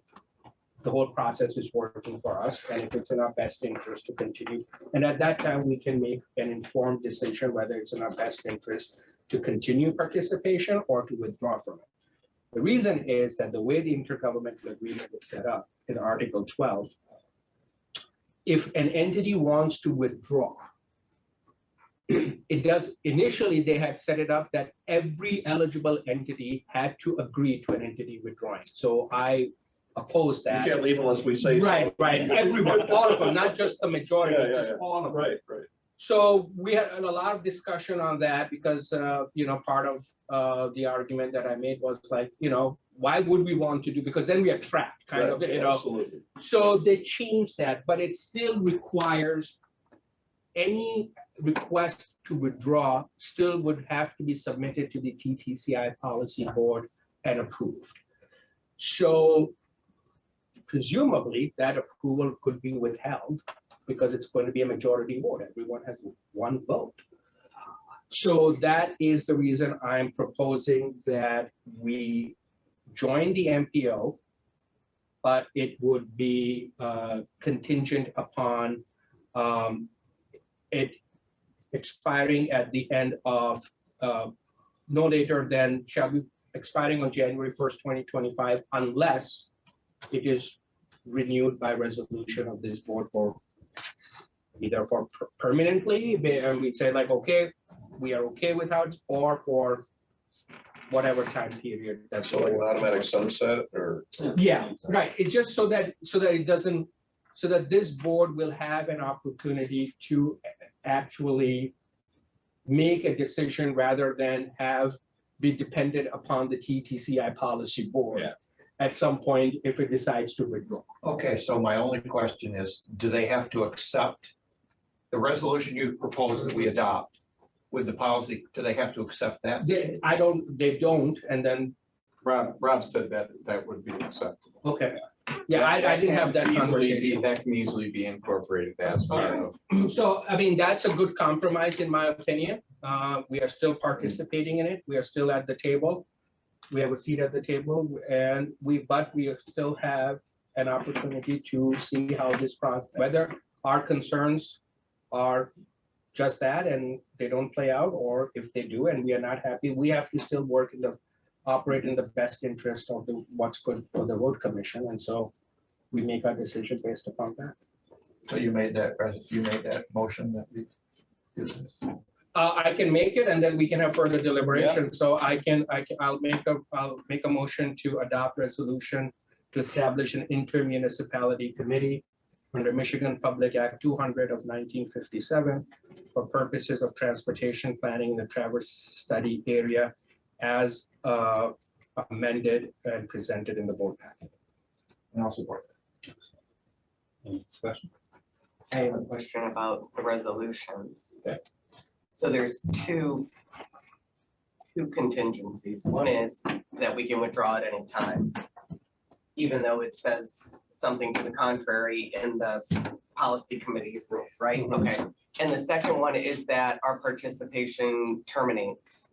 Speaker 3: the whole process is working for us, and if it's in our best interest to continue. And at that time, we can make an informed decision whether it's in our best interest to continue participation or to withdraw from it. The reason is that the way the intergovernmental agreement is set up in Article 12, if an entity wants to withdraw, it does. Initially, they had set it up that every eligible entity had to agree to an entity withdrawing. So I oppose that.
Speaker 8: You can't leave unless we say so.
Speaker 3: Right. Everyone, all of them, not just the majority, but just all of them.
Speaker 8: Right.
Speaker 3: So we had a lot of discussion on that because, part of the argument that I made was like, why would we want to do, because then we are trapped kind of,
Speaker 8: Absolutely.
Speaker 3: So they changed that, but it still requires any request to withdraw still would have to be submitted to the TTCI policy board and approved. So presumably that approval could be withheld because it's going to be a majority vote. Everyone has one vote. So that is the reason I'm proposing that we join the MPO, but it would be contingent upon it expiring at the end of no later than shall be expiring on January 1st, 2025, unless it is renewed by resolution of this board for either for permanently, and we say like, okay, we are okay with how it's, or for whatever time period. That's
Speaker 8: So like an automatic sunset or?
Speaker 3: Yeah, right. It's just so that it doesn't, so that this board will have an opportunity to actually make a decision rather than be dependent upon the TTCI policy board at some point if it decides to withdraw.
Speaker 7: Okay, so my only question is, do they have to accept the resolution you propose that we adopt with the policy? Do they have to accept that?
Speaker 3: They don't, and then.
Speaker 6: Rob said that would be acceptable.
Speaker 3: Okay. Yeah, I didn't have that conversation.
Speaker 6: That can easily be incorporated as part of.
Speaker 3: So, I mean, that's a good compromise in my opinion. We are still participating in it. We are still at the table. We have a seat at the table, and we still have an opportunity to see how this process, whether our concerns are just that and they don't play out, or if they do and we are not happy, we have to still operate in the best interest of what's good for the road commission, and so we make our decision based upon that.
Speaker 7: So you made that motion that we do this?
Speaker 3: I can make it and then we can have further deliberation. So I'll make a motion to adopt resolution to establish an intermunicipality committee under Michigan Public Act 200 of 1957 for purposes of transportation planning in the Traverse Study area as amended and presented in the board packet.
Speaker 12: And I'll support that.
Speaker 9: Any discussion?
Speaker 5: I have a question about the resolution.
Speaker 9: Okay.
Speaker 5: So there's two contingencies. One is that we can withdraw at any time, even though it says something to the contrary in the policy committee's rules, right? Okay. And the second one is that our participation terminates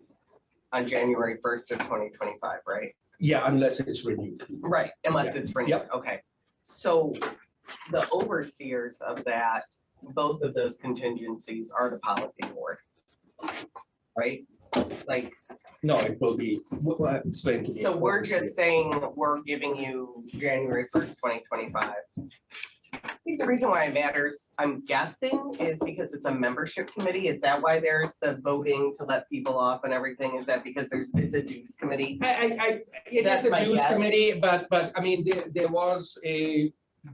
Speaker 5: on January 1st of 2025, right?
Speaker 3: Yeah, unless it's renewed.
Speaker 5: Right, unless
Speaker 3: Yeah.
Speaker 5: it's renewed, okay. So the overseers of that, both of those contingencies are the policy board. Right? Like,
Speaker 3: No, it will be, explain to me.
Speaker 5: so we're just saying we're giving you January 1st, 2025. I think the reason why it matters, I'm guessing, is because it's a membership committee. Is that why there's the voting to let people off and everything? Is that because it's a dues committee?
Speaker 3: It
Speaker 5: That's
Speaker 3: is a
Speaker 5: my
Speaker 3: dues
Speaker 5: guess.
Speaker 3: committee, but I mean,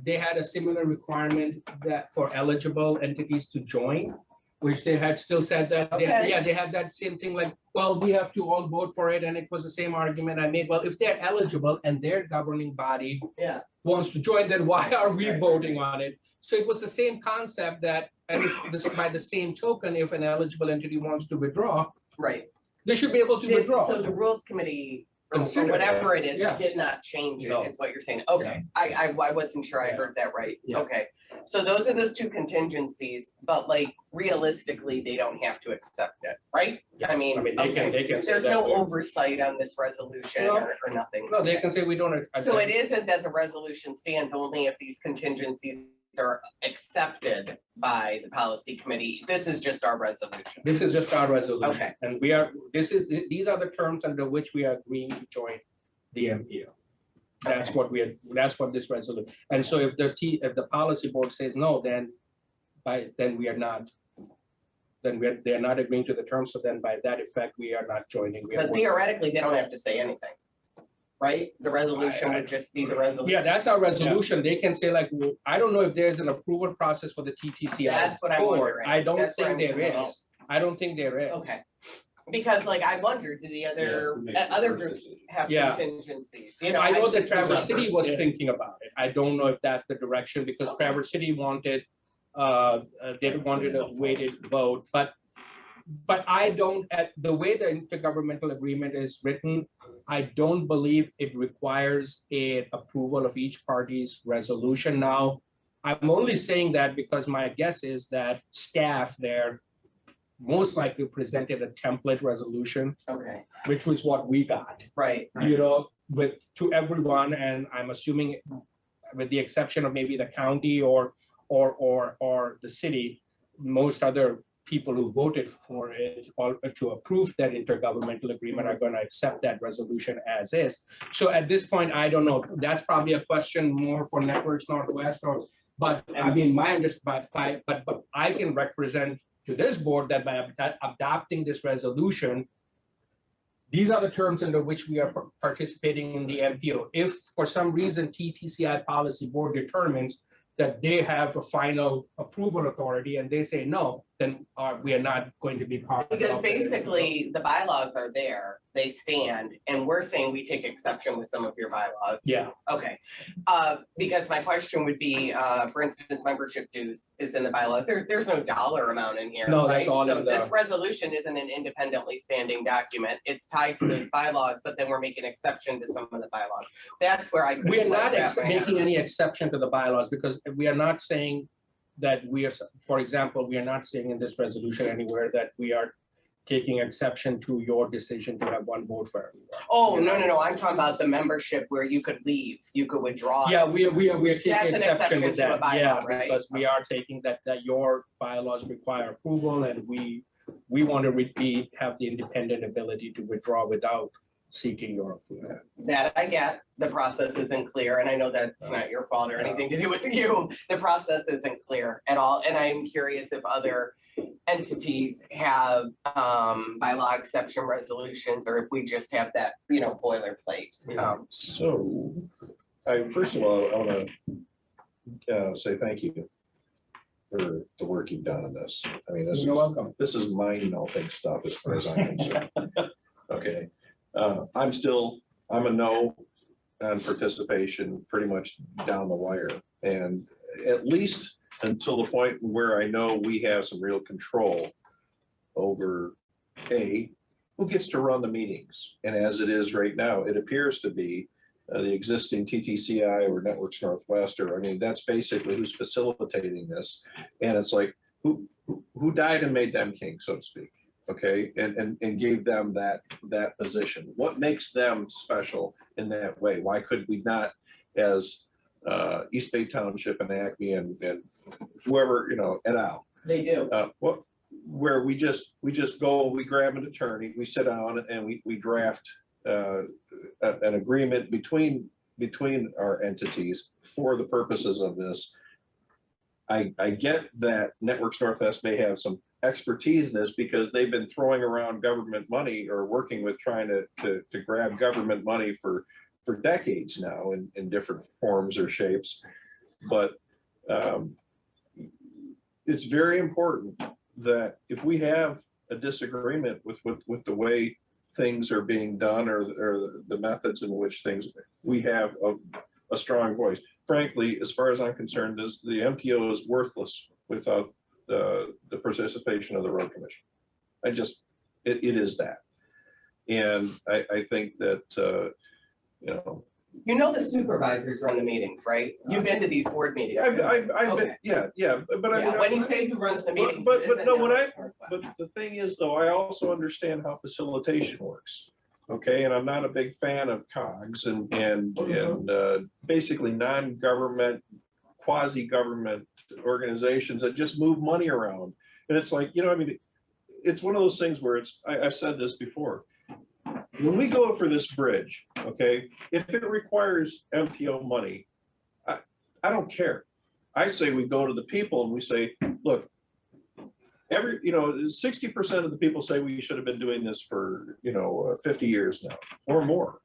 Speaker 3: they had a similar requirement that for eligible entities to join, which they had still said that,
Speaker 5: Okay.
Speaker 3: they had that same thing like, well, we have to all vote for it, and it was the same argument I made. Well, if they're eligible and their governing body
Speaker 5: Yeah.
Speaker 3: wants to join, then why are we
Speaker 5: Right.
Speaker 3: voting on it? So it was the same concept that, and this, by the same token, if an eligible entity wants to withdraw,
Speaker 5: Right.
Speaker 3: they should be able to withdraw.
Speaker 5: So the rules committee, or
Speaker 3: Consider
Speaker 5: whatever it is,
Speaker 3: yeah.
Speaker 5: did not change it,
Speaker 3: No.
Speaker 5: is what you're saying. Okay, I wasn't sure I
Speaker 3: Yeah.
Speaker 5: heard that right.
Speaker 3: Yeah.
Speaker 5: Okay. So those are those two contingencies, but like realistically, they don't have to accept it, right? I mean, okay.
Speaker 3: they can say
Speaker 5: There's
Speaker 3: that.
Speaker 5: no oversight on this resolution
Speaker 3: No.
Speaker 5: or nothing.
Speaker 3: No, they can say we don't.
Speaker 5: So it isn't that the resolution stands only if these contingencies are accepted by the policy committee. This is just our resolution.
Speaker 3: This is just our resolution.
Speaker 5: Okay.
Speaker 3: And these are the terms under which we are agreeing to join the MPO. That's what that's what this resolution, and so if if the policy board says no, then we are not, they're not agreeing to the terms, so then by that effect, we are not joining. We are
Speaker 5: But theoretically, they don't have to say anything, right? The resolution would just be the resolution.
Speaker 3: Yeah, that's our resolution. They can say like, well, I don't know if there's an approval process for the TTCI.
Speaker 5: That's what I'm
Speaker 3: board.
Speaker 5: wondering.
Speaker 3: I don't
Speaker 5: That's what
Speaker 3: think
Speaker 5: I'm
Speaker 3: there
Speaker 5: wondering.
Speaker 3: is. I don't think there is.
Speaker 5: Okay. Because like I wondered, do the other groups have
Speaker 3: Yeah.
Speaker 5: contingencies? You know,
Speaker 3: I know that Traverse
Speaker 6: that
Speaker 3: City
Speaker 6: first,
Speaker 3: was
Speaker 6: yeah.
Speaker 3: thinking about it. I don't know if that's the direction because
Speaker 5: Okay.
Speaker 3: Traverse City wanted, they wanted a weighted vote, but I don't, the way the intergovernmental agreement is written, I don't believe it requires a approval of each party's resolution. Now, I'm only saying that because my guess is that staff there most likely presented a template resolution,
Speaker 5: Okay,
Speaker 3: which was what we got,
Speaker 5: right.
Speaker 3: you know, to everyone, and I'm assuming with the exception of maybe the county or the city, most other people who voted for it or to approve that intergovernmental agreement are going to accept that resolution as is. So at this point, I don't know. That's probably a question more for Networks Northwest but I mean, but I can represent to this board that by adopting this resolution, these are the terms under which we are participating in the MPO. If for some reason TTCI policy board determines that they have a final approval authority and they say no, then we are not going to be part of it.
Speaker 5: Because basically, the bylaws are there, they stand, and we're saying we take exception with some of your bylaws.
Speaker 3: Yeah,
Speaker 5: Okay, because my question would be, for instance, membership dues is in the bylaws, there's no dollar amount in here,
Speaker 3: No, that's
Speaker 5: right?
Speaker 3: all
Speaker 5: So
Speaker 3: in the-
Speaker 5: this resolution isn't an independently standing document, it's tied to those bylaws, but then we're making exception to some of the bylaws. That's where I.
Speaker 3: we are
Speaker 5: couldn't
Speaker 3: not
Speaker 5: wrap my head
Speaker 3: making
Speaker 5: around.
Speaker 3: any exception to the bylaws because we are not saying that we are, for example, we are not saying in this resolution anywhere that we are taking exception to your decision to have one vote for everyone.
Speaker 5: Oh, no, I'm talking about the membership where you could leave, you could withdraw.
Speaker 3: Yeah, we are taking
Speaker 5: That's an
Speaker 3: exception with
Speaker 5: exception to a
Speaker 3: that, yeah,
Speaker 5: bylaw, right?
Speaker 3: because we are taking that your bylaws require approval and we want to have the independent ability to withdraw without seeking your approval.
Speaker 5: That I get, the process isn't clear, and I know that's not your fault or anything to do with you. The process isn't clear at all, and I'm curious if other entities have by law exception resolutions, or if we just have that, boilerplate.
Speaker 8: So, first of all, I want to say thank you for the work you've done on this. I mean,
Speaker 3: You're welcome.
Speaker 8: this is mind melting stuff as far as I'm concerned. Okay, I'm a no on participation pretty much down the wire. And at least until the point where I know we have some real control over who gets to run the meetings. And as it is right now, it appears to be the existing TTCI or Networks Northwest, or I mean, that's basically who's facilitating this. And it's like, who died and made them king, so to speak, okay? And gave them that position. What makes them special in that way? Why could we not, as East Bay Township and Acme and whoever, et al.
Speaker 5: They do.
Speaker 8: Where we just go, we grab an attorney, we sit down and we draft an agreement between our entities for the purposes of this. I get that Networks Northwest may have some expertise in this because they've been throwing around government money or working with trying to grab government money for decades now in different forms or shapes. But it's very important that if we have a disagreement with the way things are being done or the methods in which we have a strong voice. Frankly, as far as I'm concerned, the MPO is worthless without the participation of the road commission. It is that. And I think that,
Speaker 5: the supervisors run the meetings, right? You've been to these board meetings.
Speaker 8: I've been, but I mean.
Speaker 5: When you say who runs the meetings.
Speaker 8: But the thing is though, I also understand how facilitation works. Okay, and I'm not a big fan of COGS and basically non-government, quasi-government organizations that just move money around. And it's like, it's one of those things where I've said this before. When we go for this bridge, okay, if it requires MPO money, I don't care. I say we go to the people and we say, look, 60% of the people say we should have been doing this for, 50 years now or more.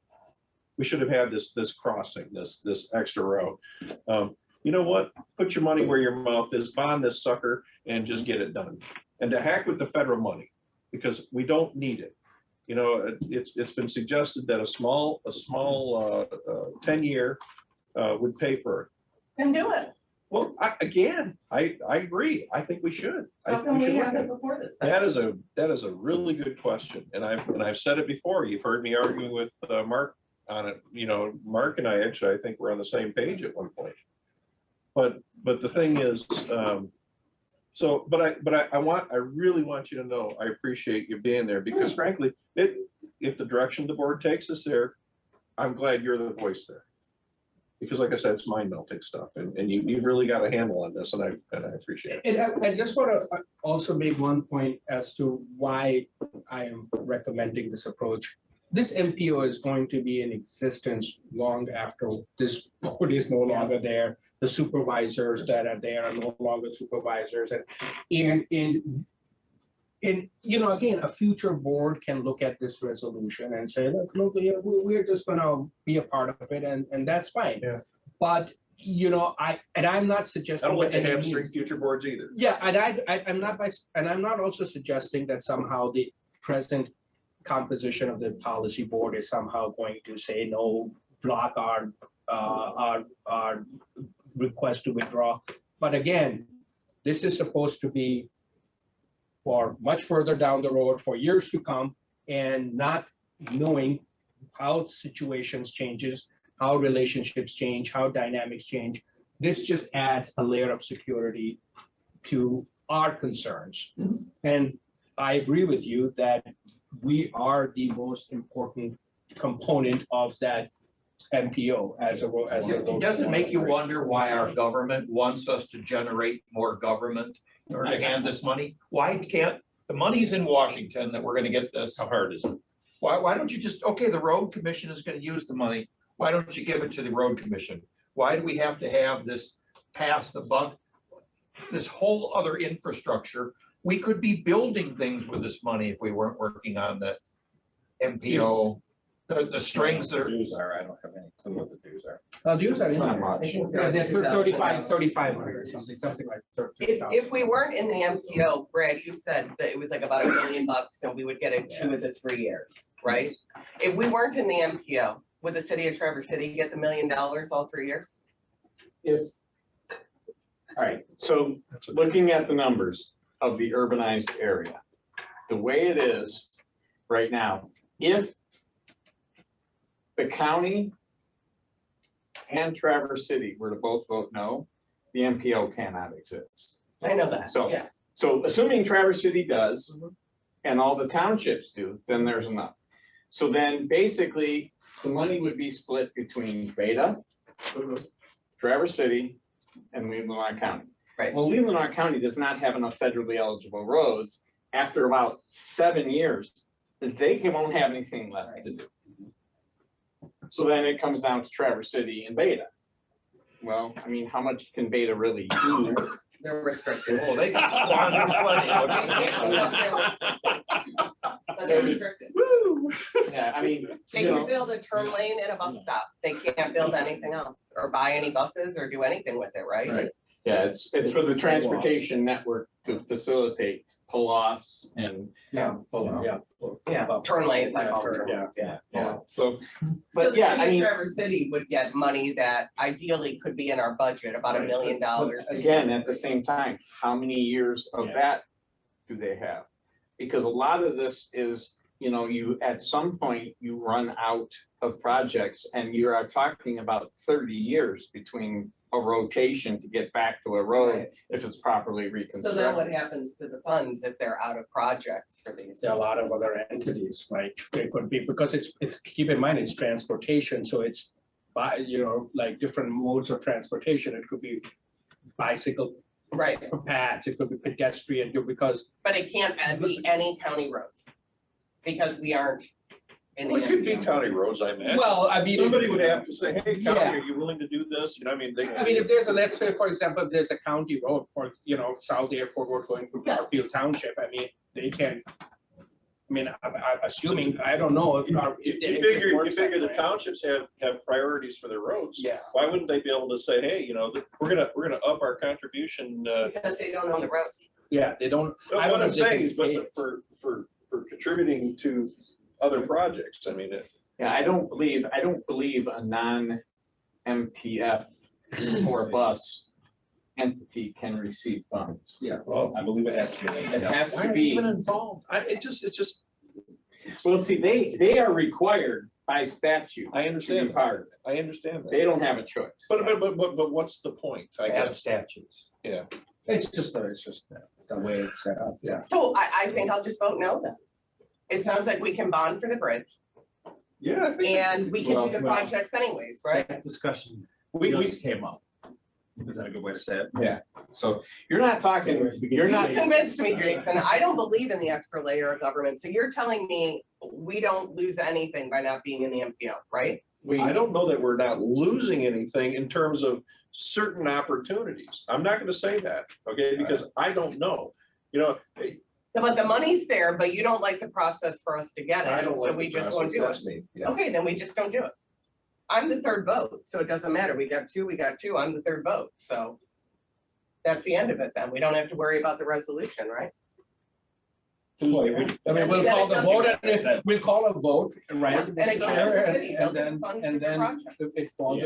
Speaker 8: We should have had this crossing, this extra route. You know what? Put your money where your mouth is, bond this sucker and just get it done. And to heck with the federal money because we don't need it. It's been suggested that a small 10-year would pay for it.
Speaker 5: Then do it.
Speaker 8: Well, I agree. I think we should.
Speaker 5: How come we haven't before this?
Speaker 8: That is a really good question, and I've said it before. You've heard me arguing with Mark on it. Mark and I think we're on the same page at one point. But the thing is, I really want you to know I appreciate you being there because frankly, if the direction the board takes us there, I'm glad you're the voice there. Because like I said, it's mind melting stuff and you've really got a handle on this and I appreciate it.
Speaker 3: And I just want to also make one point as to why I am recommending this approach. This MPO is going to be in existence long after this board is no longer there. The supervisors that are there are no longer supervisors. And again, a future board can look at this resolution and say, look, we're just going to be a part of it, and that's fine.
Speaker 8: Yeah.
Speaker 3: But I'm not suggesting.
Speaker 8: I don't like to hamstring future boards either.
Speaker 3: Yeah, and I'm not also suggesting that somehow the present composition of the policy board is somehow going to say no, block our request to withdraw. But again, this is supposed to be for much further down the road, for years to come, and not knowing how situations changes, how relationships change, how dynamics change. This just adds a layer of security to our concerns. And I agree with you that we are the most important component of that MPO as a.
Speaker 7: It doesn't make you wonder why our government wants us to generate more government in order to hand this money? Why can't, the money's in Washington that we're gonna get this.
Speaker 8: How hard is it?
Speaker 7: Why don't you just, okay, the road commission is gonna use the money. Why don't you give it to the road commission? Why do we have to have this pass the buck? This whole other infrastructure we could be building things with this money if we weren't working on the MPO, the strings that are.
Speaker 9: Dues are, I don't have any clue what the dues are.
Speaker 3: Dues are.
Speaker 6: It's not much.
Speaker 3: Yeah, they're 3,500, something like 30,000.
Speaker 5: If we weren't in the MPO, Brad, you said that it was like about $1 million and we would get it 2 of the 3 years, right? If we weren't in the MPO, would the city of Traverse City get the $1 million all 3 years?
Speaker 6: If, all right, so looking at the numbers of the urbanized area, the way it is right now, if the county and Traverse City were to both vote no, the MPO cannot exist.
Speaker 5: I know that,
Speaker 6: So,
Speaker 5: yeah.
Speaker 6: so assuming Traverse City does, and all the townships do, then there's enough. So then basically, the money would be split between Beta, Traverse City, and Leelanau County.
Speaker 5: Right.
Speaker 6: Well, Leelanau County does not have enough federally eligible roads. After about 7 years, they won't have anything left to do. So then it comes down to Traverse City and Beta. Well, I mean, how much can Beta really do?
Speaker 5: They're restricted.
Speaker 7: Oh, they can squander plenty.
Speaker 5: But they're restricted.
Speaker 6: Yeah, I mean,
Speaker 5: They
Speaker 6: you
Speaker 5: can
Speaker 6: know,
Speaker 5: build a turn lane and a bus stop. They can't build anything else or buy any buses or do anything with it, right?
Speaker 6: Right. Yeah, it's for the transportation network to facilitate pull-offs and.
Speaker 3: Yeah.
Speaker 5: Yeah, turn lanes, I call them.
Speaker 6: Yeah, so,
Speaker 5: So
Speaker 6: but
Speaker 5: the
Speaker 6: yeah,
Speaker 5: city
Speaker 6: I
Speaker 5: of
Speaker 6: mean,
Speaker 5: Traverse City would get money that ideally could be in our budget, about $1 million.
Speaker 6: again, at the same time, how many years of that do they have? Because a lot of this is, you know, you, at some point, you run out of projects and you are talking about 30 years between a rotation to get back to a road
Speaker 5: Right.
Speaker 6: if it's properly
Speaker 5: So
Speaker 6: reconstructed.
Speaker 5: then what happens to the funds if they're out of projects for these?
Speaker 3: There are a lot of other entities, like, it could be, because it's, keep in mind, it's transportation, so it's by, you know, like different modes of transportation, it could be bicycle
Speaker 5: Right,
Speaker 3: paths, it could be pedestrian, because,
Speaker 5: but it can't be any county roads. Because we aren't in the.
Speaker 8: Well, it could be
Speaker 5: MPO.
Speaker 8: county roads, I imagine.
Speaker 3: well, I mean.
Speaker 8: Somebody would have to say, hey,
Speaker 3: Yeah.
Speaker 8: county, are you willing to do this? You know, I mean, they.
Speaker 3: I mean, if there's a, let's say, for example, if there's a county road for, you know, South Airport Road going through
Speaker 5: Yes.
Speaker 3: Garfield Township, I mean, they can. I mean, I'm assuming, I don't know if. if they-
Speaker 8: You
Speaker 3: if it
Speaker 8: figure, you
Speaker 3: works that
Speaker 8: figure the
Speaker 3: way.
Speaker 8: townships have priorities for their roads.
Speaker 3: Yeah.
Speaker 8: Why wouldn't they be able to say, hey, you know, we're gonna up our contribution,
Speaker 5: Because they don't own the roads.
Speaker 3: Yeah, they don't. I
Speaker 8: what
Speaker 3: don't know
Speaker 8: I'm
Speaker 3: if they
Speaker 8: saying
Speaker 3: can
Speaker 8: is,
Speaker 3: pay.
Speaker 8: but for contributing to other projects, I mean,
Speaker 6: Yeah, I don't believe a non-MTF or bus entity can receive funds.
Speaker 3: Yeah.
Speaker 9: Well, I believe it has to be.
Speaker 6: It has
Speaker 7: Why
Speaker 6: to
Speaker 7: are they
Speaker 6: be,
Speaker 7: even involved? It's just,
Speaker 6: well, see, they are required by statute
Speaker 8: I
Speaker 6: to be
Speaker 8: understand,
Speaker 6: part of it.
Speaker 8: I understand
Speaker 6: They
Speaker 8: that.
Speaker 6: don't have a choice.
Speaker 8: But what's the point, I
Speaker 7: bad
Speaker 8: guess?
Speaker 7: statutes.
Speaker 3: It's just the way it's set up, yeah.
Speaker 5: So I think I'll just vote no then. It sounds like we can bond for the bridge
Speaker 8: Yeah, I think.
Speaker 5: and we can do the
Speaker 9: Well,
Speaker 5: projects anyways, right?
Speaker 9: That discussion
Speaker 6: We
Speaker 9: just came up. Is that a good way to say it?
Speaker 6: Yeah, so you're not talking, you're not,
Speaker 5: You convinced me, Jason. I don't believe in the extra layer of government. So you're telling me we don't lose anything by not being in the MPO, right?
Speaker 8: I don't know that we're not losing anything in terms of certain opportunities. I'm not gonna say that, okay, because I don't know. You know,
Speaker 5: But the money's there, but you don't like the process for us to get
Speaker 8: I
Speaker 5: it,
Speaker 8: don't
Speaker 5: so
Speaker 8: like
Speaker 5: we
Speaker 8: the
Speaker 5: just won't
Speaker 8: process,
Speaker 5: do it.
Speaker 8: that's me, yeah.
Speaker 5: Okay, then we just don't do it. I'm the third vote, so it doesn't matter. We got two, I'm the third vote, so. That's the end of it then. We don't have to worry about the resolution, right?
Speaker 3: I mean, we'll
Speaker 5: Then
Speaker 3: call
Speaker 5: it
Speaker 3: the
Speaker 5: doesn't
Speaker 3: vote,
Speaker 5: get-
Speaker 3: and if, we'll call a vote, right?
Speaker 5: And it goes to the city. They'll
Speaker 3: And
Speaker 5: get
Speaker 3: then,
Speaker 5: the funds
Speaker 3: and
Speaker 5: for the
Speaker 3: then
Speaker 5: project.
Speaker 3: if it falls,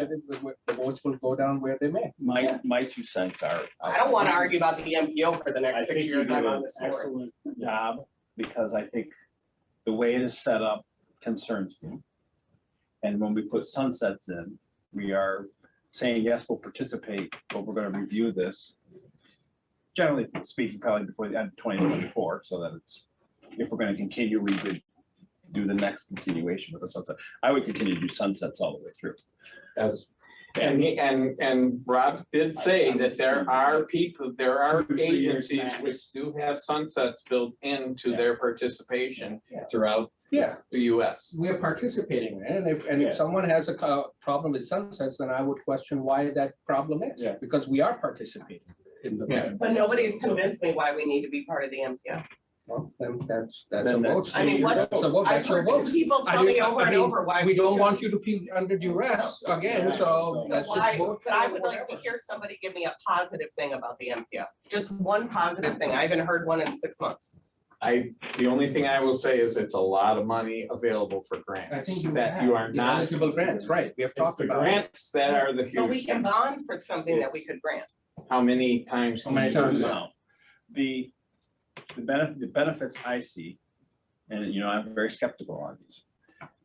Speaker 3: the votes will go down where they may.
Speaker 9: My 2 cents are.
Speaker 5: I don't wanna argue about the MPO for the
Speaker 9: I
Speaker 5: next 6
Speaker 9: think you
Speaker 5: years
Speaker 9: do
Speaker 5: I'm on
Speaker 9: an
Speaker 5: this board.
Speaker 9: excellent job, because I think the way it is set up concerns me. And when we put sunsets in, we are saying, yes, we'll participate, but we're gonna review this. Generally speaking, probably before the end of 2024, so that it's, if we're gonna continue, we would do the next continuation with the sunset. I would continue to do sunsets all the way through.
Speaker 6: as, and Rob did say that there are people, there are
Speaker 3: 2 to 3 years
Speaker 6: agencies
Speaker 3: max.
Speaker 6: which do have sunsets built into their participation throughout
Speaker 3: Yeah.
Speaker 6: the US.
Speaker 3: We are participating in it, and
Speaker 6: Yeah.
Speaker 3: if someone has a problem with sunsets, then I would question why that problem is.
Speaker 6: Yeah.
Speaker 3: Because we are participating. in the.
Speaker 6: Yeah.
Speaker 5: But nobody's convinced me why we need to be part of the MPO.
Speaker 3: Well, then that's a
Speaker 9: Then
Speaker 3: vote.
Speaker 5: I mean, what,
Speaker 3: That's a vote,
Speaker 5: I've
Speaker 3: that's your
Speaker 5: heard
Speaker 3: vote.
Speaker 5: people tell me over and over why.
Speaker 3: We don't
Speaker 5: should.
Speaker 3: want you to feel under duress again, so
Speaker 5: So
Speaker 3: that's just
Speaker 5: why,
Speaker 3: vote.
Speaker 5: but I would like to hear somebody give me a positive thing about the MPO, just one positive thing. I haven't heard one in 6 months.
Speaker 6: The only thing I will say is it's a lot of money available for
Speaker 3: I think
Speaker 6: grants
Speaker 3: you
Speaker 6: that you are
Speaker 3: have the
Speaker 6: not.
Speaker 3: eligible grants, right, we have
Speaker 6: It's
Speaker 3: talked
Speaker 6: the
Speaker 3: about. it.
Speaker 6: grants that are the
Speaker 5: But we
Speaker 6: huge.
Speaker 5: can bond for something that we could grant.
Speaker 6: How many times?
Speaker 3: How many
Speaker 6: can you
Speaker 3: times?
Speaker 6: do that?
Speaker 9: No. The benefits I see, and I'm very skeptical on these,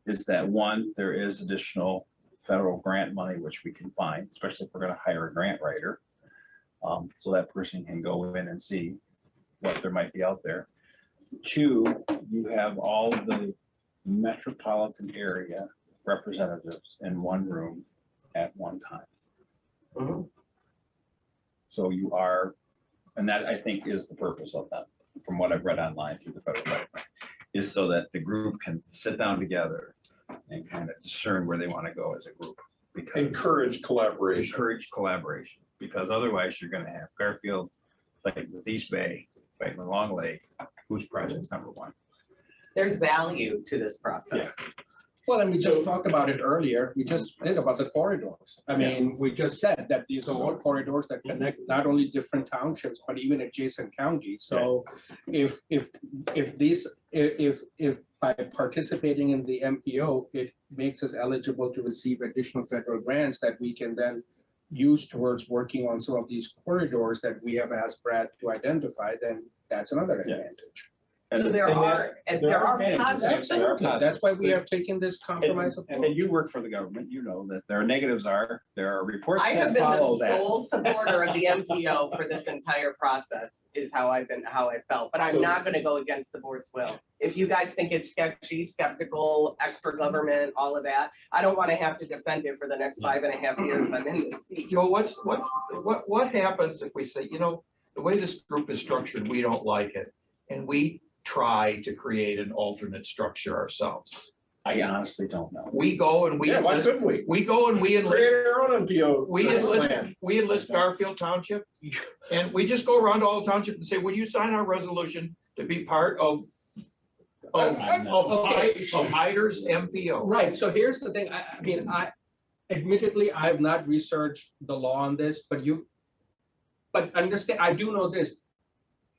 Speaker 9: is that one, there is additional federal grant money which we can find, especially if we're gonna hire a grant writer. So that person can go in and see what there might be out there. Two, you have all the metropolitan area representatives in one room at one time.
Speaker 5: Mhm.
Speaker 9: So you are, and that I think is the purpose of that, from what I've read online through the federal government, is so that the group can sit down together and kind of discern where they want to go as a group. Because
Speaker 8: Encourage collaboration.
Speaker 9: encourage collaboration, because otherwise you're gonna have Garfield fighting with East Bay, fighting with Long Lake, whose project's number one.
Speaker 5: There's value to this process.
Speaker 3: Well, and we just talked about it earlier, we just did about the corridors. I mean, we just said that these are all corridors that connect not only different townships, but even adjacent counties. So if by participating in the MPO, it makes us eligible to receive additional federal grants that we can then use towards working on some of these corridors that we have asked Brad to identify, then that's another advantage.
Speaker 5: So there are
Speaker 9: advantages.
Speaker 5: positives.
Speaker 9: There are positives.
Speaker 3: That's why we have taken this compromise
Speaker 9: And
Speaker 3: approach.
Speaker 9: you work for the government, you know that there are negatives there are reports
Speaker 5: I have
Speaker 9: that
Speaker 5: been
Speaker 9: follow
Speaker 5: the
Speaker 9: that.
Speaker 5: sole supporter of the MPO for this entire process, is how I felt, but I'm
Speaker 6: So-
Speaker 5: not gonna go against the board's will. If you guys think it's sketchy, skeptical, extra government, all of that, I don't wanna have to defend it for the next 5.5 years I'm in this seat.
Speaker 7: Joe, what happens if we say, the way this group is structured, we don't like it, and we try to create an alternate structure ourselves?
Speaker 9: I honestly don't know.
Speaker 7: We go and we
Speaker 8: Yeah, why
Speaker 7: enlist,
Speaker 8: couldn't we?
Speaker 7: we go and we
Speaker 8: Create
Speaker 7: enlist,
Speaker 8: our own MPO.
Speaker 7: we enlist Garfield Township, and we just go around all the township and say, will you sign our resolution to be part of Hyder's MPO?
Speaker 3: Right, so here's the thing, I mean, admittedly, I have not researched the law on this, but understand, I do know this.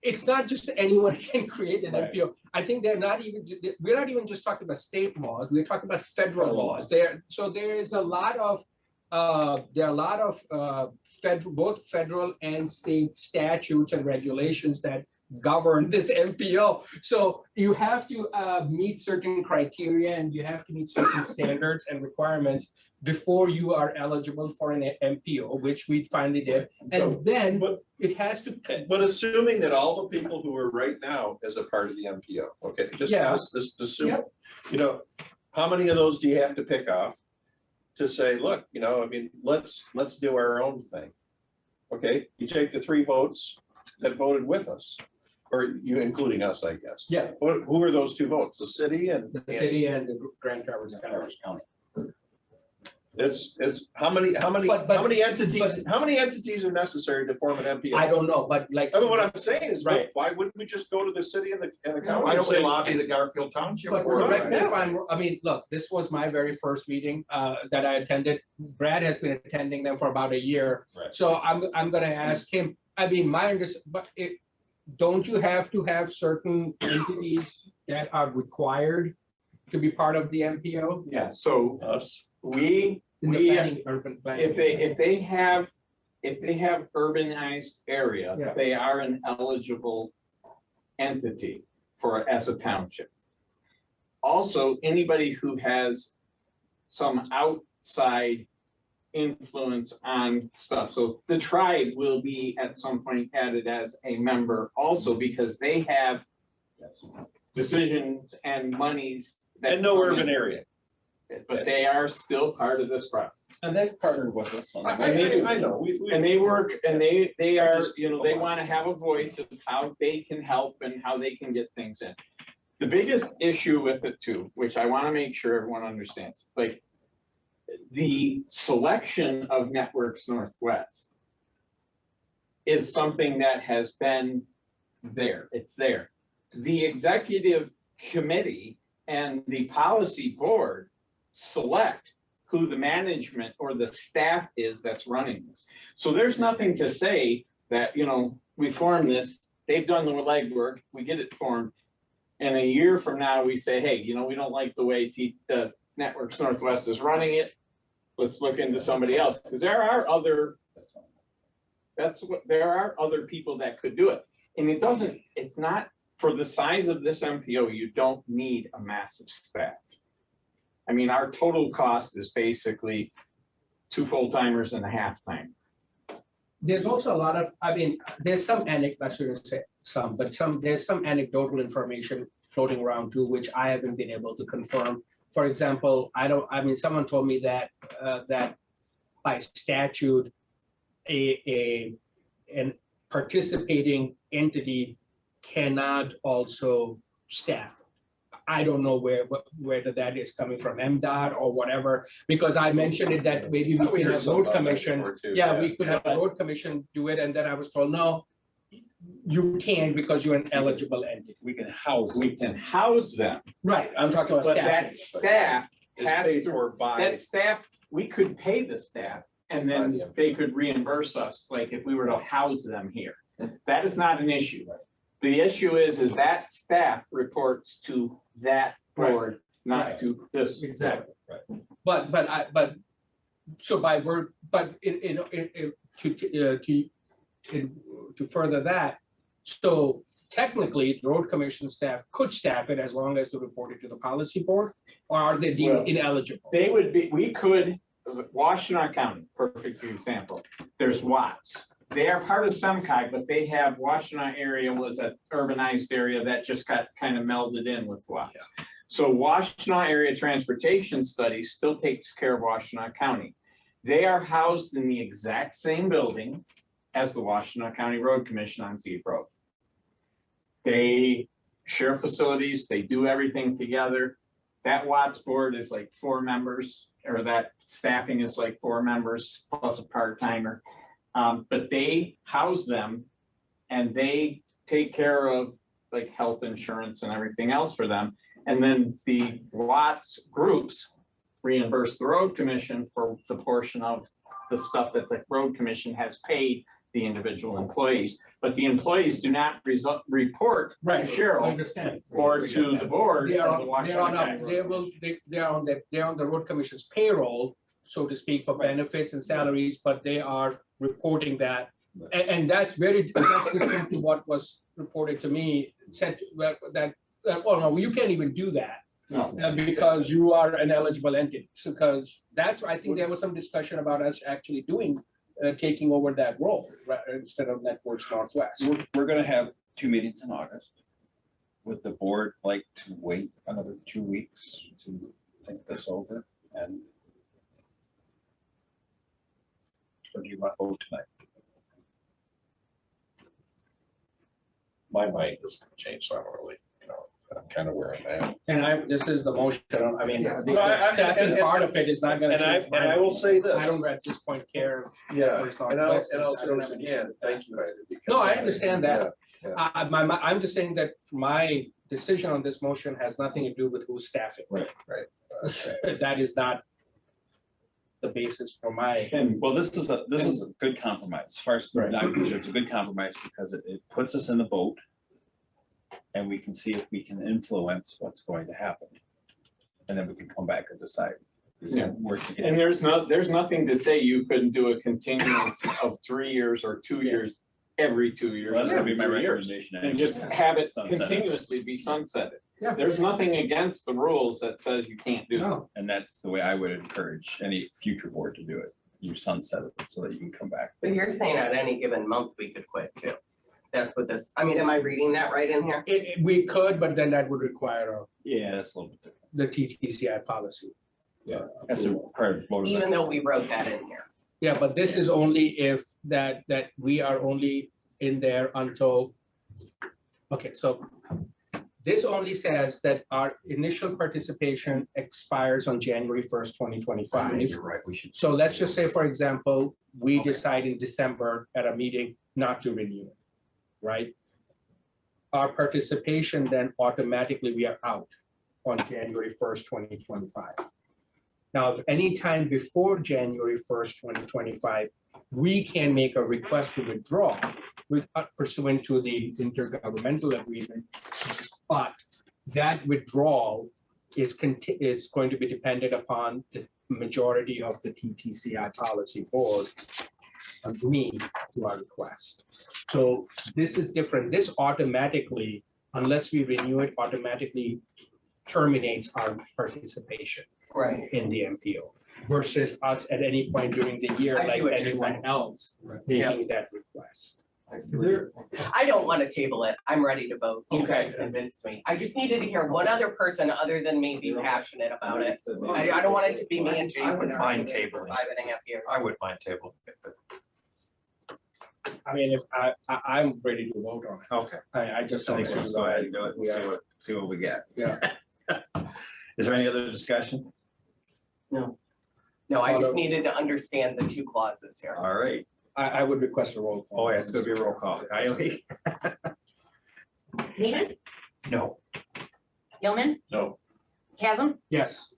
Speaker 3: It's not just anyone can create an
Speaker 8: Right.
Speaker 3: MPO. I think we're not even just talking about state laws, we're talking about federal laws. So there is a lot of, both federal and state statutes and regulations that govern this MPO. So you have to meet certain criteria and you have to meet certain standards and requirements before you are eligible for an MPO, which we finally did. And then
Speaker 8: But,
Speaker 3: it has to,
Speaker 8: but assuming that all the people who are right now as a part of the MPO, okay, just
Speaker 3: Yeah.
Speaker 8: assume, how many of those do you have to pick off to say, look, let's do our own thing? Okay, you take the 3 votes that voted with us, or you including us, I guess.
Speaker 3: yeah,
Speaker 8: Who are those 2 votes? The city and?
Speaker 3: the city and the Grand Traverse County.
Speaker 9: Traverse County.
Speaker 8: It's how many entities are necessary to form an MPO?
Speaker 3: I don't know, but like.
Speaker 8: I mean, what I'm saying is,
Speaker 3: Right.
Speaker 8: why wouldn't we just go to the city and the county?
Speaker 7: Why
Speaker 8: and
Speaker 7: don't we
Speaker 8: say,
Speaker 7: lobby the Garfield Township?
Speaker 3: But
Speaker 8: We're
Speaker 3: correct me
Speaker 8: not.
Speaker 3: if I mean, look, this was my very first meeting that I attended. Brad has been attending them for about a year.
Speaker 8: Right.
Speaker 3: So I'm gonna ask him, I mean, don't you have to have certain entities that are required to be part of the MPO?
Speaker 6: Yeah, so
Speaker 8: Us.
Speaker 3: In the planning, urban planning.
Speaker 6: if they have urbanized area,
Speaker 3: Yeah.
Speaker 6: they are an eligible entity as a township. Also, anybody who has some outside influence on stuff. So the tribe will be at some point added as a member also because they have decisions and monies. that
Speaker 8: And no
Speaker 6: come in.
Speaker 8: urban area.
Speaker 6: But they are still part of this process.
Speaker 9: And they've partnered with us on that.
Speaker 8: I know,
Speaker 6: And they work, and they are,
Speaker 8: just-
Speaker 6: they wanna have a voice of how they can help and how they can get things in. The biggest issue with it too, which I wanna make sure everyone understands, like, the selection of Networks Northwest is something that has been there. It's there. The executive committee and the policy board select who the management or the staff is that's running this. So there's nothing to say that, you know, we form this, they've done the legwork, we get it formed. And a year from now, we say, hey, you know, we don't like the way the Networks Northwest is running it. Let's look into somebody else, because there are other people that could do it. And it's not, for the size of this MPO, you don't need a massive staff. I mean, our total cost is basically 2 full-timers and a half-time.
Speaker 3: There's also a lot of, I mean, there's some I shouldn't say some, but there's some anecdotal information floating around too, which I haven't been able to confirm. For example, someone told me that, that by statute, an participating entity cannot also staff. I don't know whether that is coming from MDOT or whatever, because I mentioned it that maybe we could have road commission. Yeah, we could have a road commission do it, and then I was told, no, you can't because you're an eligible entity.
Speaker 9: We can house them.
Speaker 3: Right, I'm talking about
Speaker 6: But
Speaker 3: staff.
Speaker 6: that staff
Speaker 8: Is
Speaker 6: has
Speaker 8: paid
Speaker 6: to,
Speaker 8: for by.
Speaker 6: that staff, we could pay the staff and then they could reimburse us, like if we were to house them here. That is not an issue. The issue is that staff reports to that board, not to this.
Speaker 3: Exactly. But so by word, but to further that, so technically, the road commission staff could staff it as long as they report it to the policy board, or are they
Speaker 6: Well,
Speaker 3: deemed ineligible?
Speaker 6: They would be, we could, Washtenaw County, perfect example, there's Watts. They are part of SEMCOG, but they have, Washtenaw area was an urbanized area that just got kind of melded in with Watts. So Washtenaw Area Transportation Studies still takes care of Washtenaw County. They are housed in the exact same building as the Washtenaw County Road Commission on Zeep Road. They share facilities, they do everything together. That Watts board is like 4 members, or that staffing is like 4 members plus a part-timer. But they house them and they take care of like health insurance and everything else for them. And then the Watts groups reimburse the road commission for the portion of the stuff that the road commission has paid the individual employees. But the employees do not report to
Speaker 3: I
Speaker 6: Cheryl
Speaker 3: understand.
Speaker 6: or to the board.
Speaker 3: They
Speaker 6: of
Speaker 3: are
Speaker 6: the
Speaker 3: on,
Speaker 6: Washtenaw County Road Commission.
Speaker 3: they're on the road commission's payroll, so to speak, for benefits and salaries, but they are reporting that. And that's different to what was reported to me, said that, oh no, you can't even do that.
Speaker 6: No.
Speaker 3: Because you are an eligible entity, so because I think there was some discussion about us actually taking over that role, right, instead of Networks Northwest.
Speaker 9: We're gonna have 2 meetings in August. Would the board like to wait another 2 weeks to think this over and? Or do you want to vote tonight?
Speaker 8: My mind doesn't change, so I don't really, I'm kind of where I'm at.
Speaker 3: And this is the motion, I mean, the
Speaker 8: No,
Speaker 3: staffing
Speaker 8: and-
Speaker 3: part of it is not gonna.
Speaker 8: And I,
Speaker 3: change
Speaker 8: and
Speaker 3: my
Speaker 8: I will
Speaker 3: mind.
Speaker 8: say this.
Speaker 3: I don't at this point care.
Speaker 8: Yeah,
Speaker 3: It's
Speaker 8: and
Speaker 3: not
Speaker 8: I'll,
Speaker 3: best,
Speaker 8: and I'll
Speaker 3: I
Speaker 8: say
Speaker 3: don't
Speaker 8: this
Speaker 3: have an issue
Speaker 8: again,
Speaker 3: with that.
Speaker 8: thank you, Ida. because
Speaker 3: No, I understand that.
Speaker 8: yeah.
Speaker 3: I'm just saying that my decision on this motion has nothing to do with who's staffing.
Speaker 8: Right.
Speaker 3: That is not the basis for my.
Speaker 9: Well, this is a good compromise. As far as I'm concerned, it's a good compromise because it puts us in the boat. And we can see if we can influence what's going to happen. And then we can come back and decide.
Speaker 6: Yeah.
Speaker 9: Work together.
Speaker 6: And there's nothing to say you couldn't do a continuance of 3 years or 2 years, every 2 years.
Speaker 9: Well, that's gonna be my
Speaker 6: every 3 years,
Speaker 9: recommendation.
Speaker 6: and just have it
Speaker 9: Sunset it.
Speaker 6: continuously be sunsetted.
Speaker 3: Yeah.
Speaker 6: There's nothing against the rules that says you can't do that.
Speaker 3: No,
Speaker 9: And that's the way I would encourage any future board to do it. You sunset it so that you can come back.
Speaker 5: But you're saying at any given month we could quit too. That's what this, I mean, am I reading that right in here?
Speaker 3: we could, but then that would require
Speaker 9: Yeah, that's a little bit different.
Speaker 3: the TTCI policy.
Speaker 9: That's a prior vote.
Speaker 5: Even though we wrote that in here.
Speaker 3: Yeah, but this is only if that we are only in there until, okay, so this only says that our initial participation expires on January 1st, 2025.
Speaker 7: You're right, we should.
Speaker 3: So let's just say, for example, we decide in December at a meeting not to renew it, right? Our participation, then automatically we are out on January 1st, 2025. Now, if any time before January 1st, 2025, we can make a request to withdraw pursuant to the intergovernmental agreement, but that withdrawal is going to be dependent upon the majority of the TTCI policy board agreeing to our request. So this is different. This automatically, unless we renew it, automatically terminates our participation in the MPO versus us at any point during the year,
Speaker 5: I see
Speaker 3: like
Speaker 5: what you're
Speaker 3: anyone
Speaker 5: saying.
Speaker 3: else making that request.
Speaker 5: I don't want to table it. I'm ready to vote. You
Speaker 3: Okay.
Speaker 5: guys convinced me. I just needed to hear one other person other than me be passionate about it. I don't want it to be me and
Speaker 7: I
Speaker 5: Jason.
Speaker 7: wouldn't mind
Speaker 5: arguing for
Speaker 7: tabling.
Speaker 5: 5.5 years.
Speaker 7: I would mind table.
Speaker 3: I mean, if I'm ready to vote on it.
Speaker 9: Okay.
Speaker 3: I just
Speaker 9: I
Speaker 3: don't.
Speaker 9: think we'll just go ahead and do it and see what we get.
Speaker 3: Yeah.
Speaker 9: Is there any other discussion?
Speaker 5: No, I just needed to understand the two clauses here.
Speaker 9: All right.
Speaker 3: I would request a roll call.
Speaker 9: Oh, yeah, it's gonna be a roll call. Coyote?
Speaker 2: Nathan,
Speaker 7: No.
Speaker 2: Gilman,
Speaker 8: No.
Speaker 2: Chasm,
Speaker 3: Yes.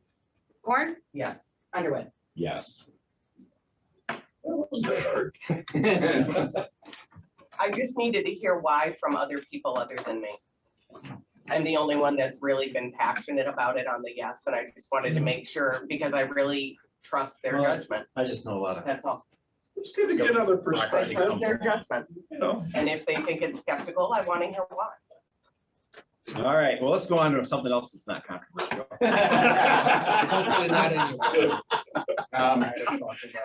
Speaker 2: Corn,
Speaker 5: Yes.
Speaker 2: Underwood.
Speaker 9: Yes.
Speaker 5: I just needed to hear why from other people other than me. I'm the only one that's really been passionate about it on the yes, and I just wanted to make sure because I really trust their
Speaker 9: Well,
Speaker 5: judgment.
Speaker 9: I just know a lot of.
Speaker 5: That's all.
Speaker 8: It's good to get other
Speaker 5: I
Speaker 8: perspectives,
Speaker 5: trust their judgment.
Speaker 8: you know.
Speaker 5: And if they think it's skeptical, I want to hear why.
Speaker 9: All right, well, let's go on to something else that's not controversial.
Speaker 3: Hopefully not anyway.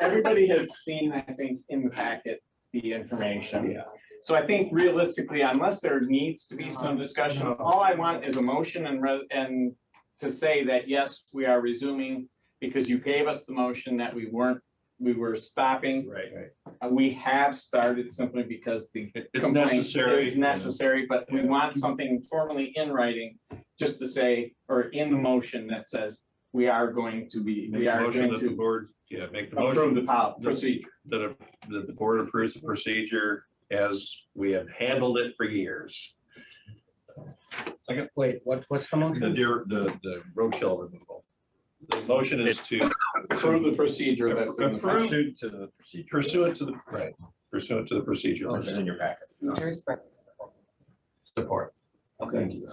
Speaker 6: Everybody has seen, I think, in the packet, the information. Yeah. So I think realistically, unless there needs to be some discussion, all I want is a motion and to say that, yes, we are resuming because you gave us the motion that we were stopping.
Speaker 8: Right.
Speaker 6: We have started simply because the
Speaker 8: It's
Speaker 6: complaint
Speaker 8: necessary.
Speaker 6: is necessary, but we want something formally in writing, just to say, or in the motion that says, we are going to be,
Speaker 8: Make
Speaker 6: we
Speaker 8: the
Speaker 6: are
Speaker 8: motion
Speaker 6: going
Speaker 8: that the
Speaker 6: to
Speaker 8: board, make the
Speaker 6: approve
Speaker 8: motion
Speaker 6: the procedure.
Speaker 8: that the board approves the procedure as we have handled it for years.
Speaker 3: Second, wait, what's the motion?
Speaker 8: The roadkill removal. The motion is to
Speaker 6: Approve the procedure that's in the.
Speaker 8: Approve.
Speaker 9: Pursuant to the procedure.
Speaker 8: pursuant to the, right, pursuant to the procedure.
Speaker 9: Which is in your packet.
Speaker 7: Support.
Speaker 8: Okay.
Speaker 7: I mean,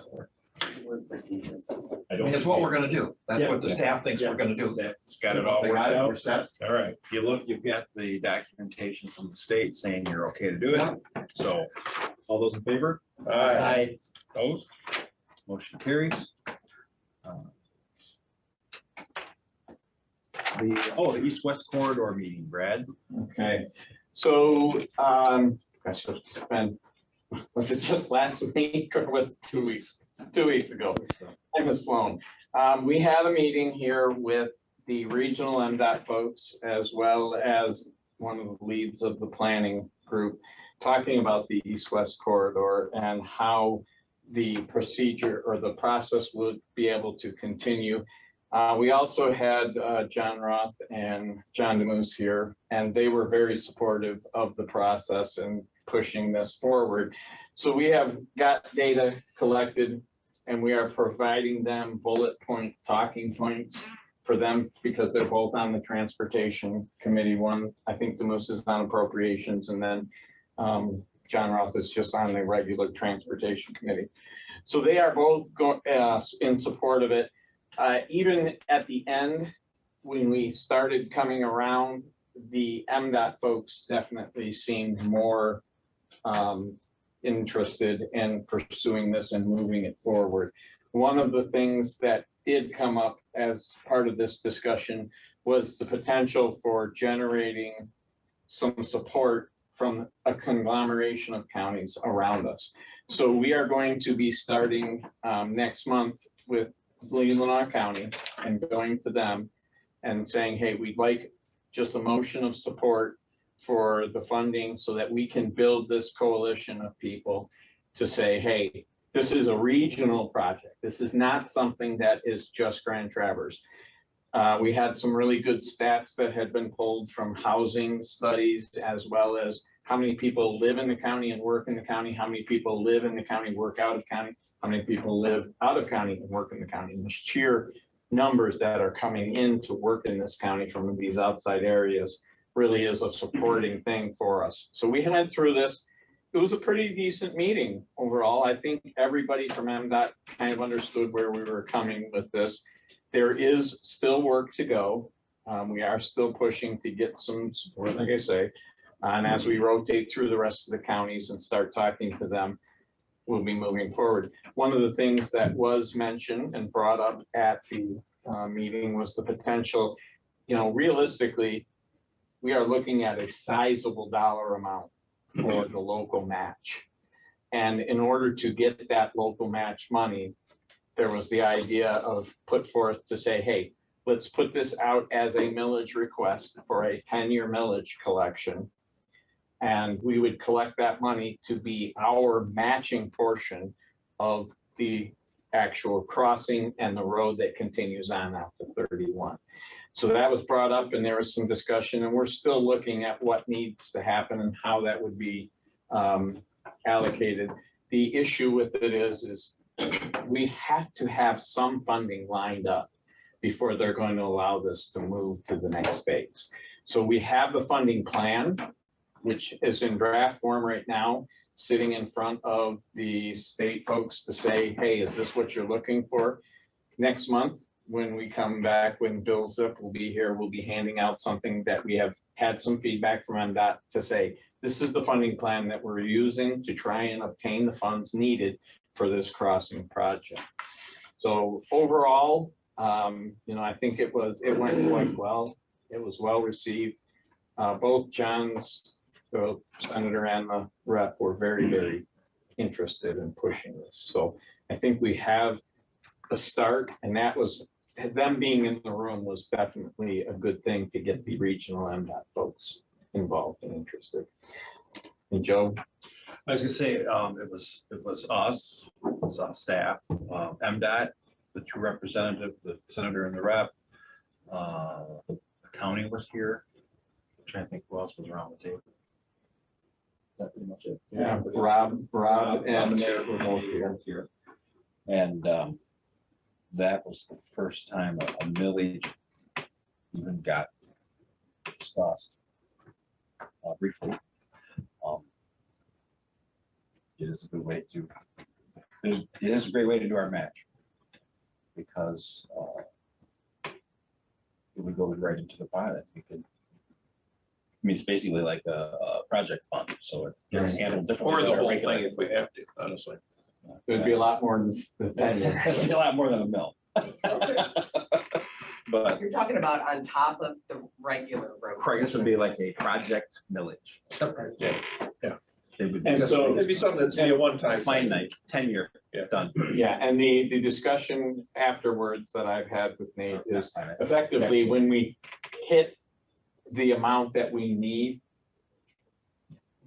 Speaker 7: it's what we're gonna do. That's what the staff thinks we're gonna do.
Speaker 9: Got it all
Speaker 7: They
Speaker 9: worked
Speaker 7: got it,
Speaker 9: out.
Speaker 7: we're set.
Speaker 9: All right, if you look, you've got the documentation from the state saying you're okay to do it. So all those in favor?
Speaker 8: Aye.
Speaker 9: Opposed? Motion carries. The east-west corridor meeting, Brad.
Speaker 6: Okay, so, gosh, it's been, was it just last week or was it 2 weeks? 2 weeks ago. Time has flown. We had a meeting here with the regional MDOT folks as well as one of the leads of the planning group, talking about the east-west corridor and how the procedure or the process would be able to continue. We also had John Roth and John DeMoose here, and they were very supportive of the process and pushing this forward. So we have got data collected and we are providing them bullet point talking points for them because they're both on the transportation committee. One, I think DeMoose is on appropriations, and then John Roth is just on the regular transportation committee. So they are both in support of it. Even at the end, when we started coming around, the MDOT folks definitely seemed more interested in pursuing this and moving it forward. One of the things that did come up as part of this discussion was the potential for generating some support from a conglomeration of counties around us. So we are going to be starting next month with Leelanau County and going to them and saying, hey, we'd like just a motion of support for the funding so that we can build this coalition of people to say, hey, this is a regional project. This is not something that is just Grand Traverse. We had some really good stats that had been pulled from housing studies, as well as how many people live in the county and work in the county, how many people live in the county, work out of county, how many people live out of county and work in the county. And the sheer numbers that are coming in to work in this county from these outside areas really is a supporting thing for us. So we went through this. It was a pretty decent meeting overall. I think everybody from MDOT kind of understood where we were coming with this. There is still work to go. We are still pushing to get some support, like I say. And as we rotate through the rest of the counties and start talking to them, we'll be moving forward. One of the things that was mentioned and brought up at the meeting was the potential, realistically, we are looking at a sizable dollar amount for the local match. And in order to get that local match money, there was the idea of put forth to say, hey, let's put this out as a millage request for a 10-year millage collection. And we would collect that money to be our matching portion of the actual crossing and the road that continues on out to 31. So that was brought up and there was some discussion, and we're still looking at what needs to happen and how that would be allocated. The issue with it is we have to have some funding lined up before they're going to allow this to move to the next phase. So we have the funding plan, which is in draft form right now, sitting in front of the state folks to say, hey, is this what you're looking for? Next month, when we come back, when Bill Zip will be here, we'll be handing out something that we have had some feedback from MDOT to say, this is the funding plan that we're using to try and obtain the funds needed for this crossing project. So overall, I think it went quite well. It was well received. Both John's, the senator and the rep, were very, very interested in pushing this. So I think we have a start, and that was, them being in the room was definitely a good thing to get the regional MDOT folks involved and interested. And Joe?
Speaker 9: I was gonna say, it was us, staff, MDOT, the two representatives, the senator and the rep. The county was here. I'm trying to think who else was around the table. That pretty much it.
Speaker 6: Yeah, Rob and Mayor were both here.
Speaker 9: And that was the first time a millage even got discussed briefly. It is a good way to, it is a great way to do our match, because it would go right into the pilot. You could, it's basically like a project fund, so it gets handled differently.
Speaker 8: Or the whole thing if we have to, honestly.
Speaker 6: It'd be a lot more than 10 years.
Speaker 9: It's a lot more than a mill. But
Speaker 5: You're talking about on top of the regular road.
Speaker 9: correct, this would be like a project millage.
Speaker 8: Yeah.
Speaker 9: They would-
Speaker 6: And so
Speaker 8: It'd be something that's be a one-time. thing.
Speaker 9: finite, 10-year,
Speaker 8: Yeah.
Speaker 9: done.
Speaker 6: Yeah, and the discussion afterwards that I've had with Nate is effectively when we hit the amount that we need,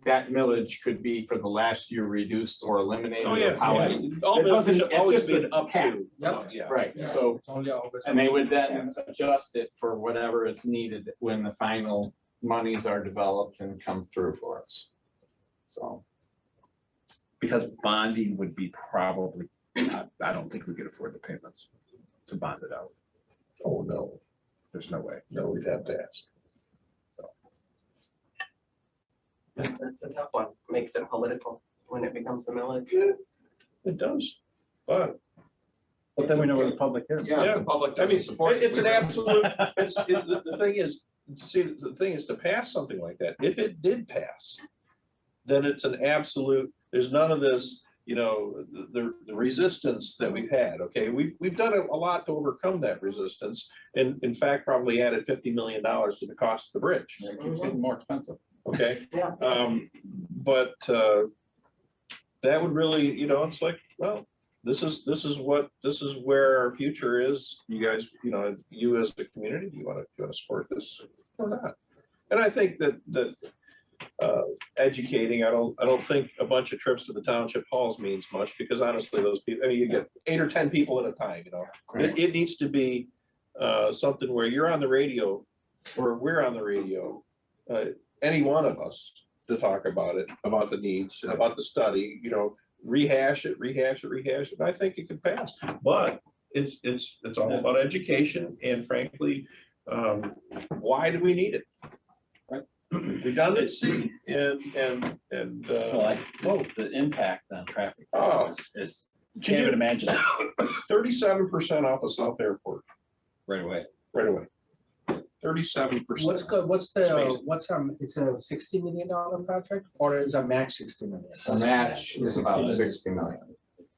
Speaker 6: that millage could be for the last year reduced or eliminated.
Speaker 8: Oh,
Speaker 6: or
Speaker 8: yeah.
Speaker 6: how
Speaker 8: Yeah.
Speaker 6: it-
Speaker 8: All
Speaker 6: it
Speaker 8: this
Speaker 6: doesn't-
Speaker 8: should
Speaker 6: it's
Speaker 8: always
Speaker 6: just
Speaker 8: be
Speaker 6: a
Speaker 8: an up
Speaker 6: cap.
Speaker 8: to. Yeah.
Speaker 6: Right, so,
Speaker 3: It's only August.
Speaker 6: and they would then adjust it for whatever it's needed when the final monies are developed and come through for us. So,
Speaker 9: Because bonding would be probably, I don't think we could afford the payments to bond it out.
Speaker 8: Oh, no,
Speaker 9: There's no way.
Speaker 8: no, we'd have to ask.
Speaker 5: That's a tough one. Makes it political when it becomes a millage.
Speaker 8: It does, but.
Speaker 9: But then we know where the public is.
Speaker 8: Yeah,
Speaker 7: the public
Speaker 8: I mean,
Speaker 7: doesn't support it.
Speaker 8: it's an absolute, the thing is, see, the thing is to pass something like that, if it did pass, then it's an absolute, there's none of this, the resistance that we've had, okay? We've done a lot to overcome that resistance, and in fact, probably added $50 million to the cost of the bridge,
Speaker 9: It keeps getting more expensive.
Speaker 8: okay?
Speaker 5: Yeah.
Speaker 8: But that would really, it's like, well, this is where our future is. You guys, you as the community, do you want to support this or not? And I think that educating, I don't think a bunch of trips to the township halls means much, because honestly, those people, you get 8 or 10 people at a time, it needs to be something where you're on the radio or we're on the radio, any one of us to talk about it, about the needs, about the study, you know, rehash it. And I think it could pass, but it's all about education and frankly, why do we need it? Redundancy and
Speaker 9: Well, I hope the impact on traffic
Speaker 8: Oh.
Speaker 9: is, you
Speaker 8: Can
Speaker 9: can't
Speaker 8: you-
Speaker 9: even imagine it
Speaker 8: 37% off of South Airport
Speaker 9: right away.
Speaker 8: right away. 37%.
Speaker 3: What's it's a $60 million project or is a match 60 million?
Speaker 6: The match is about 60 million.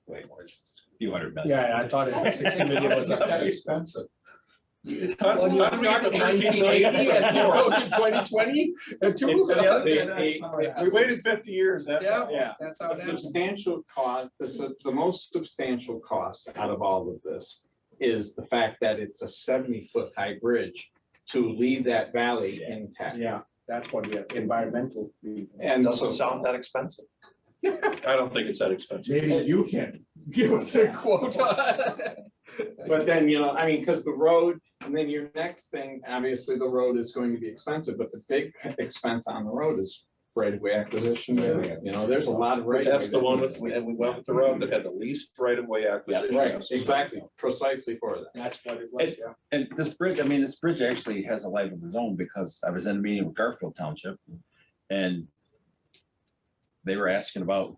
Speaker 9: Way more, it's a few hundred million.
Speaker 3: Yeah, I thought it was 60 million was very expensive.
Speaker 8: How
Speaker 3: When
Speaker 8: do
Speaker 3: you
Speaker 8: we get
Speaker 3: started
Speaker 8: the
Speaker 3: in
Speaker 8: 13
Speaker 3: 1980 and you wrote in 2020,
Speaker 8: We waited 50 years, that's all.
Speaker 6: Yeah,
Speaker 3: That's how
Speaker 6: the
Speaker 3: it happened.
Speaker 6: substantial cost, the most substantial cost out of all of this is the fact that it's a 70-foot high bridge to leave that valley intact.
Speaker 3: Yeah, that's what we have, environmental reasons.
Speaker 6: And so,
Speaker 7: Doesn't sound that expensive.
Speaker 8: I don't think it's that expensive.
Speaker 3: Maybe you can give us a quote on it.
Speaker 6: but then, you know, I mean, because the road, and then your next thing, obviously, the road is going to be expensive, but the big expense on the road is right-of-way acquisitions. You know, there's a lot of
Speaker 8: But
Speaker 6: right.
Speaker 8: that's the one, and we went with the road that had the least right-of-way acquisition.
Speaker 6: Right, exactly, precisely for that.
Speaker 3: That's what it was, yeah.
Speaker 9: And this bridge, I mean, this bridge actually has a life of its own because I was in a meeting with Garfield Township and they were asking about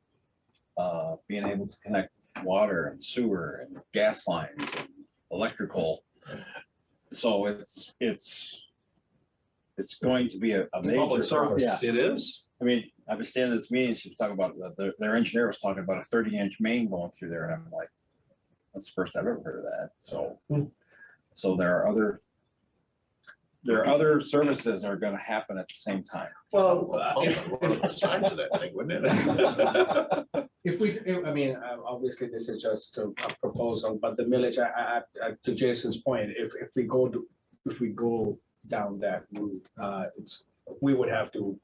Speaker 9: being able to connect water and sewer and gas lines and electrical. So it's going to be a major.
Speaker 8: Public service,
Speaker 9: Yeah.
Speaker 8: it is.
Speaker 9: I mean, I was standing in this meeting, she was talking about, their engineer was talking about a 30-inch main going through there, and I'm like, that's the first I've ever heard of that, so there are other services that are gonna happen at the same time.
Speaker 3: Well,
Speaker 8: One of the sides of that thing, wouldn't it?
Speaker 3: I mean, obviously, this is just a proposal, but the millage, to Jason's point, if we go down that route, we would have to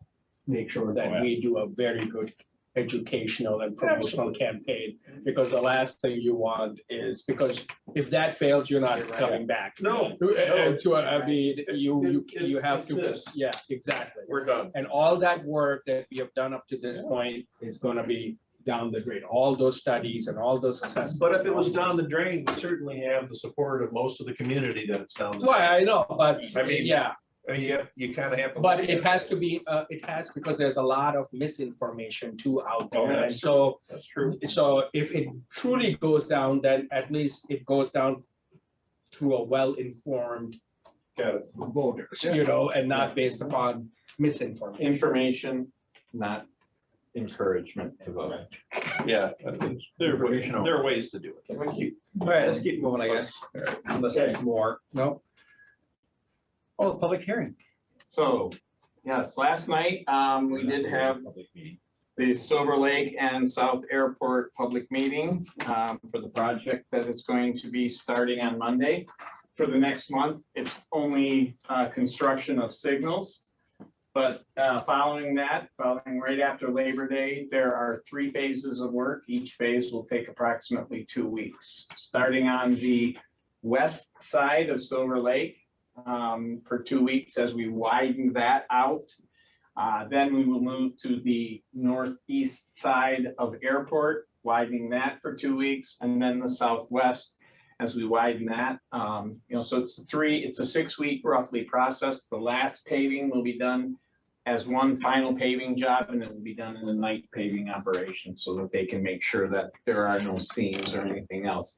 Speaker 3: make sure that we do a very good educational and promotional campaign, because the last thing you want is, because if that fails, you're not coming back.
Speaker 8: No,
Speaker 3: I mean, you have to,
Speaker 8: this.
Speaker 3: yeah, exactly.
Speaker 8: We're done.
Speaker 3: And all that work that we have done up to this point is gonna be down the drain, all those studies and all those assessments.
Speaker 8: But if it was down the drain, we certainly have the support of most of the community that it's down the
Speaker 3: Well,
Speaker 8: drain.
Speaker 3: I know, but,
Speaker 8: I mean,
Speaker 3: yeah,
Speaker 8: I mean, you kind of have to.
Speaker 3: but it has to be, because there's a lot of misinformation too out there, and
Speaker 8: that's
Speaker 3: so,
Speaker 8: That's true.
Speaker 3: so if it truly goes down, then at least it goes down through a well-informed
Speaker 8: Got it.
Speaker 3: voters, you know, and not based upon misinformation.
Speaker 6: Information, not encouragement to vote.
Speaker 8: Yeah, there are ways to do it.
Speaker 9: All right, let's keep moving, I guess, unless there's more.
Speaker 3: No,
Speaker 9: Oh, the public hearing.
Speaker 6: So, yes, last night, we did have
Speaker 9: Public meeting.
Speaker 6: the Silver Lake and South Airport public meeting for the project that is going to be starting on Monday. For the next month, it's only construction of signals. But following right after Labor Day, there are 3 phases of work. Each phase will take approximately 2 weeks. Starting on the west side of Silver Lake for 2 weeks as we widen that out. Then we will move to the northeast side of Airport, widening that for 2 weeks, and then the southwest as we widen that. So it's a 6-week roughly process. The last paving will be done as one final paving job, and it will be done in the night paving operation so that they can make sure that there are no seams or anything else.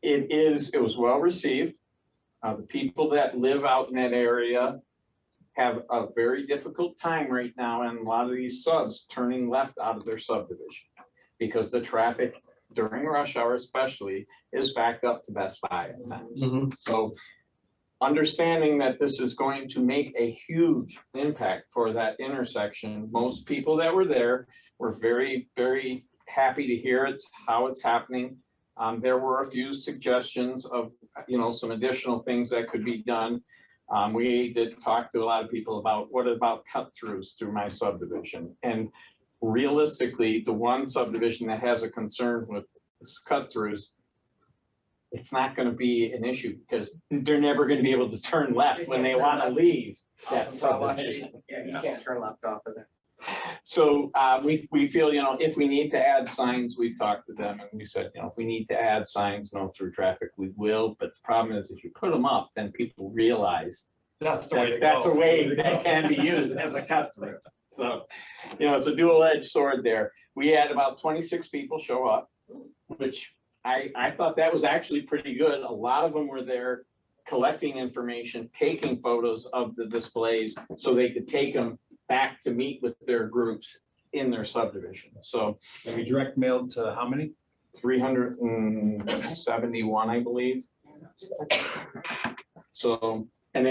Speaker 6: It was well received. The people that live out in that area have a very difficult time right now, and a lot of these subs turning left out of their subdivision because the traffic during rush hour especially is backed up to Best Buy at times. So understanding that this is going to make a huge impact for that intersection, most people that were there were very, very happy to hear how it's happening. There were a few suggestions of, some additional things that could be done. We did talk to a lot of people about what about cut throughs through my subdivision. And realistically, the one subdivision that has a concern with cut throughs it's not gonna be an issue because they're never gonna be able to turn left when they wanna leave that subdivision.
Speaker 5: Yeah, you can't turn left off of there.
Speaker 6: So we feel, you know, if we need to add signs, we've talked to them and we said, you know, if we need to add signs, no through traffic, we will. But the problem is if you put them up, then people realize
Speaker 7: That's the way to
Speaker 6: that that's a
Speaker 7: go.
Speaker 6: way that can be used as a cut through. So, you know, it's a dual-edged sword there. We had about 26 people show up, which I thought that was actually pretty good. A lot of them were there collecting information, taking photos of the displays so they could take them back to meet with their groups in their subdivision. So
Speaker 9: And we direct mailed to how many?
Speaker 6: 371, I believe. So, and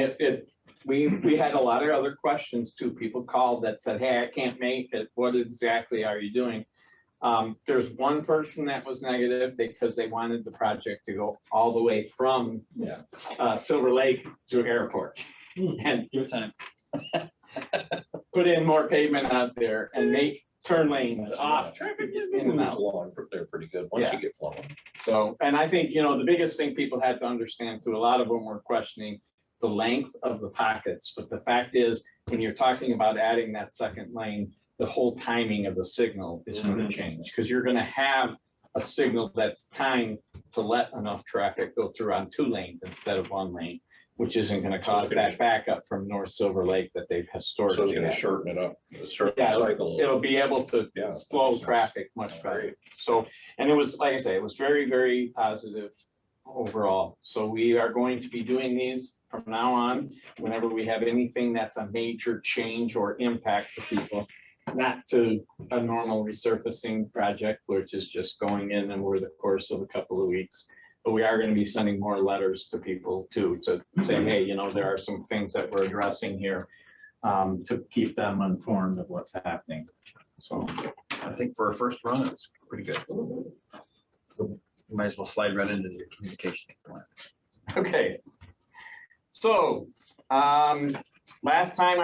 Speaker 6: we had a lot of other questions too. People called that said, hey, I can't make it. What exactly are you doing? There's one person that was negative because they wanted the project to go all the way from Silver Lake to airport. And
Speaker 9: Your time.
Speaker 6: put in more pavement out there and make turn lanes off.
Speaker 8: Traffic
Speaker 6: in and
Speaker 8: moves
Speaker 6: out.
Speaker 8: along, they're pretty good once you get flowing.
Speaker 6: So, and I think, you know, the biggest thing people had to understand too, a lot of them were questioning the length of the pockets. But the fact is, when you're talking about adding that second lane, the whole timing of the signal is going to change because you're going to have a signal that's timed to let enough traffic go through on 2 lanes instead of 1 lane, which isn't going to cause that backup from North Silver Lake that they've
Speaker 8: So it's
Speaker 6: historically
Speaker 8: gonna
Speaker 6: had.
Speaker 8: shorten it up, shorten
Speaker 6: Yeah,
Speaker 8: the cycle.
Speaker 6: It'll be able to
Speaker 8: Yeah.
Speaker 6: flow
Speaker 8: makes sense.
Speaker 6: traffic much better.
Speaker 8: Great.
Speaker 6: So, and it was, like I say, it was very, very positive overall. So we are going to be doing these from now on, whenever we have anything that's a major change or impact to people. Not to a normal resurfacing project, which is just going in and over the course of a couple of weeks. But we are going to be sending more letters to people too, to say, hey, you know, there are some things that we're addressing here. To keep them informed of what's happening. So
Speaker 9: I think for a first run, it's pretty good. So you might as well slide right into your communication plan.
Speaker 6: okay. So, last time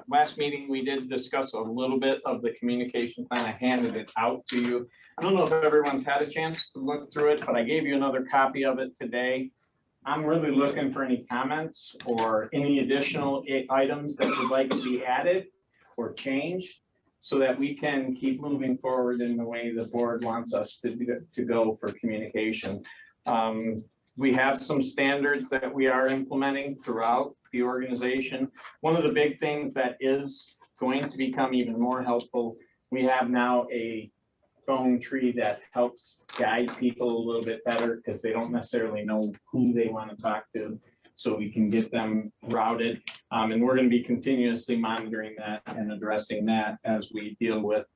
Speaker 6: last meeting, we did discuss a little bit of the communication plan. I handed it out to you. I don't know if everyone's had a chance to look through it, but I gave you another copy of it today. I'm really looking for any comments or any additional items that would like to be added or changed so that we can keep moving forward in the way the board wants us to go for communication. We have some standards that we are implementing throughout the organization. One of the big things that is going to become even more helpful, we have now a phone tree that helps guide people a little bit better because they don't necessarily know who they want to talk to. So we can get them routed. And we're going to be continuously monitoring that and addressing that as we deal with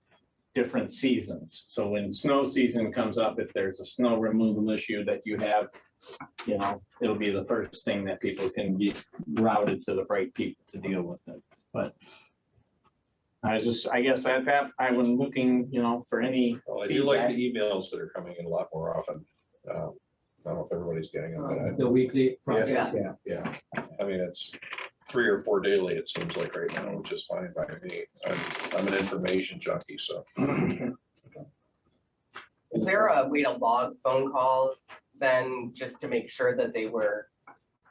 Speaker 6: different seasons. So when snow season comes up, if there's a snow removal issue that you have, you know, it'll be the first thing that people can be routed to the right people to deal with it. But I guess at that, I was looking, you know, for any.
Speaker 8: Well, I do like the emails that are coming in a lot more often. I don't know if everybody's getting them, but
Speaker 3: The weekly project,
Speaker 8: yeah, I mean, it's 3 or 4 daily, it seems like right now, which is fine by me. I'm an information junkie, so.
Speaker 5: Is there a way to log phone calls then, just to make sure that they were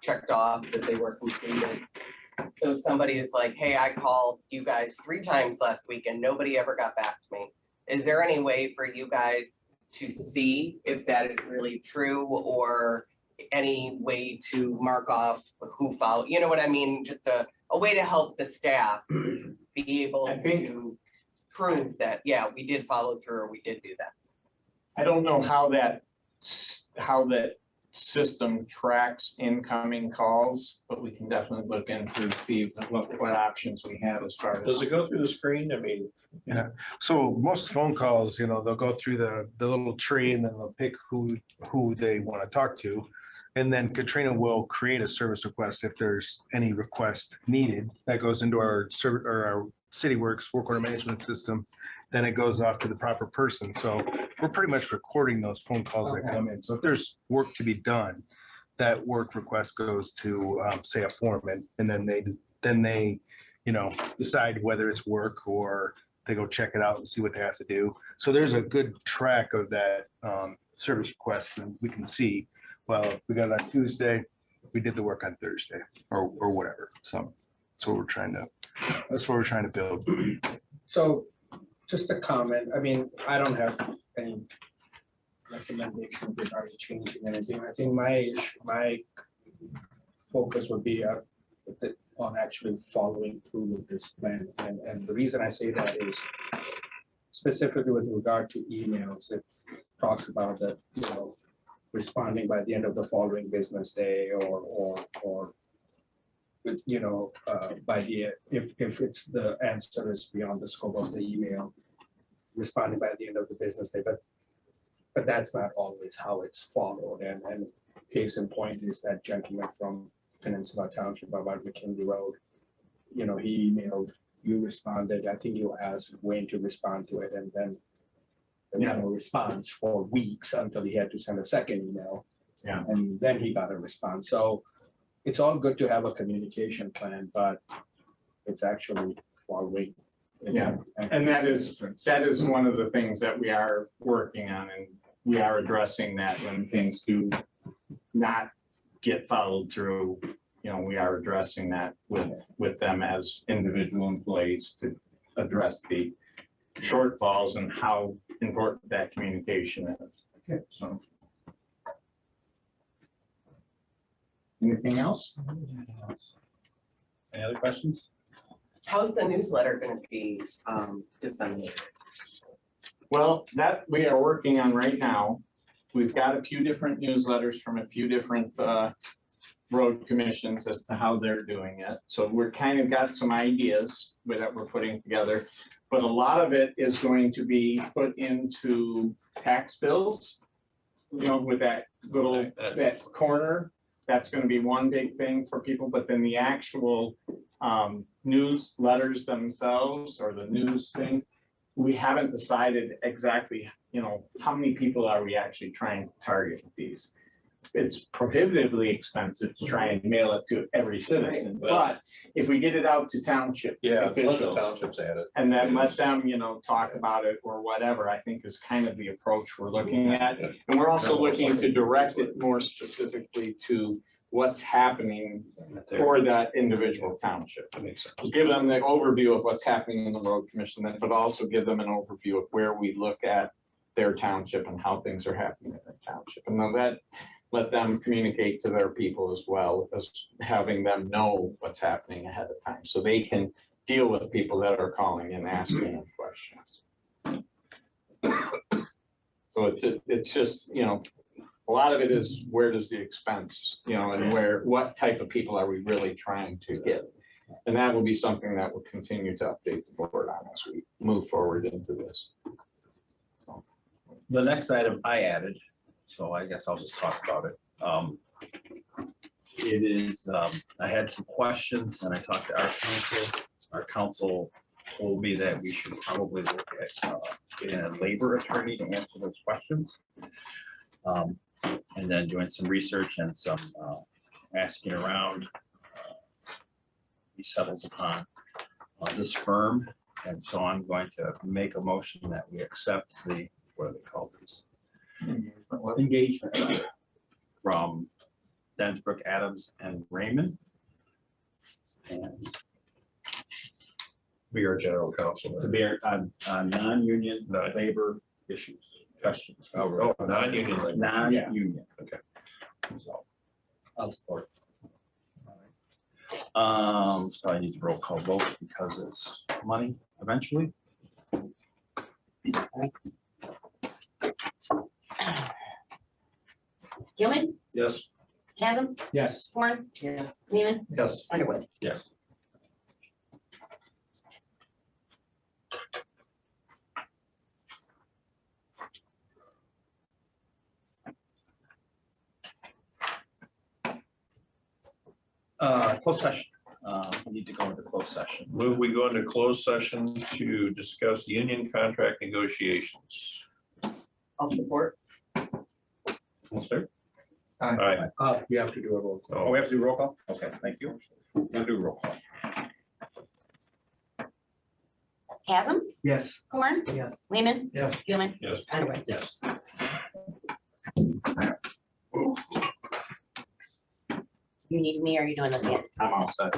Speaker 5: checked off, that they were completed? So if somebody is like, hey, I called you guys 3 times last week and nobody ever got back to me. Is there any way for you guys to see if that is really true, or any way to mark off who followed, you know what I mean? Just a way to help the staff be able to prove that, yeah, we did follow through or we did do that.
Speaker 6: I don't know how that system tracks incoming calls, but we can definitely look into see what options we have as far as.
Speaker 8: Does it go through the screen? I mean.
Speaker 12: Yeah, so most phone calls, you know, they'll go through the little tree and then they'll pick who they want to talk to. And then Katrina will create a service request if there's any request needed. That goes into our CityWorks work order management system. Then it goes off to the proper person. So we're pretty much recording those phone calls that come in. So if there's work to be done, that work request goes to say a foreman, and then they you know, decide whether it's work or they go check it out and see what they have to do. So there's a good track of that service request, and we can see, well, we got it on Tuesday, we did the work on Thursday, or whatever. So that's what we're trying to build.
Speaker 3: So just a comment, I mean, I don't have any recommendation regarding changing anything. I think my focus would be on actually following through with this plan. And the reason I say that is specifically with regard to emails, it talks about that, you know, responding by the end of the following business day or with, you know, by the, if it's the answer is beyond the scope of the email, responding by the end of the business day, but that's not always how it's followed. And case in point is that gentleman from Peninsula Township about McKinley Road. You know, he emailed, you responded, I think you asked Wayne to respond to it, and then there was no response for weeks until he had to send a second email.
Speaker 6: Yeah.
Speaker 3: And then he got a response. So it's all good to have a communication plan, but it's actually following.
Speaker 6: Yeah, and that is one of the things that we are working on, and we are addressing that when things do not get followed through. You know, we are addressing that with them as individual employees to address the shortfalls and how important that communication is. Okay, so. Anything else?
Speaker 9: Any other questions?
Speaker 5: How's the newsletter gonna be disseminated?
Speaker 6: Well, that we are working on right now. We've got a few different newsletters from a few different road commissions as to how they're doing it. So we're kind of got some ideas that we're putting together. But a lot of it is going to be put into tax bills, you know, with that little, that corner. That's gonna be one big thing for people, but then the actual newsletters themselves or the news things, we haven't decided exactly, you know, how many people are we actually trying to target with these. It's prohibitively expensive to try and mail it to every citizen, but if we get it out to township officials
Speaker 8: Townships at it.
Speaker 6: and then let them, you know, talk about it or whatever, I think is kind of the approach we're looking at. And we're also looking to direct it more specifically to what's happening for that individual township.
Speaker 8: That makes sense.
Speaker 6: Give them the overview of what's happening in the road commission, but also give them an overview of where we look at their township and how things are happening in their township. And then that, let them communicate to their people as well as having them know what's happening ahead of time, so they can deal with people that are calling and asking them questions. So it's just, you know, a lot of it is where does the expense, you know, and what type of people are we really trying to get? And that will be something that we'll continue to update the board on as we move forward into this.
Speaker 9: The next item I added, so I guess I'll just talk about it. It is, I had some questions and I talked to our council. Our council told me that we should probably look at getting a labor attorney to answer those questions. And then doing some research and some asking around, we settled upon this firm. And so I'm going to make a motion that we accept the, what do they call this? Engagement letter from Densbrook, Adams and Raymond. And
Speaker 8: Be our general counsel.
Speaker 9: to be on non-union labor issues, questions.
Speaker 8: Oh, non-union.
Speaker 9: Non-union.
Speaker 8: Okay.
Speaker 9: So I'll support. This probably needs a roll call vote because it's money eventually.
Speaker 2: Gilman,
Speaker 8: Yes.
Speaker 2: Chasm,
Speaker 3: Yes.
Speaker 2: Warren,
Speaker 5: Yes.
Speaker 2: Neiman,
Speaker 8: Yes.
Speaker 2: Underwood.
Speaker 9: Yes. Closed session. We need to go into closed session.
Speaker 8: Move we go into closed session to discuss union contract negotiations.
Speaker 5: I'll support.
Speaker 9: Let's start.
Speaker 8: Aye.
Speaker 3: We have to do a roll call.
Speaker 9: Oh, we have to do roll call? Okay, thank you. We'll do roll call.
Speaker 2: Chasm,
Speaker 3: Yes.
Speaker 2: Horn,
Speaker 5: Yes.
Speaker 2: Lehman,
Speaker 7: Yes.
Speaker 2: Gilman,
Speaker 8: Yes.
Speaker 2: Underwood.
Speaker 3: Yes.
Speaker 2: You need me or are you doing the?
Speaker 9: I'm all set.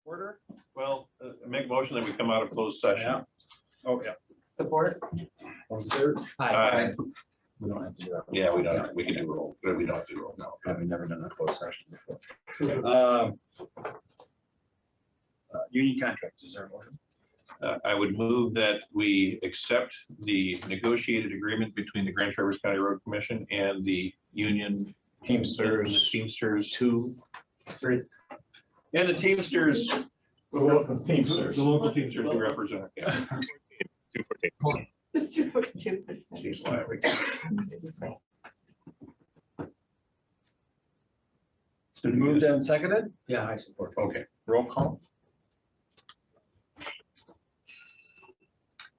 Speaker 9: Order?
Speaker 8: Well, make a motion that we come out of closed session.
Speaker 9: Yeah. Oh, yeah.
Speaker 5: Support?
Speaker 8: Aye.
Speaker 9: We don't have to do that.
Speaker 8: Yeah, we don't, we can do roll, but we don't have to do roll.
Speaker 9: No, I've never done a closed session before. Union contracts, is there a motion?
Speaker 8: I would move that we accept the negotiated agreement between the Grand Traverse County Road Commission and the union
Speaker 6: Teamsters.
Speaker 8: Teamsters
Speaker 6: 2, 3.
Speaker 8: and the Teamsters,
Speaker 6: The local Teamsters.
Speaker 8: the local Teamsters who represent. Yeah.
Speaker 13: 214.
Speaker 5: It's 2:42.
Speaker 8: Jeez, why are we-
Speaker 5: Excuse me.
Speaker 9: It's been moved and seconded? Yeah, I support.
Speaker 8: Okay,
Speaker 9: Roll call?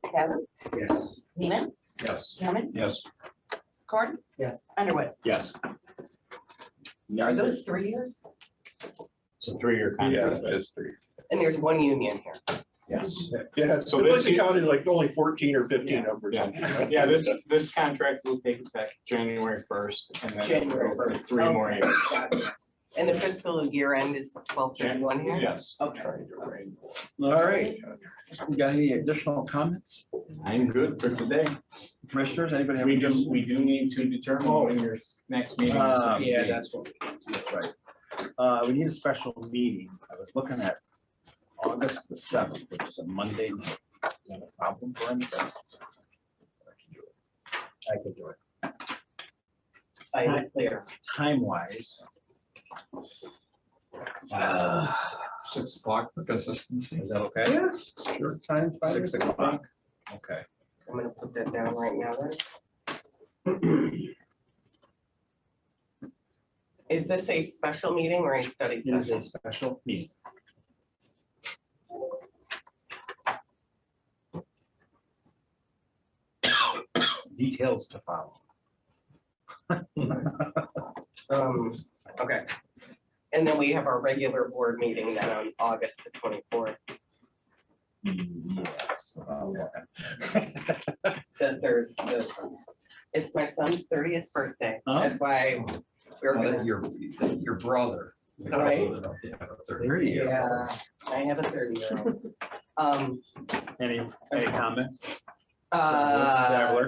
Speaker 2: Kevin,
Speaker 9: Yes.
Speaker 2: Lehman,
Speaker 9: Yes.
Speaker 2: Hammond,
Speaker 8: yes.
Speaker 2: Gordon.
Speaker 5: Yes.
Speaker 2: Underwood.
Speaker 9: Yes.
Speaker 5: Are those 3 years?
Speaker 6: It's a 3-year
Speaker 8: Yeah,
Speaker 6: contract.
Speaker 8: that's 3.
Speaker 5: And there's one union here.
Speaker 6: Yes.
Speaker 8: Yeah, so this county is like only 14 or 15
Speaker 6: Yeah.
Speaker 8: numbers.
Speaker 6: Yeah, this contract will take effect January 1st and then it'll
Speaker 5: January
Speaker 6: go for
Speaker 5: 1st.
Speaker 6: 3 more years.
Speaker 5: Gotcha. And the fiscal year end is 12/31 here?
Speaker 6: Yes.
Speaker 5: Okay.
Speaker 9: All right. We got any additional comments?
Speaker 6: I'm good for today.
Speaker 9: Commissioners, anybody have?
Speaker 6: We do need to determine when your next meeting is. gonna be.
Speaker 9: Yeah, that's right. We need a special meeting. I was looking at August the 7th, which is a Monday night. Is that a problem for anybody? I could do it.
Speaker 5: I am clear.
Speaker 9: Time wise.
Speaker 7: 6 o'clock for consistency.
Speaker 9: Is that okay?
Speaker 5: Yeah.
Speaker 9: Sure, time, 6 o'clock. Okay.
Speaker 5: I'm gonna put that down right now then. Is this a special meeting or a study
Speaker 9: It is
Speaker 5: session?
Speaker 9: a special meeting. Details to follow.
Speaker 5: Okay. And then we have our regular board meeting then on August the 24th,
Speaker 9: Yes.
Speaker 5: the Thursday. It's my son's 30th birthday.
Speaker 9: Huh?
Speaker 5: That's why we're gonna.
Speaker 7: Your brother.
Speaker 5: Right.
Speaker 7: Yeah,
Speaker 9: 30 years.
Speaker 5: Yeah, I have a 30-year-old.
Speaker 9: Any comments?
Speaker 5: Uh,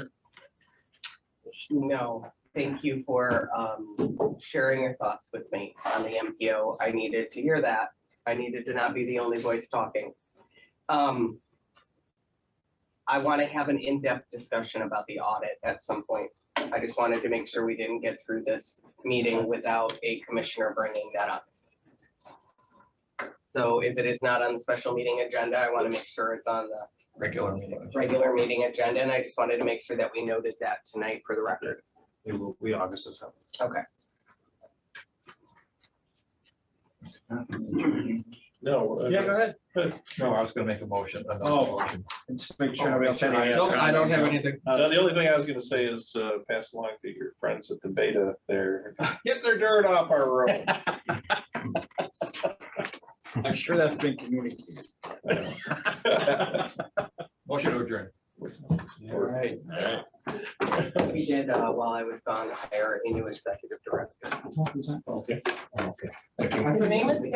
Speaker 5: no, thank you for sharing your thoughts with me on the MPO. I needed to hear that. I needed to not be the only voice talking. I want to have an in-depth discussion about the audit at some point. I just wanted to make sure we didn't get through this meeting without a commissioner bringing that up. So if it is not on the special meeting agenda, I want to make sure it's on the
Speaker 7: Regular meeting.
Speaker 5: regular meeting agenda, and I just wanted to make sure that we noted that tonight for the record.
Speaker 9: It will be August the 7th.
Speaker 5: Okay.
Speaker 8: No.
Speaker 9: Yeah, go ahead.
Speaker 7: No, I was gonna make a motion.
Speaker 9: Oh. Let's make sure nobody else has any.
Speaker 3: Nope, I don't have anything.
Speaker 8: The only thing I was gonna say is pass along to your friends at the Beta there, get their dirt off our road.
Speaker 9: I'm sure that's been communicated.
Speaker 7: Motion to adjourn.
Speaker 9: All right.
Speaker 5: We did, while I was gone, hire a new executive director.
Speaker 8: Okay.
Speaker 7: Thank you.
Speaker 5: Her name is